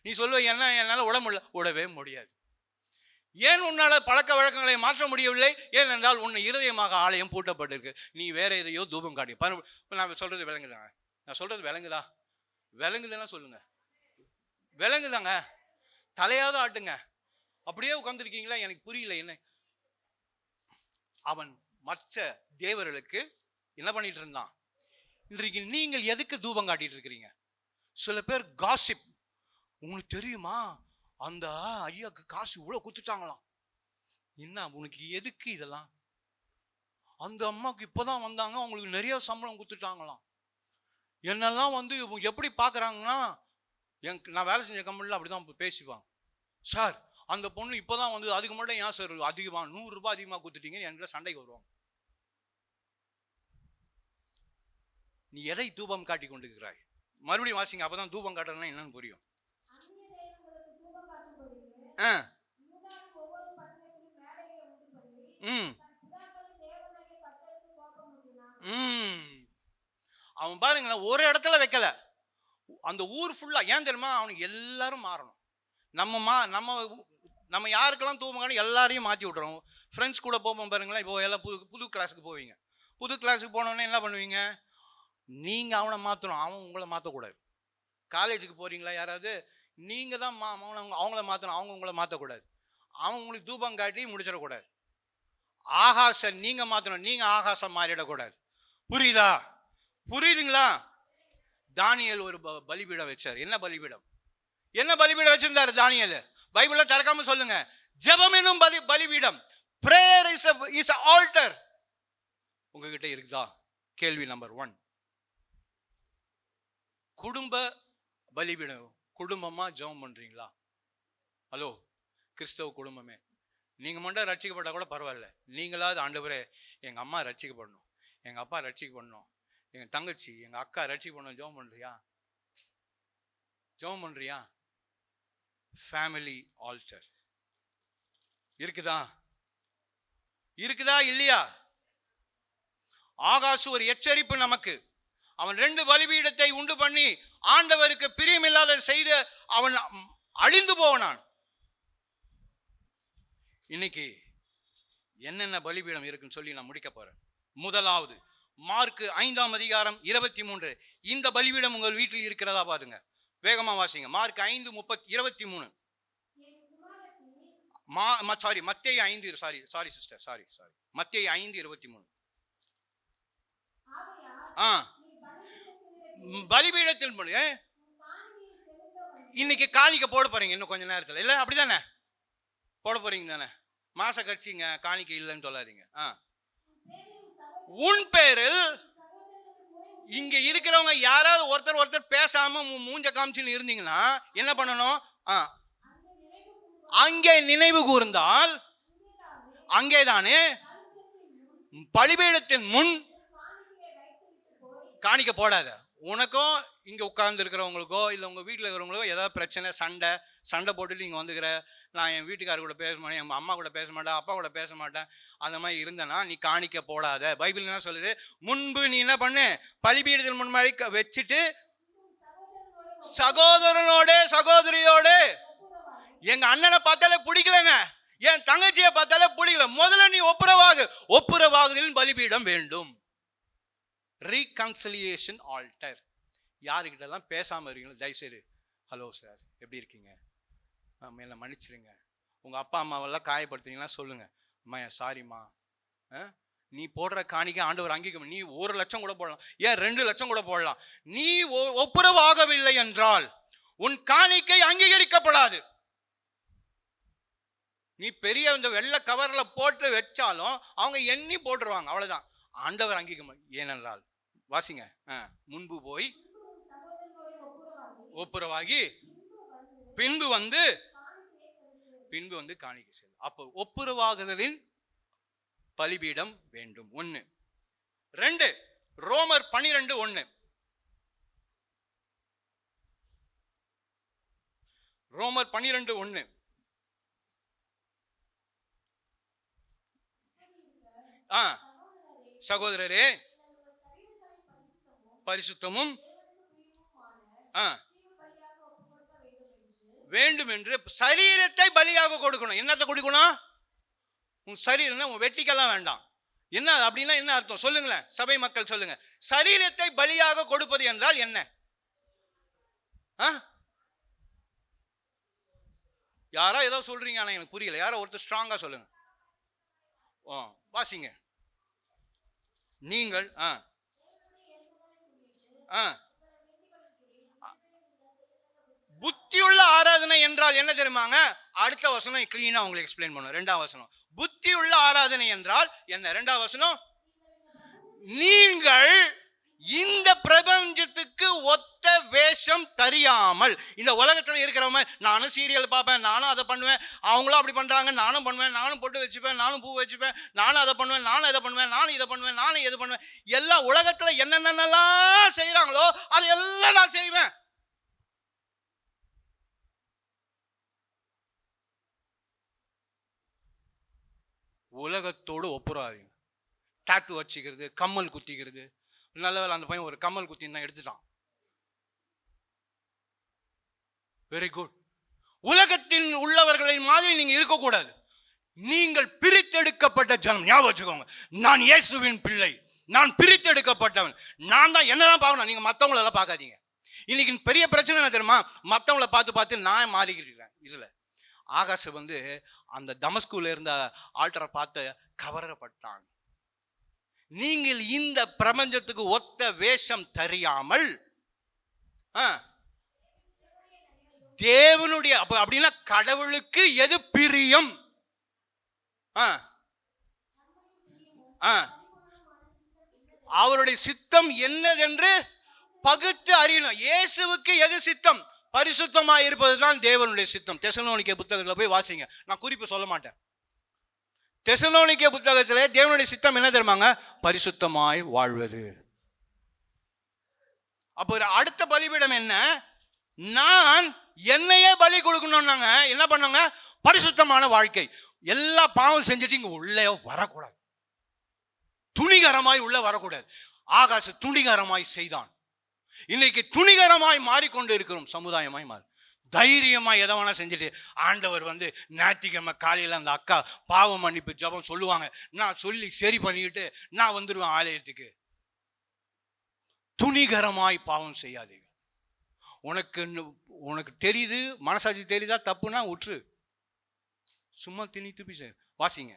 நீ சொல்லுவ, என்ன என்னால விடவே முடியாது. ஏன் உன்னால பழக்க வழக்கங்களை மாற்ற முடியவில்லை? ஏனென்றால் உன் இருதயமாக ஆலயம் பூட்டப்பட்டிருக்கு. நீ வேற எதையோ தூபம் காட்டி. நான் சொல்றது விளங்குதாங்க? நான் சொல்றது விளங்குதா? விளங்குதுன்னா சொல்லுங்க. விளங்குதாங்க? தலையாவது ஆட்டுங்க. அப்படியே உட்கார்ந்துருக்கீங்களா? எனக்கு புரியல. என்ன அவன் மற்ற தேவர்களுக்கு என்ன பண்ணிட்டு இருந்தான்? இன்றைக்கு நீங்கள் எதுக்கு தூபம் காட்டிட்டு இருக்கிறீங்க? சில பேர் காசிப். உங்களுக்கு தெரியுமா, அந்த ஐயாக்கு காசு இவ்வளவு கொடுத்துட்டாங்களாம். என்ன உனக்கு எதுக்கு இதெல்லாம்? அந்த அம்மாவுக்கு இப்பதான் வந்தாங்க, அவங்களுக்கு நிறைய சம்பளம் கொடுத்துட்டாங்களாம். என்னெல்லாம் வந்து எப்படி பாக்குறாங்கன்னா, நான் வேலை செஞ்ச கம்பெனில அப்படிதான் பேசிப்பாங்க. சார் அந்த பொண்ணு இப்பதான் வந்து, அதுக்கு மட்டும் ஏன் சார் அதிகமா 100 ரூபாய் அதிகமா கொடுத்துட்டீங்க என்கிட்ட சண்டைக்கு வருவாங்க. நீ எதை தூபம் காட்டி கொண்டிருக்கிறாய்? மறுபடியும் வாசிங்க, அப்பதான் தூபம் காட்டுறதுனா என்னன்னு புரியும். அவன் பாருங்களேன், ஒரு இடத்துல வைக்கல, அந்த ஊர் ஃபுல்லா. ஏன் தெரியுமா? அவனுக்கு எல்லாரும் மாறணும். நம்ம யாருக்கெல்லாம் தூபம் காணும் எல்லாரையும் மாற்றி விட்டுறோம். ஃப்ரெண்ட்ஸ் கூட போவோம் பாருங்களேன். இப்போ எல்லாம் புது கிளாஸுக்கு போவீங்க. புது கிளாஸுக்கு போனோடனே என்ன பண்ணுவீங்க? நீங்கள் அவனை மாற்றணும், அவன் உங்களை மாற்றக்கூடாது. காலேஜுக்கு போகிறீங்களா, யாராவது நீங்கள் தான் அவங்கள மாற்றணும், அவங்க உங்களை மாற்றக்கூடாது. அவன் உங்களுக்கு தூபம் காட்டி முடிச்சிடக்கூடாது. ஆகாசம் நீங்கள் மாற்றணும், நீங்கள் ஆகாசம் மாறிடக்கூடாது. புரியுதுங்களா? தானியேல் ஒரு பலிபீடம் வச்சார். என்ன பலிபீடம் வச்சிருந்தாரு தானியேல்? பைபிள்ல திறக்காம சொல்லுங்க. ஜெபம் என்னும் பலிபீடம். prayer is an altar. உங்ககிட்ட இருக்குதா? கேள்வி நம்பர் 1. குடும்ப பலிபீடம். குடும்பமா ஜெபம் பண்றீங்களா? ஹலோ கிறிஸ்தவ குடும்பமே, நீங்க மட்டும் ரட்சிக்கப்பட்டா கூட பரவாயில்ல. நீங்களாவது, ஆண்டவரே எங்க அம்மா ரட்சிக்கப்படணும், எங்க அப்பா ரட்சிக்கப்படணும், எங்க தங்கச்சி எங்க அக்கா ரட்சிக்கப்படணும், ஜெபம் பண்றியா? ஃபேமிலி ஆல்டர் இருக்குதா இல்லையா? ஆகாசு ஒரு எச்சரிப்பு நமக்கு. அவன் 2 பலிபீடத்தை உண்டு பண்ணி ஆண்டவருக்கு பிரியமில்லாத செய்து அவன் அழிந்து போனான். இன்னைக்கு என்னென்ன பலிபீடம் இருக்குன்னு சொல்லி நான் முடிக்க போறேன். முதலாவது, மார்க் 5ஆம் அதிகாரம் 23. இந்த பலிபீடம் உங்கள் வீட்டில் இருக்கிறதா பாருங்க. வேகமா வாசிங்க. மார்க் 5:23. மத்தேயு 5. சாரி சிஸ்டர், சாரி மத்தேயு 5:23. பலிபீடத்தில் இன்னைக்கு காணிக்க போட போறீங்க. இன்னும் கொஞ்ச நேரத்தில் இல்ல, அப்படிதானே போட போறீங்க தானே? மாச கட்சிங்க காணிக்க இல்லைன்னு சொல்லாதீங்க. உன் பேரில் இங்க இருக்கிறவங்க யாராவது ஒருத்தர் பேசாம மூஞ்ச காமிச்சுன்னு இருந்தீங்கன்னா என்ன பண்ணணும்? அங்கே நினைவு கூர்ந்தால் அங்கேதானே பலிபீடத்தின் முன் காணிக்க போடாத. உனக்கும் இங்க உட்கார்ந்து இருக்கிறவங்களுக்கோ இல்ல உங்க வீட்டுல இருக்கிறவங்களுக்கோ ஏதாவது பிரச்சனை, சண்டை போட்டுட்டு நீங்க வந்துக்கிற, நான் என் வீட்டுக்காரர் கூட பேச மாட்டேன், என் அம்மா கூட பேச மாட்டேன், அப்பா கூட பேச மாட்டேன், அந்த மாதிரி இருந்தேன்னா நீ காணிக்க போடாத. பைபிள் என்ன சொல்லுது? முன்பு நீ என்ன பண்ணு, பலிபீடத்தில் முன்னாடி வச்சுட்டு சகோதரனோட சகோதரியோட, எங்க அண்ணனை பார்த்தாலே பிடிக்கலங்க, என் தங்கச்சியை பார்த்தாலே பிடிக்கல, முதல்ல நீ ஒப்புரவாகு. ஒப்புரவாகுதலின் பலிபீடம் வேண்டும். Reconciliation alter. யாருக்கிட்டலாம் பேசாம இருக்கீங்களோ தயவுசெய்து ஹலோ சார் எப்படி இருக்கீங்க, என்ன மன்னிச்சிருங்க, உங்க அப்பா அம்மாவெல்லாம் காயப்படுத்துறீங்களா சொல்லுங்க, அம்மா சாரிம்மா, நீ போடுற காணிக்கை ஆண்டவர் அங்கீகரிக்கும். நீ 1 லட்சம் கூட போடலாம், ஏன் 2 லட்சம் கூட போடலாம். நீ ஒப்புரவாகவில்லை என்றால் உன் காணிக்கை அங்கீகரிக்கப்படாது. நீ பெரிய இந்த வெள்ளை கவர்ல போட்டு வச்சாலும் அவங்க எண்ணி போட்டுருவாங்க, அவ்வளவுதான். ஆண்டவர் அங்கீகரிக்கும். ஏனென்றால் வாசிங்க, முன்பு போய் ஒப்புரவாகி பின்பு வந்து காணிக்கை செல். அப்போ ஒப்புரவாகுதலின் பலிபீடம் வேண்டும். 1. 2 ரோமர் 12:1. ரோமர் 12:1. சகோதரரே, பரிசுத்தமும் வேண்டும் என்று சரீரத்தை பலியாக கொடுக்கணும். என்னத்தை கொடுக்கணும்? உன் சரீரம், உன் வெட்டிக்கெல்லாம் வேண்டாம். என்ன அப்படின்னா என்ன அர்த்தம் சொல்லுங்களேன், சபை மக்கள் சொல்லுங்க. சரீரத்தை பலியாக கொடுப்பது என்றால் என்ன? யாரோ ஏதோ சொல்றீங்க, ஆனா எனக்கு புரியல. யாரோ ஒருத்தர் ஸ்ட்ராங்கா சொல்லுங்க. வாசிங்க. நீங்கள் புத்தியுள்ள ஆராதனை என்றால் என்ன தெரியுமாங்க? அடுத்த வசனம் கிளீனா உங்களுக்கு எக்ஸ்பிளைன் பண்ணும். 2ஆம் வசனம். புத்தியுள்ள ஆராதனை என்றால் என்ன? 2ஆம் வசனம், நீங்கள் இந்த பிரபஞ்சத்துக்கு ஒத்த வேஷம் தெரியாமல், இந்த உலகத்துல இருக்கிறவங்க, நானும் சீரியல் பார்ப்பேன், நானும் அதை பண்ணுவேன், அவங்களும் அப்படி பண்றாங்க, நானும் பண்ணுவேன், நானும் பொட்டு வச்சுப்பேன், நானும் பூ வச்சுப்பேன், நானும் அதை பண்ணுவேன், நானும் இதை பண்ணுவேன், நானும் இதை பண்ணுவேன், நானும் எது பண்ணுவேன், எல்லா உலகத்துல என்னென்னலாம் செய்யறாங்களோ அது எல்லாம் நான் செய்வேன். உலகத்தோடு ஒப்புறாதீங்க. டாட்டு வச்சுக்கிறது, கம்மல் குத்திக்கிறது. நல்ல வேலை அந்த பையன் ஒரு கம்மல் குத்தின்னு எடுத்துட்டான். Very good. உலகத்தின் உள்ளவர்களை மாதிரி நீங்க இருக்கக்கூடாது. நீங்கள் பிரித்தெடுக்கப்பட்ட ஜனம். ஞாபகம் வச்சுக்கோங்க, நான் இயேசுவின் பிள்ளை, நான் பிரித்தெடுக்கப்பட்டவன், நான் தான் என்னதான் பார்க்கணும், நீங்க மற்றவங்களெல்லாம் பார்க்காதீங்க. இன்னைக்கு பெரிய பிரச்சனை என்ன தெரியுமா? மற்றவங்கள பார்த்து நான் மாறிக்கிறேன். இதுல ஆகாஷ் வந்து அந்த தமஸ்குல இருந்த ஆல்டரை பார்த்து கவரப்பட்டான். நீங்கள் இந்த பிரபஞ்சத்துக்கு ஒத்த வேஷம் தெரியாமல் தேவனுடைய, அப்படின்னா கடவுளுக்கு எது பிரியம், அவருடைய சித்தம் என்னதென்று பகுத்து அறியணும். இயேசுவுக்கு எது சித்தம்? பரிசுத்தமாய் இருப்பதுதான் தேவனுடைய சித்தம். தெசலோனிக்கே புத்தகத்தில் போய் வாசிங்க, நான் குறிப்பு சொல்ல மாட்டேன். தெசலோனிக்கே புத்தகத்திலே தேவனுடைய சித்தம் என்ன தெரியுமாங்க? பரிசுத்தமாய் வாழ்வது. அப்போ அடுத்த பலிபீடம் என்ன? நான் என்னையே பலி கொடுக்கணும்னாங்க. என்ன பண்ணாங்க? பரிசுத்தமான வாழ்க்கை. எல்லா பாவம் செஞ்சுட்டு இங்க உள்ளே வரக்கூடாது, துணிகரமாய் உள்ள வரக்கூடாது. ஆகாஷ் துணிகரமாய் செய்தான். இன்னைக்கு துணிகரமாய் மாறிக்கொண்டு இருக்கிறோம், சமுதாயமாய் மாறி தைரியமாய் எதை வேணா செஞ்சுட்டு, ஆண்டவர் வந்து ஞாயிற்றுக்கிழமை காலையில் அந்த அக்கா பாவ மன்னிப்பு ஜபம் சொல்லுவாங்க, நான் சொல்லி சரி பண்ணிக்கிட்டு நான் வந்துடுவேன் ஆலயத்துக்கு. துணிகரமாய் பாவம் செய்யாதீங்க. உனக்கு தெரியுது, மனசாட்சி தெரியுதா தப்புனா விட்டுரு, சும்மா திணித்துப்பி வாசிங்க.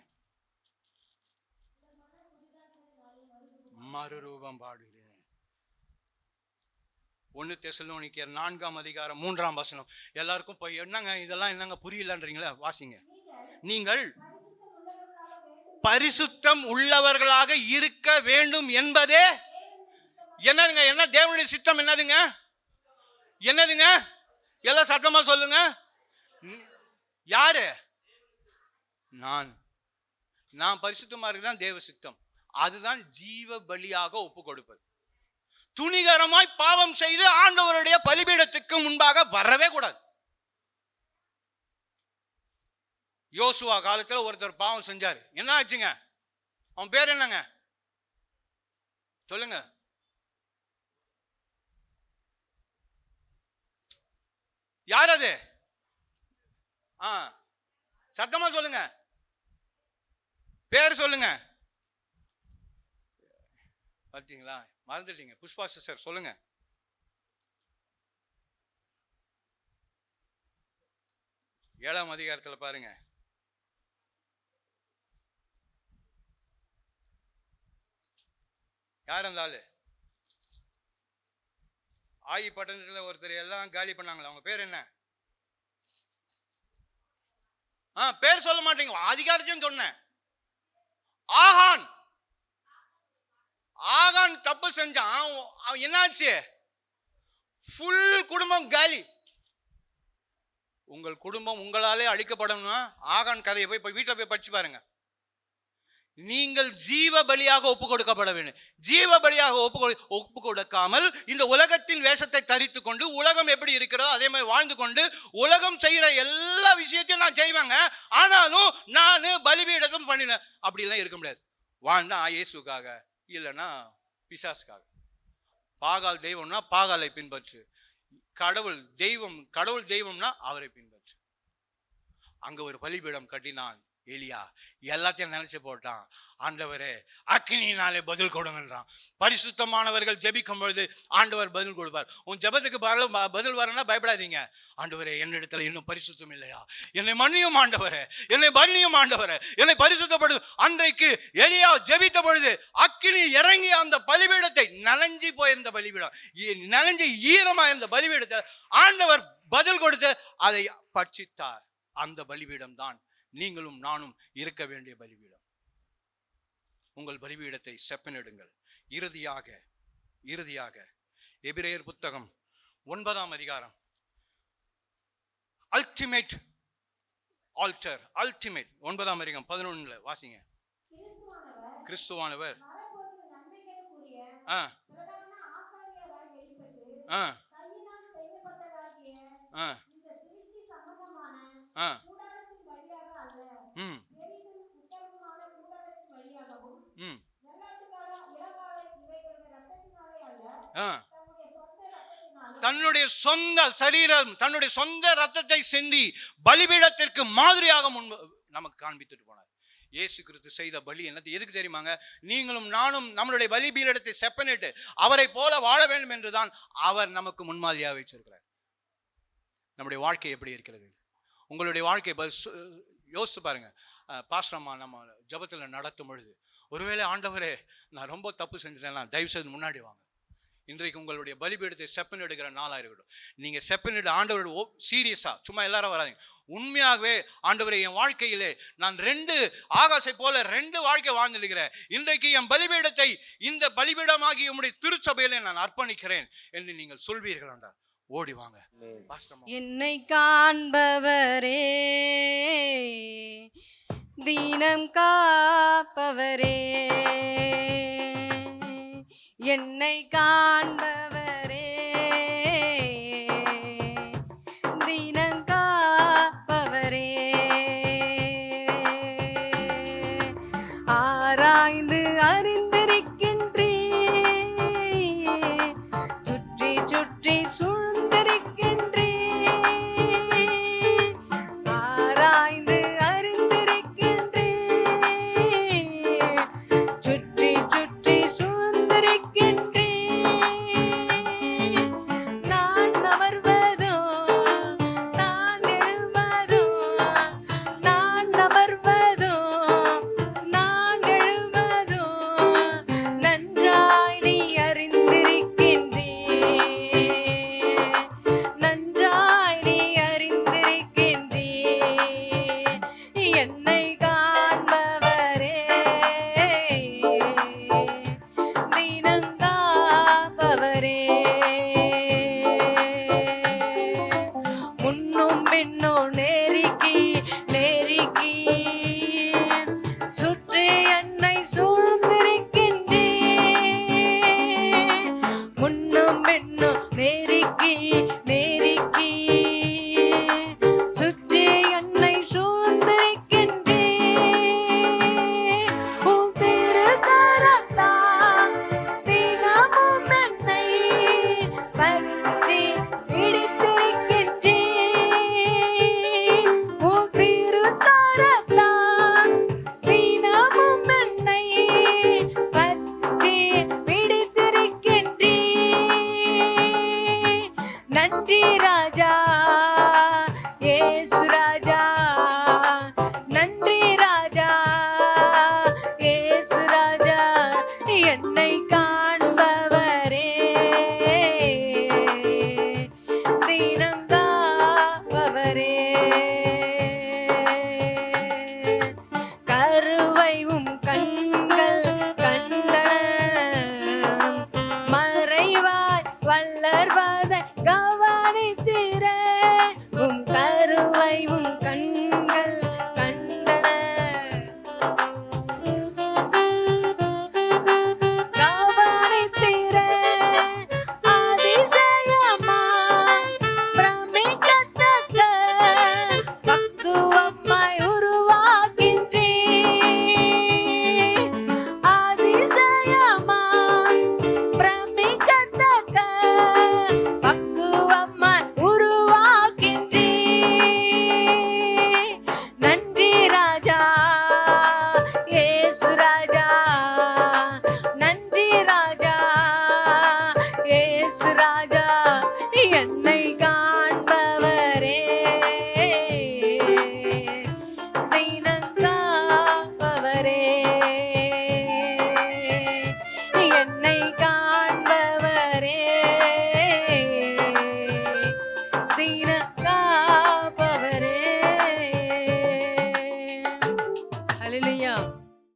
மறுரூபம் பாடுகிறேன். 1 தெசலோனிக்கேயர் 4ஆம் அதிகாரம் 3ஆம் வசனம். எல்லாருக்கும் போய் என்னங்க இதெல்லாம் என்னங்க புரியலன்றீங்களா? வாசிங்க. நீங்கள் பரிசுத்தம் உள்ளவர்களாக இருக்க வேண்டும் என்பதே என்னதுங்க? என்ன தேவனுடைய சித்தம் என்னதுங்க? என்னதுங்க? எல்லாம் சத்தமா சொல்லுங்க. யாரு? நான் பரிசுத்தமா இருக்குதான் தேவ சித்தம். அதுதான் ஜீவ பலியாக ஒப்பு கொடுப்பது. துணிகரமாய் பாவம் செய்து ஆண்டவருடைய பலிபீடத்துக்கு முன்பாக வரவே கூடாது. யோசுவா காலத்துல ஒருத்தர் பாவம் செஞ்சாரு. என்ன ஆச்சுங்க? அவன் பேர் என்னங்க? சொல்லுங்க. யார் அது? சத்தமா சொல்லுங்க, பேர் சொல்லுங்க. பார்த்தீங்களா, மறந்துட்டீங்க. புஷ்பா சிஸ்டர் சொல்லுங்க. ஏழாம் அதிகாரத்தில் பாருங்க. யார் அந்த ஆளு? ஆயி பட்டணத்தில் ஒருத்தர் எல்லாம் காலி பண்ணாங்களா, அவங்க பேர் என்ன? பேர் சொல்ல மாட்டீங்க, அதிகாரத்தையும் சொன்னேன். ஆகான். ஆகான் தப்பு செஞ்சான். என்னாச்சு? ஃபுல் குடும்பம் காலி. உங்கள் குடும்பம் உங்களாலே அழிக்கப்படணும்னா ஆகான் கதையை போய் வீட்டில் போய் படிச்சு பாருங்க. நீங்கள் ஜீவ பலியாக ஒப்பு கொடுக்கப்பட வேண்டும். ஜீவ பலியாக ஒப்பு கொடுக்காமல் இந்த உலகத்தின் வேஷத்தை தரித்து கொண்டு உலகம் எப்படி இருக்கிறதோ அதே மாதிரி வாழ்ந்து கொண்டு உலகம் செய்யற எல்லா விஷயத்தையும் நான் செய்வேங்க, ஆனாலும் நான் பலிபீடத்தும் பண்ணினேன் அப்படிலாம் இருக்க முடியாது. வாழ்ந்தா இயேசுக்காக, இல்லைன்னா பிசாசுக்காக. பாகால் தெய்வம்னா பாகாலை பின்பற்று, கடவுள் தெய்வம்னா அவரை பின்பற்று. அங்க ஒரு பலிபீடம் கட்டினான் எலியா. எல்லாத்தையும் நினைச்சு போட்டான். ஆண்டவரே அக்கினியினாலே பதில் கொடுங்கன்றான். பரிசுத்தமானவர்கள் ஜெபிக்கும் பொழுது ஆண்டவர் பதில் கொடுப்பார். உன் ஜெபத்துக்கு பதில் வரனா பயப்படாதீங்க. ஆண்டவரே என்னிடத்துல இன்னும் பரிசுத்தம் இல்லையா, என்னை மன்னியும் ஆண்டவரே, என்னை மன்னியும் ஆண்டவரே, என்னை பரிசுத்தப்படு. அன்றைக்கு எலியா ஜெபித்த பொழுது அக்கினி இறங்கி அந்த பலிபீடத்தை, நனைஞ்சி போயிருந்த பலிபீடம், நனைஞ்சி ஈரமா இருந்த பலிபீடத்தை ஆண்டவர் பதில் கொடுத்து அதை பட்சித்தார். அந்த பலிபீடம் தான் நீங்களும் நானும் இருக்க வேண்டிய பலிபீடம். உங்கள் பலிபீடத்தை செப்பனிடுங்கள். இறுதியாக எபிரேயர் புத்தகம் 9ஆம் அதிகாரம், அல்டிமேட் ஆல்டர், அல்டிமேட் 9ஆம் அதிகாரம் 11 வாசிங்க. கிறிஸ்துவானவர் தன்னுடைய சொந்த சரீரம், தன்னுடைய சொந்த ரத்தத்தை சிந்தி பலிபீடத்திற்கு மாதிரியாக நமக்கு காண்பித்துட்டு போனார். இயேசு கிறிஸ்து செய்த பலி என்னது எதுக்கு தெரியுமாங்க? நீங்களும் நானும் நம்மளுடைய பலிபீடத்தை செப்பனிட்டு அவரை போல வாழ வேண்டும் என்றுதான் அவர் நமக்கு முன்மாதிரியாக வச்சிருக்கிறார். நம்முடைய வாழ்க்கை எப்படி இருக்கிறது? உங்களுடைய வாழ்க்கை யோசிச்சு பாருங்க. பாஸ்டர்மா நம்ம ஜபத்தில் நடத்தும் பொழுது ஒருவேளை ஆண்டவரே நான் ரொம்ப தப்பு செஞ்சுட்டேன்னா தயவு செய்து முன்னாடி வாங்க. இன்றைக்கு உங்களுடைய பலிபீடத்தை செப்பனிடுகிற நாளாக இருக்கட்டும். நீங்க செப்பனிடு ஆண்டவரோட சீரியஸா, சும்மா எல்லாரும் வராதிங்க. உண்மையாகவே ஆண்டவரே என் வாழ்க்கையிலே நான் 2 ஆகாசை போல 2 வாழ்க்கை வாழ்ந்துடுகிறேன். இன்றைக்கு என் பலிபீடத்தை இந்த பலிபீடமாகி உம்முடைய திருச்சபையிலே நான் அர்ப்பணிக்கிறேன் என்று நீங்கள் சொல்வீர்கள் என்றார். ஓடி வாங்க. என்னை காண்பவரே, தீனம் காப்பவரே, என்னை காண்பவரே,